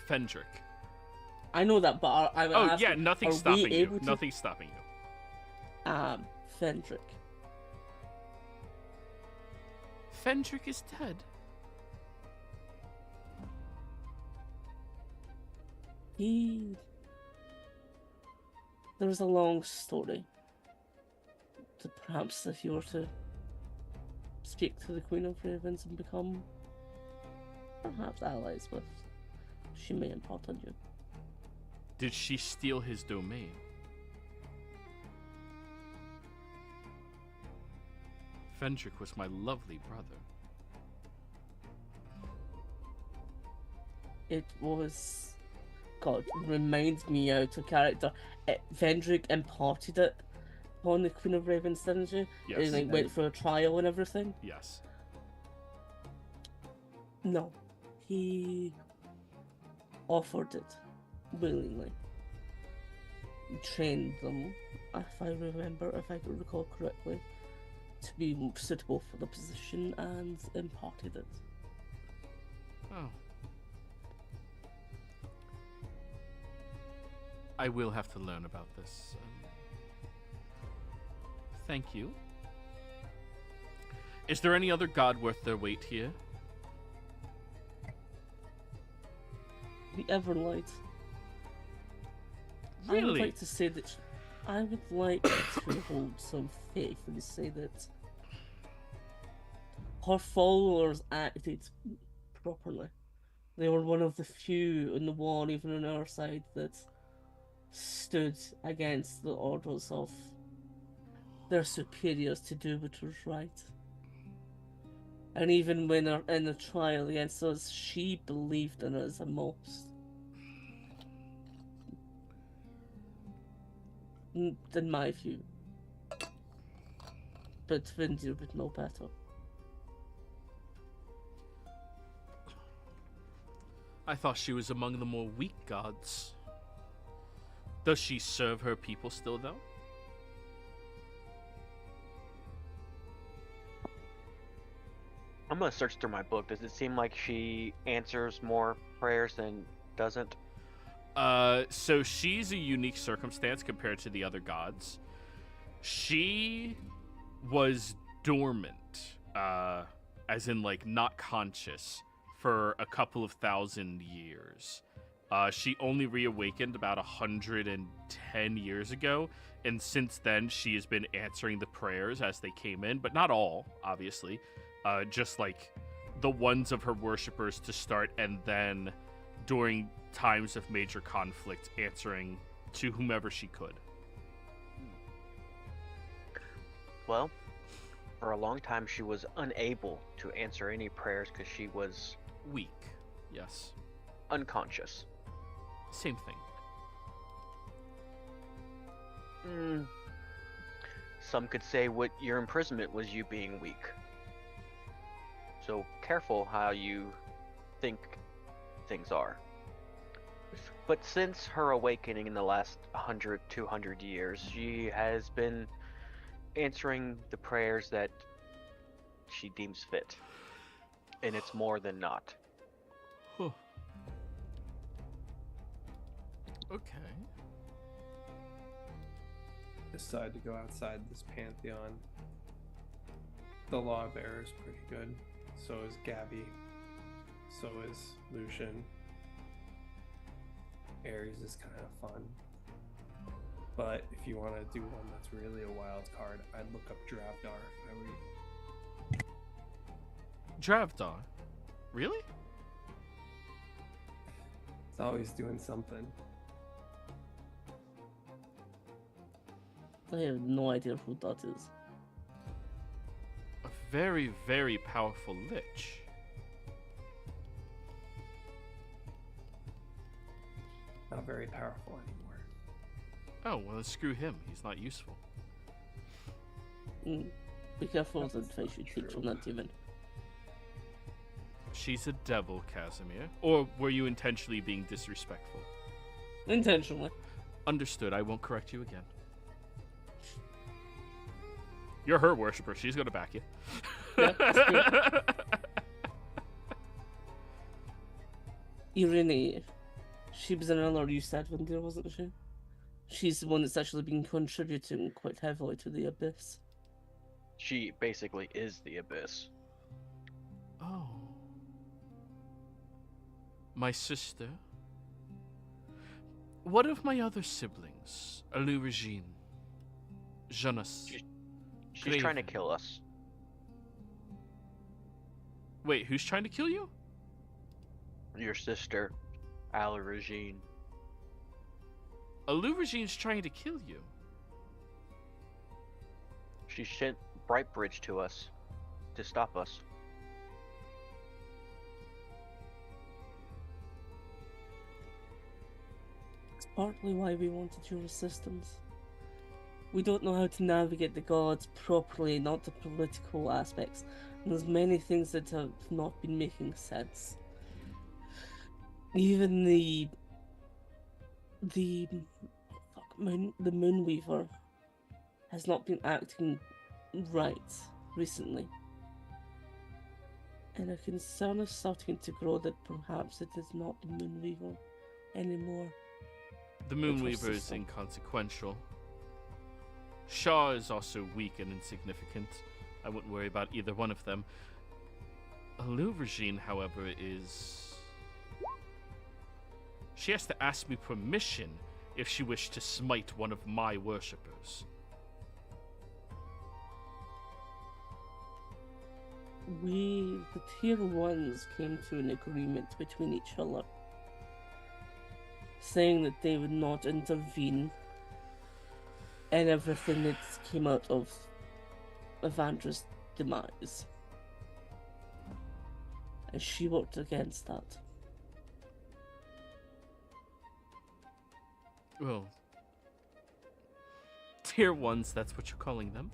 Fendrick. I know that, but I Oh, asked, yeah, nothing's are we stopping you. able to- Nothing's stopping you. Fendrick. Fendrick is dead. There's a long story. Perhaps if you were to speak to the Queen of Ravens and become perhaps allies with, she may impart on you. Did she steal his domain? Fendrick was my lovely brother. It was, God, reminds me out of character. Vendrick imparted it upon the Queen of Ravens, didn't she? Yes. And like went for a trial and everything. Yes. No, he offered it willingly. He trained them, if I recall correctly, to be suitable for the position and imparted it. Oh. I will have to learn about this. Thank you. Is there any other god worth their weight here? The Everlight. I would Really? like to say that I would like to hold some faith and say that her followers acted properly. They were one of the few in the war, even on our side, that stood against the orders of their superiors to do what was right. And even when in the trial against us, she believed in us the most. In my view. But Vindir would know better. I thought she was among the more weak gods. Does she serve her people still, though? I'm gonna search through my book. Does it seem like she answers more prayers than doesn't? So she's a unique circumstance compared to the other gods. She was dormant, as in like not conscious, for a couple of thousand years. She only reawakened about 110 years ago, and since then she has been answering the prayers as they came in, but not all, obviously. Just like the ones of her worshippers to start, and then during times of major conflict, answering to whomever she could. Well, for a long time she was unable to answer any prayers because she was Weak, yes. unconscious. Same thing. Some could say what your imprisonment was you being weak. So careful how you think things are. But since her awakening in the last 100, 200 years, she has been answering the prayers that she deems fit. And it's more than not. Huh. Okay. Decide to go outside this pantheon. The law bearer is pretty good. So is Gabby. So is Lucian. Ares is kind of fun. But if you want to do one that's really a wild card, I'd look up Dravdar if I were you. Dravdar? Really? It's always doing something. I have no idea who that is. A very, very powerful lich. Not very powerful anymore. Oh, well, then screw him. He's not useful. Be careful with the That's advice not you take true. from that demon. She's a devil, Casimir. Or were you intentionally being disrespectful? Intentionally. Understood. I won't correct you again. You're her worshiper. She's going to back you. Yeah, that's true. Irene, she was another you said one there, wasn't she? She's the one that's actually been contributing quite heavily to the Abyss. She basically is the Abyss. Oh. My sister? What of my other siblings? Alu Regine? Jonas? She's trying to Graven. kill us. Wait, who's trying to kill you? Your sister, Ala Regine. Alu Regine's trying to kill you. She sent Brightbridge to us to stop us. It's partly why we wanted your assistance. We don't know how to navigate the gods properly, not the political aspects. And there's many things that have not been making sense. Even the Moonweaver has not been acting right recently. And a concern is starting to grow that perhaps it is not the Moonweaver anymore. The It's your Moonweaver is sister. inconsequential. Shaw is also weak and insignificant. I wouldn't worry about either one of them. Alu Regine, however, is... She has to ask me permission if she wished to smite one of my worshippers. The tier 1s came to an agreement between each other, saying that they would not intervene in everything that came out of Evandra's demise. And she worked against that. Well, tier 1s, that's what you're calling them?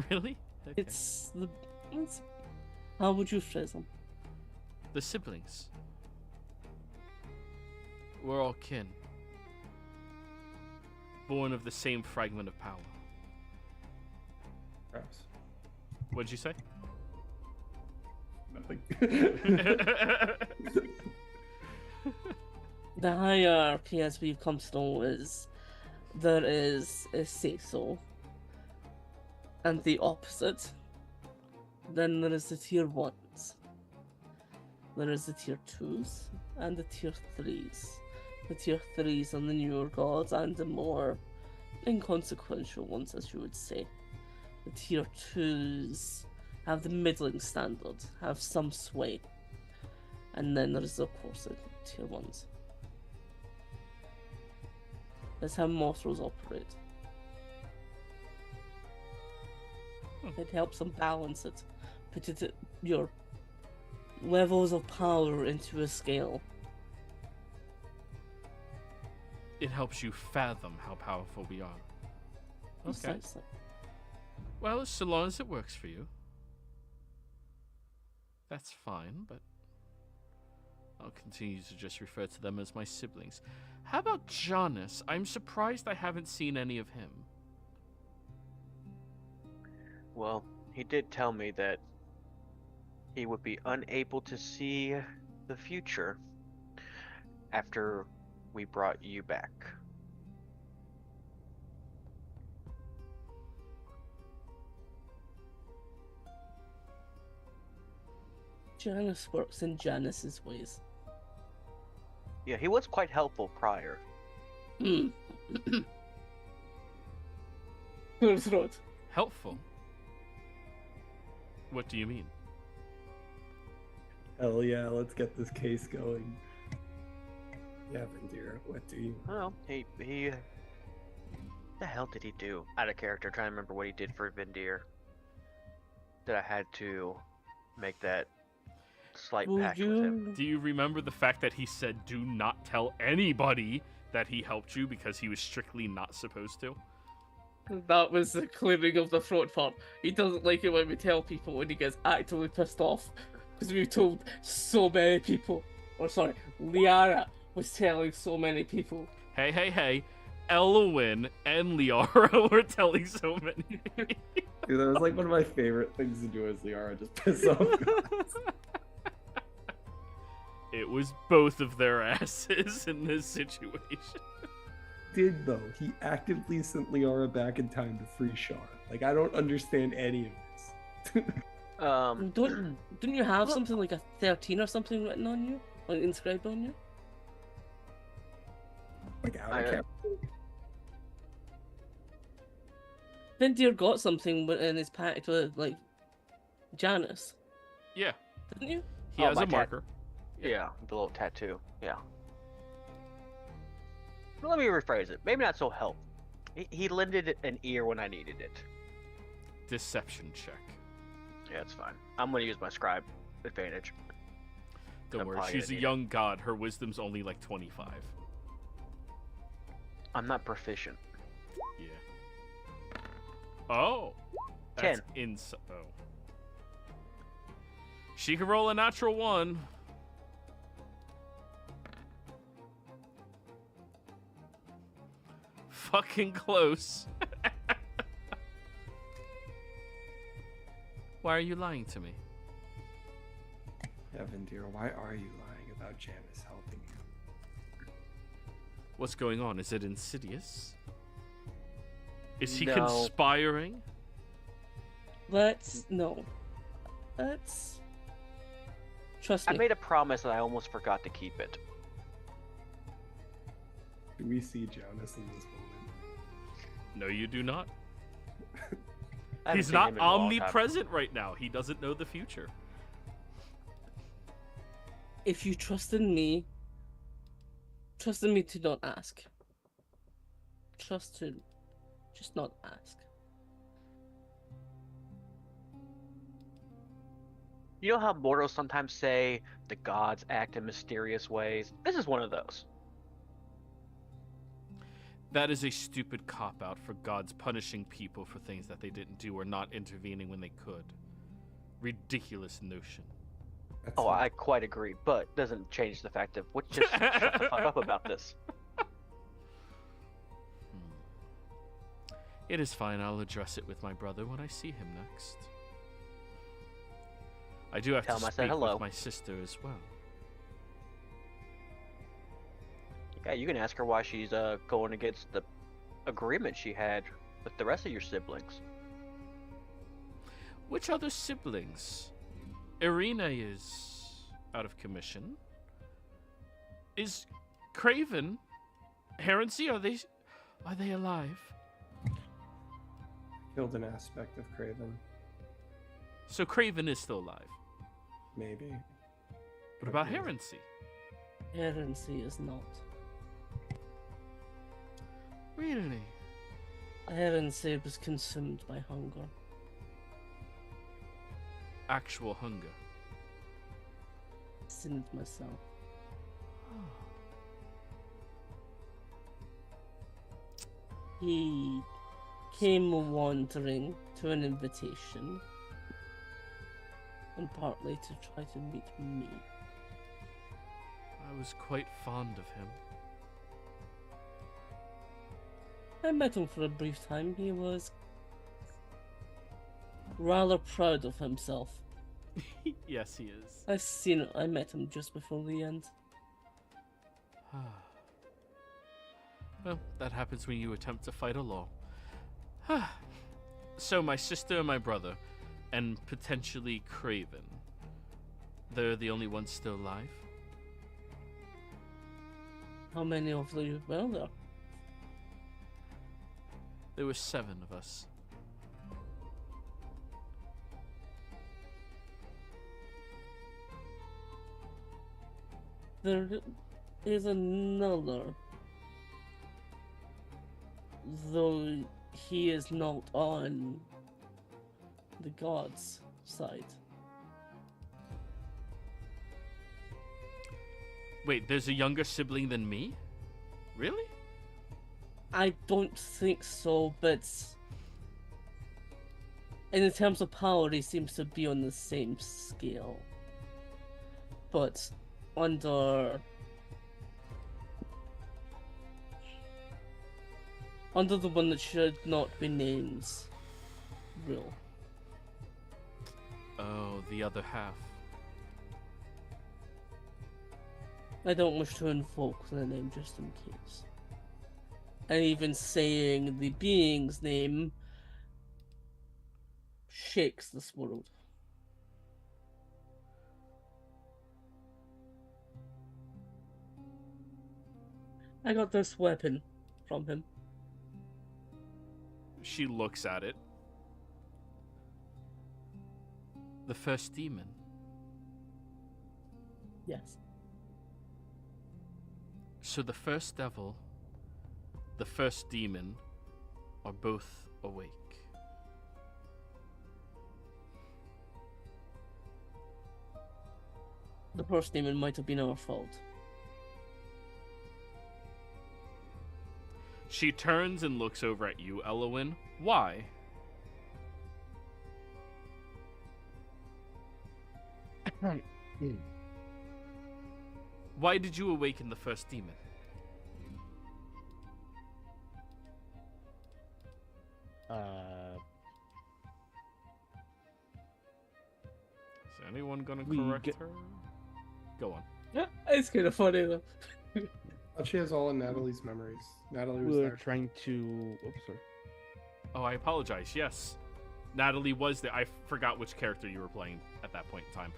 Really? Okay. It's how would you phrase them? The siblings. We're all kin. Born of the same fragment of power. Perhaps. What'd you say? Nothing. The hierarchy, as we've come to know, is there is a say-so, and the opposite. Then there is the tier 1s. There is the tier 2s and the tier 3s. The tier 3s are the newer gods and the more inconsequential ones, as you would say. The tier 2s have the middling standard, have some sway. And then there's, of course, the tier 1s. That's how mortals operate. It helps them balance it. Put it, your levels of power into a scale. It helps you fathom how powerful we are. Okay. Precisely. Well, so long as it works for you. That's fine, but I'll continue to just refer to them as my siblings. How about Jonas? I'm surprised I haven't seen any of him. Well, he did tell me that he would be unable to see the future after we brought you back. Janus works in Janus's ways. Yeah, he was quite helpful prior. Clear throat. Helpful? What do you mean? Hell yeah, let's get this case going. Yeah, Vendir, what do you... Well, he the hell did he do? Out of character, trying to remember what he did for Vendir. That I had to make that slight pact with him. Do you remember the fact that he said do not tell anybody that he helped you because he was strictly not supposed to? That was the clearing of the throat part. He doesn't like it when we tell people when he gets actively pissed off. Because we've told so many people. Or sorry, Liara was telling so many people. Hey. Elwyn and Liara were telling so many. Dude, that was like one of my favorite things to do as Liara, just piss off guys. It was both of their asses in this situation. Did though. He actively sent Liara back in time to free Shar. Like, I don't understand any of this. Don't you have something like a 13 or something written on you? Like inscribed on you? Like, I can't... Vendir got something in his pact with, like, Janus. Yeah, Didn't you? he Oh, has my a marker. Yeah, the little tattoo. Yeah. Well, let me rephrase it. Maybe not so help. He lended an ear when I needed it. Deception check. Yeah, it's fine. I'm gonna use my scribe advantage. Don't I'm worry, probably she's a gonna need young god. Her wisdom's only like 25. I'm not proficient. Yeah. Oh. 10. Oh. She can roll a natural 1. Fucking close. Why are you lying to me? Yeah, Vendir, why are you lying about Janus helping you? What's going on? Is it insidious? Is he No. conspiring? Let's trust I me. made a promise and I almost forgot to keep it. Do we see Janus in this moment? No, you do not. I haven't He's seen not him in a long time. omnipresent right now. He doesn't know the future. If you trust in me to not ask. Just not ask. You know how mortals sometimes say the gods act in mysterious ways? This is one of those. That is a stupid cop-out for gods punishing people for things that they didn't do or not intervening when they could. Ridiculous notion. That's Oh, not- I quite agree, but doesn't change the fact of just shut the fuck up about this. It is fine. I'll address it with my brother when I see him next. I do have Tell to him I said speak hello. with my sister as well. Yeah, you can ask her why she's going against the agreement she had with the rest of your siblings. Which other siblings? Irina is out of commission. Is Craven, Herency, are they alive? Killed an aspect of Craven. So Craven is still alive. Maybe. What about Okay. Herency? Herency is not. Really? Herency was consumed by hunger. Actual hunger. Sinned myself. He came wandering to an invitation, and partly to try to meet me. I was quite fond of him. I met him for a brief time. He was rather proud of himself. Yes, he is. I met him just before the end. Well, that happens when you attempt to fight a law. So my sister and my brother, and potentially Craven, they're the only ones still alive? How many of you were there? There were 7 of us. There is another, though he is not on the gods' side. Wait, there's a younger sibling than me? Really? I don't think so, but in terms of power, he seems to be on the same scale. But under the one that should not be named rule. Oh, the other half. I don't wish to invoke the name just in case. And even saying the being's name shakes this world. I got this weapon from him. She looks at it. The first demon. Yes. So the first devil, the first demon, are both awake. The first demon might have been our fault. She turns and looks over at you, Elowin. Why? Why did you awaken the first demon? Is anyone gonna correct her? Go on. Yeah, it's kind of funny though. But she has all of Natalie's memories. Natalie was We're there. trying to. Oops, sorry. Oh, I apologize. Yes. Natalie was there. I forgot which character you were playing at that point in time.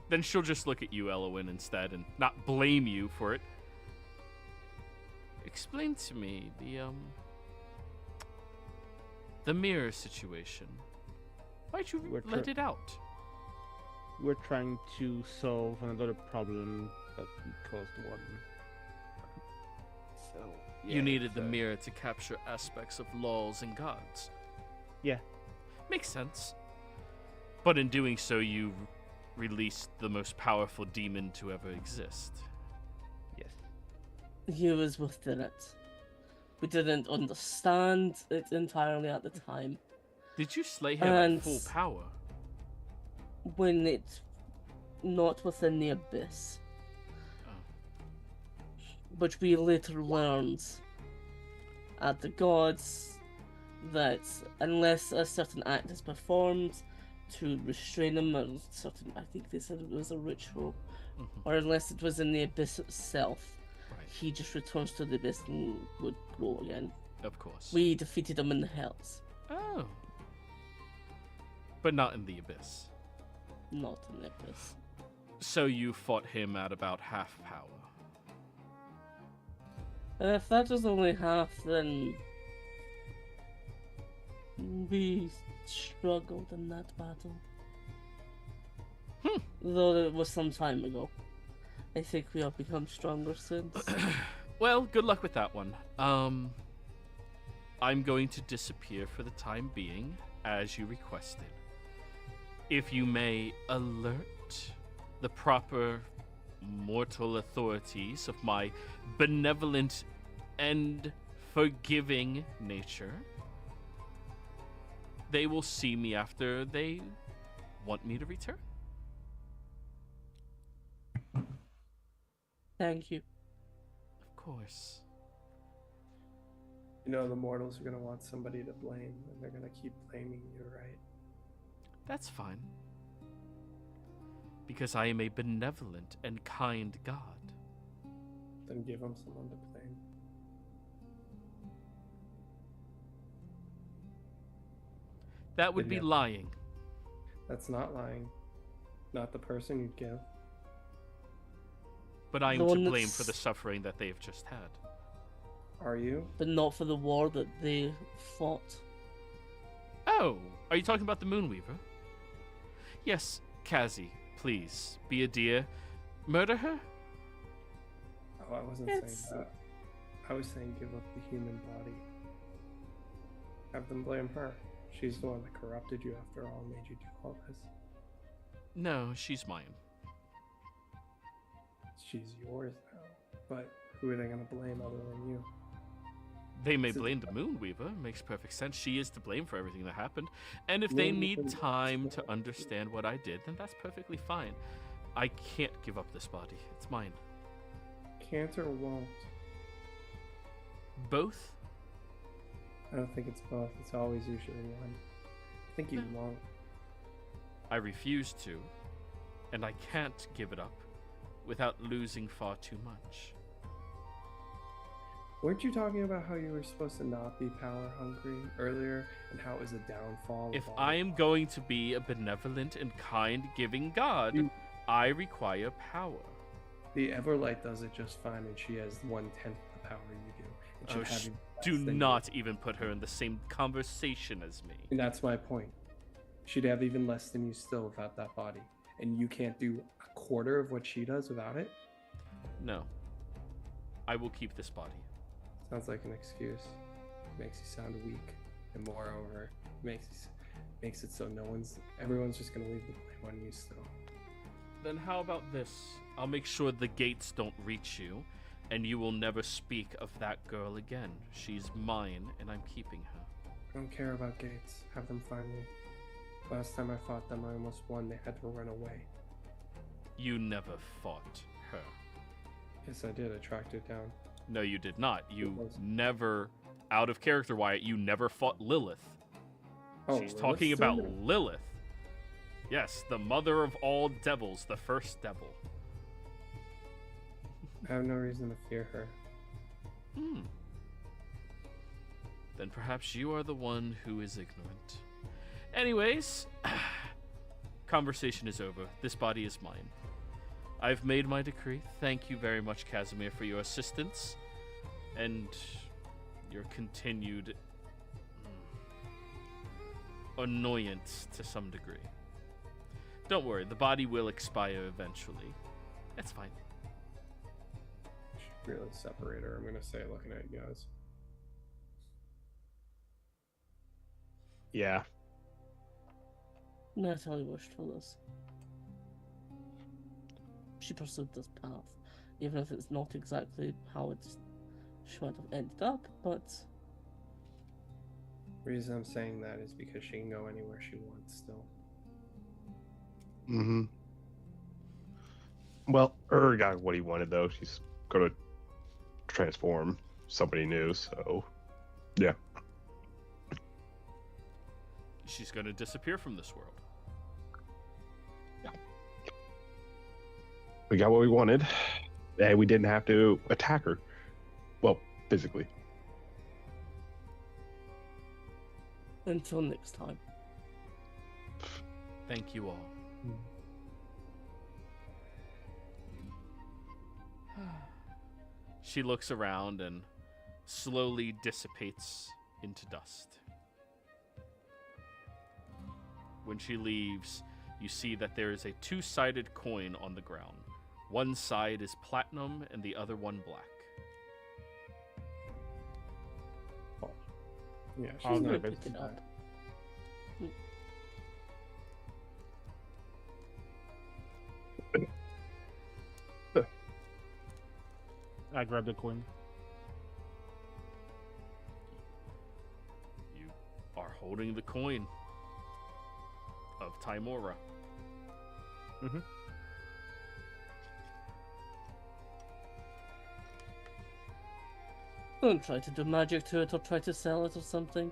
Then she'll just look at you, Elowin, instead, and not blame you for it. Explain to me the mirror situation. Why'd you let it out? We're trying to solve another problem that we caused one. So You needed the mirror to capture aspects of laws and gods. Yeah. Makes sense. But in doing so, you released the most powerful demon to ever exist. Yes. He was within it. We didn't understand it entirely at the time. Did you slay him And at full power? When it's not within the abyss. But we later learned at the gods that unless a certain act is performed to restrain him, or certain, I think they said it was a ritual, or unless it was in the abyss itself, Right. he just returns to the abyss and would grow again. Of course. We defeated him in the hells, Oh. But not in the abyss. not in the abyss. So you fought him at about half power. And if that is only half, then we struggled in that battle. Though it was some time ago. I think we have become stronger since. Well, good luck with that one. I'm going to disappear for the time being, as you requested. If you may alert the proper mortal authorities of my benevolent and forgiving nature, they will see me after they want me to return. Thank you. Of course. You know, the mortals are going to want somebody to blame, and they're going to keep blaming you, right? That's fine. Because I am a benevolent and kind God. Then give them someone to blame. That would be Yeah. lying. That's not lying. Not the person you'd give. But I am The to one blame that's- for the suffering that they have just had. Are you? But not for the war that they fought. Oh, are you talking about the Moonweaver? Yes, Kazi, please, be a dear. Murder her? Oh, I wasn't It's- saying that. I was saying give up the human body. Have them blame her. She's the one that corrupted you after all and made you do all this. No, she's mine. She's yours now. But who are they going to blame other than you? They may So- blame the Moonweaver. Makes perfect sense. She is to blame for everything that happened. And if they need Moonweaver- time to understand what I did, then that's perfectly fine. I can't give up this body. It's mine. Can't or won't? Both? I don't think it's both. It's always usually one. I think you No. won't. I refuse to, and I can't give it up without losing far too much. Weren't you talking about how you were supposed to not be power hungry earlier and how it was a downfall? of If all I the- am going to be a benevolent and kind giving God, You- I require power. The Everlight does it just fine, and she has 1/10 of the power you do. And should Oh, have even less Do than you. not even put her in the same conversation as me. And that's my point. She'd have even less than you still without that body, and you can't do a quarter of what she does without it. No. I will keep this body. Sounds like an excuse. Makes you sound weak, and moreover, makes it so everyone's just gonna leave the blame on you still. Then how about this? I'll make sure the gates don't reach you, and you will never speak of that girl again. She's mine, and I'm keeping her. I don't care about gates. Have them find me. Last time I fought them, I almost won. They had to run away. You never fought her. Yes, I did. I tracked her down. No, you did not. You was. never, out of character, Wyatt, you never fought Lilith. Oh, She's Lilith's talking still about there? Lilith. Yes, the mother of all devils, the first devil. I have no reason to fear her. Then perhaps you are the one who is ignorant. Anyways, conversation is over. This body is mine. I've made my decree. Thank you very much, Casimir, for your assistance and your continued annoyance to some degree. Don't worry, the body will expire eventually. That's fine. Should really separate her. I'm gonna say, looking at you guys. Yeah. Natalie wished for this. She pursued this path, even if it's not exactly how she might have ended up, but The reason I'm saying that is because she can go anywhere she wants still. Mm-hmm. Well, got what he wanted though. She's gonna transform somebody new, so yeah. She's going to disappear from this world. We got what we wanted, and we didn't have to attack her. Well, physically. until next time. Thank you all. She looks around and slowly dissipates into dust. When she leaves, you see that there is a two-sided coin on the ground. One side is platinum and the other one black. Yeah, I'll she's not give good it. to that. I grab the coin. You are holding the coin of Timora. Mm-hmm. Don't try to do magic to it or try to sell it or something.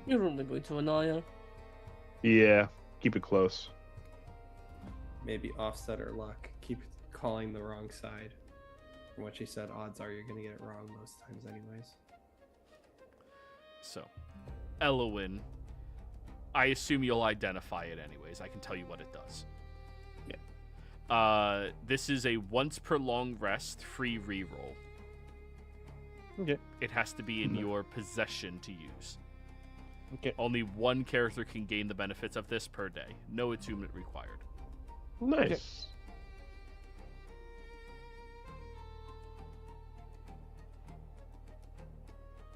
You're only going to annoy her. Yeah, keep it close. Maybe offset her luck. Keep calling the wrong side. From what she said, odds are you're gonna get it wrong most times anyways. So, Elowin, I assume you'll identify it anyways. I can tell you what it does. Yeah. This is a once per long rest free reroll. Okay. It has to be in your possession to use. Okay. Only one character can gain the benefits of this per day. No attunement required. Nice.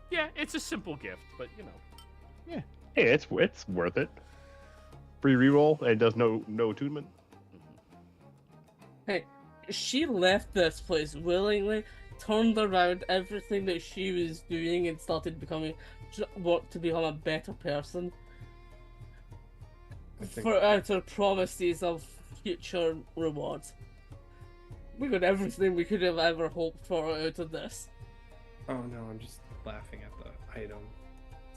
Yeah, it's a simple gift, but you know. Hey, it's worth it. Free reroll and it does no attunement. Hey, she left this place willingly, turned around everything that she was doing and started work to become a better person. I think- For out her promises of future rewards. We got everything we could have ever hoped for out of this. Oh no, I'm just laughing at the item.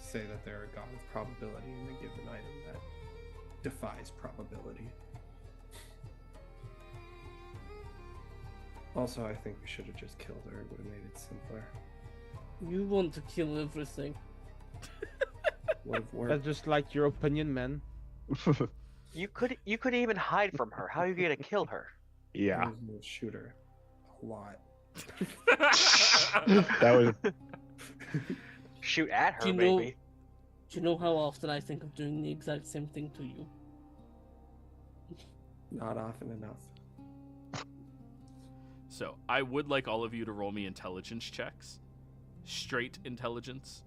Say that they're a god of probability and they give an item that defies probability. Also, I think we should have just killed her. It would have made it simpler. You want to kill everything. Would have That's worked. just like your opinion, man. You could even hide from her. How are you gonna kill her? Yeah, I was gonna shoot her a lot. that was. Shoot at her, Do you know- maybe. Do you know how often I think of doing the exact same thing to you? Not often enough. So, I would like all of you to roll me intelligence checks. Straight intelligence.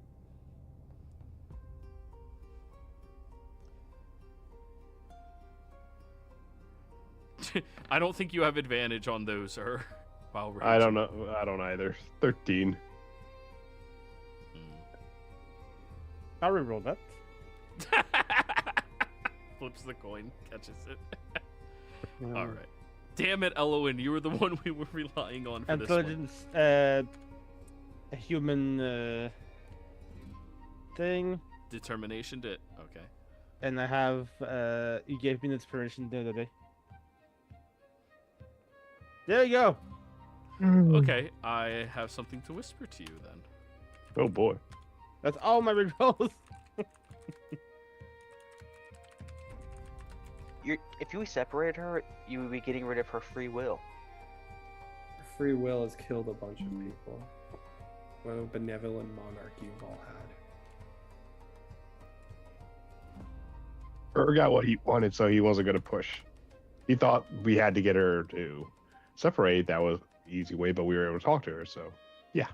I don't think you have advantage on those, or while I don't know. I don't either. 13. I'll reroll that. Flips the coin, catches it. All right. Damn it, Elowin, you were the one we were relying on for this one. Intelligence, a human thing, Determination did. Okay. and I have you gave me the inspiration the other day. There you go. Okay, I have something to whisper to you then. Oh boy. That's all my rerolls. If you separate her, you would be getting rid of her free will. Free will has killed a bunch of people. What a benevolent monarch you've all had. Ur got what he wanted, so he wasn't going to push. He thought we had to get her to separate. That was the easy way, but we were able to talk to her, so yeah.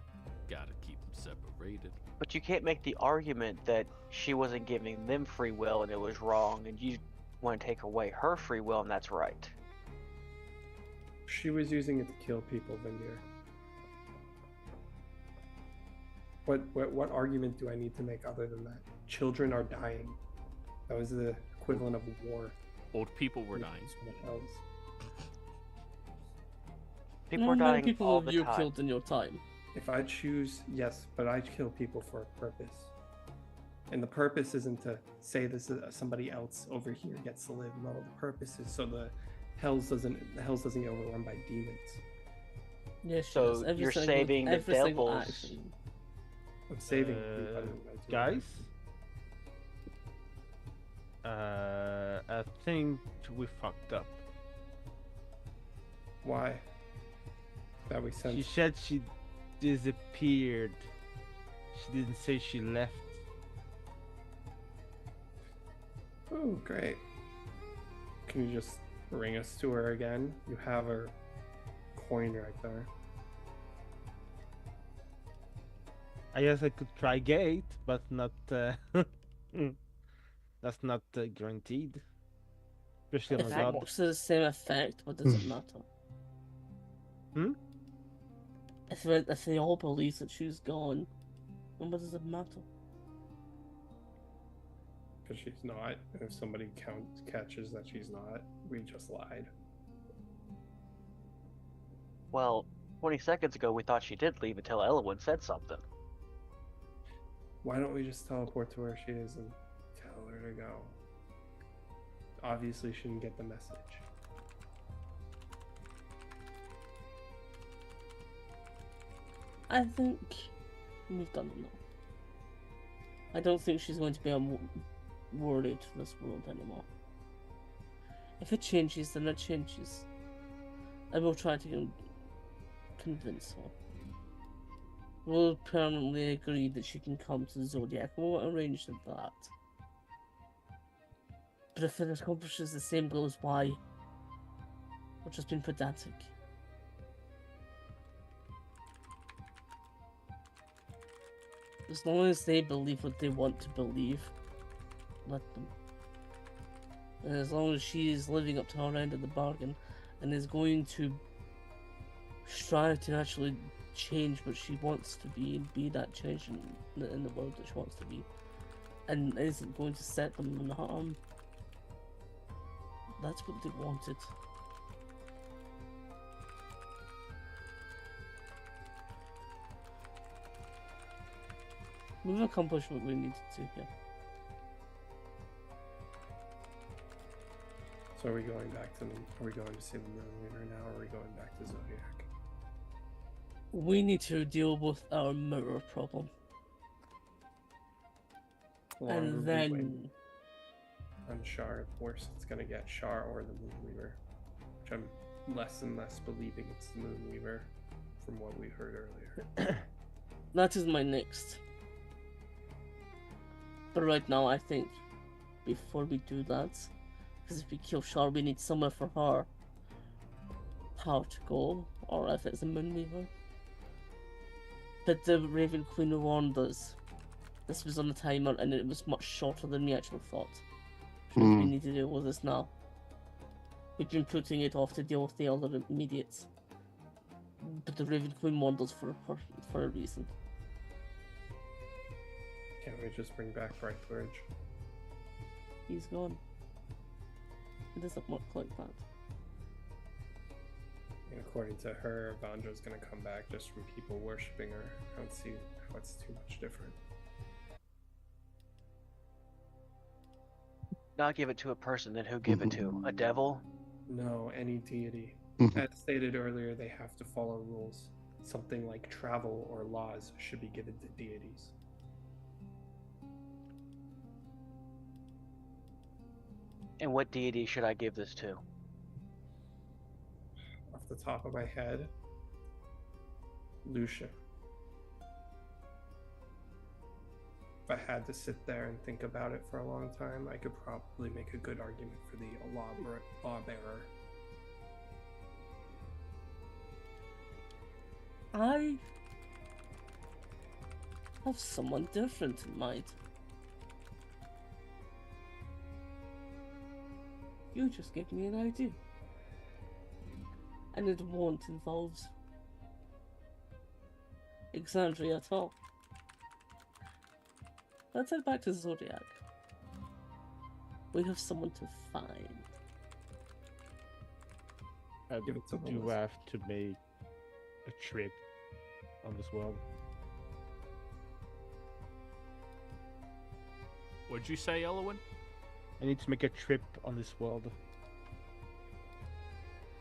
Gotta keep them separated. But you can't make the argument that she wasn't giving them free will and it was wrong, and you want to take away her free will and that's right. She was using it to kill people, Vindir. What argument do I need to make other than that? Children are dying. That was the equivalent of war. Old people were dying. Elves. People How are many dying people all have the you time. killed in your time? If I choose, yes, but I kill people for a purpose. And the purpose isn't to say this is somebody else over here gets to live. No, the purpose is so the hells doesn't get overrun by demons. Yes, she So does. Every you're single- saving the every single devils. action. I'm saving everybody. when I do Guys, that. I think we fucked up. Why? That we She sent. said she disappeared. She didn't say she left. Oh, great. Can you just bring us to her again? You have her coin right there. I guess I could try gate, but not. That's not guaranteed. Especially on If a it god. works to the same effect, what does it matter? Hmm? If they all believe that she's gone, then what does it matter? Because she's not. And if somebody catches that she's not, we just lied. Well, 20 seconds ago we thought she did leave until Elowen said something. Why don't we just teleport to where she is and tell her to go? Obviously, she didn't get the message. I think we've done enough. I don't think she's going to be worried to this world anymore. If it changes, then it changes. I will try to convince her. We'll permanently agree that she can come to Zodiac. We'll arrange that. But if it accomplishes the same goal, why? We're just being pedantic. As long as they believe what they want to believe, let them. And as long as she is living up to her end of the bargain and is going to strive to actually change what she wants to be and be that change in the world that she wants to be, and isn't going to set them in harm, that's what they wanted. We've accomplished what we needed to here. So are we going back to are we going to see the Moonweaver now, or are we going back to Zodiac? We need to deal with our mirror problem. Longer And we then wait on Shar, the worse it's gonna get, Shar or the Moonweaver. Which I'm less and less believing it's the Moonweaver from what we heard earlier. that is my next. But right now I think before we do that, because if we kill Shar we need somewhere for her power to go, or if it's a Moonweaver. But the Raven Queen warned us. This was on the timer and it was much shorter than we actually thought. Which means we need to deal with this now. We've been putting it off to deal with the other immediates. But the Raven Queen warned us for a reason. Can't we just bring back Brightbridge? He's gone. It doesn't work like that. And according to her, Vandra's gonna come back just from people worshipping her. I don't see how it's too much different. Not give it to a person, then who give it to? A devil? No, any deity. As stated earlier, they have to follow rules. Something like travel or laws should be given to deities. And what deity should I give this to? Off the top of my head, Lucia. If I had to sit there and think about it for a long time, I could probably make a good argument for the lawbearer. I have someone different in mind. You just gave me an idea. And it won't involve Exandria at all. Let's head back to Zodiac. We have someone to find. Give it to Do Melissa. have to make a trip on this world. What'd you say, Elowen? I need to make a trip on this world.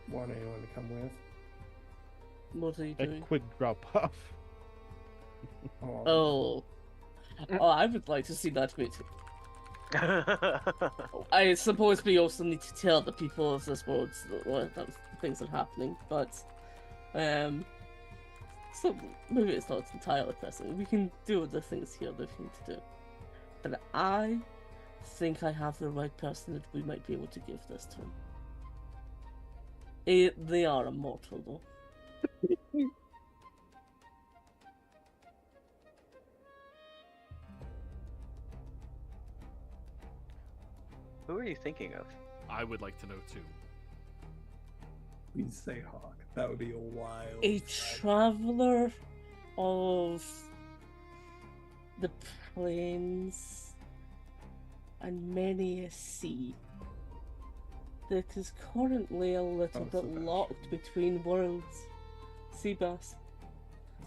Want anyone to come with? What are you A doing? quick drop off. Oh, I would like to see that bit. I suppose we also need to tell the people of this world that things are happening, but So maybe it's not entirely pressing. We can do other things here that we need to do. But I think I have the right person that we might be able to give this to. They are immortal, though. Who are you thinking of? I would like to know too. Please say Hawk. That would be a wild. A traveler of the plains and many a sea that is currently a little bit Sebastian. locked between worlds. Seabass.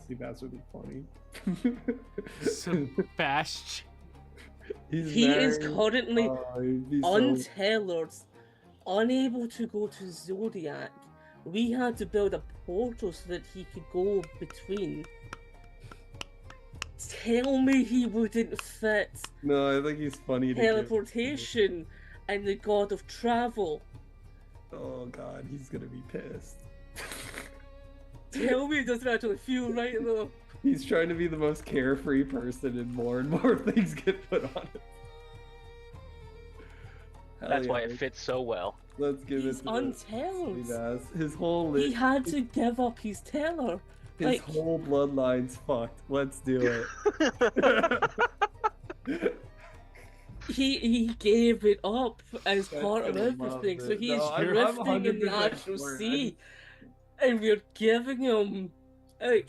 Seabass would be funny. Sebastian. He is currently he'd be so- untailored, unable to go to Zodiac. We had to build a portal so that he could go between. Tell me he wouldn't fit No, I think he's funny to give- teleportation and the god of travel. Oh god, he's gonna be pissed. Tell me it doesn't actually feel right though. He's trying to be the most carefree person, and more things get put on it. Hell That's yeah, why it fits so well. Let's give He's it to untailored. Seabass. His whole He had to give up his tailor. his like- whole bloodline's fucked. Let's do it. He gave it up as That's part of gonna love everything, so it. he No, is I'm drifting in the 100% actual for it. sea, and we're giving him like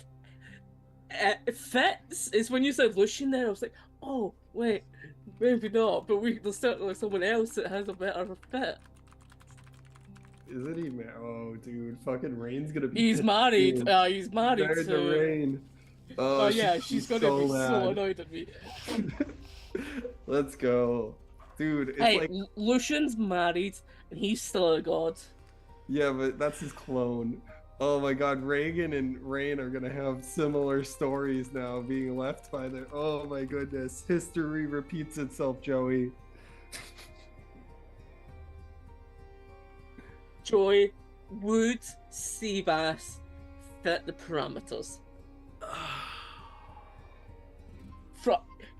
it fits. It's when you said Lucian there, I was like, oh wait, maybe not, but there's certainly someone else that has a better fit. Isn't he? Oh, dude, fucking Rain's gonna be. He's pissed, married. dude. He's married Married to to. Rain. Oh yeah, she's she's gonna so be so mad. annoyed at me. Let's go, dude. It's Hey, like, Lucian's married, and he's still a god. yeah, but that's his clone. Oh my god, Reagan and Rain are gonna have similar stories now, being left by their. Oh my goodness, history repeats itself, Joey. Joy, would Seabass fit the parameters?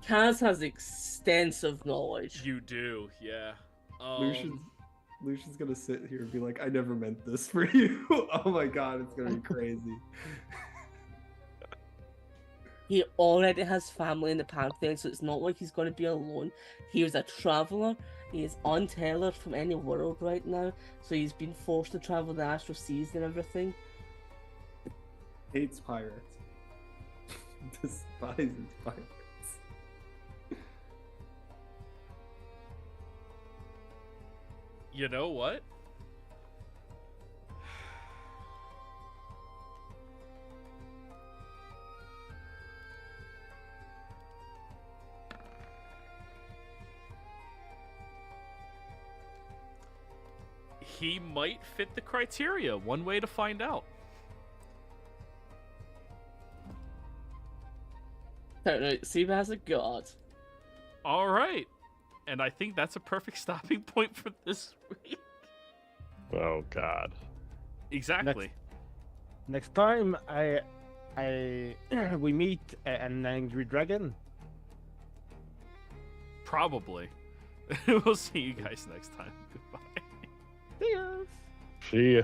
Kaz has extensive knowledge. You do, yeah. Lucian's gonna sit here and be like, I never meant this for you. Oh my god, it's gonna be crazy. He already has family in the Pantheon, so it's not like he's going to be alone. He was a traveler. He is untailored from any world right now, so he's been forced to travel the astral seas and everything. Hates pirates. Despises pirates. You know what? He might fit the criteria. One way to find out. Seabass a god. All right. And I think that's a perfect stopping point for this week. Oh God. Exactly. Next time we meet an angry dragon. Probably. We'll see you guys next time. Goodbye. See ya. See ya.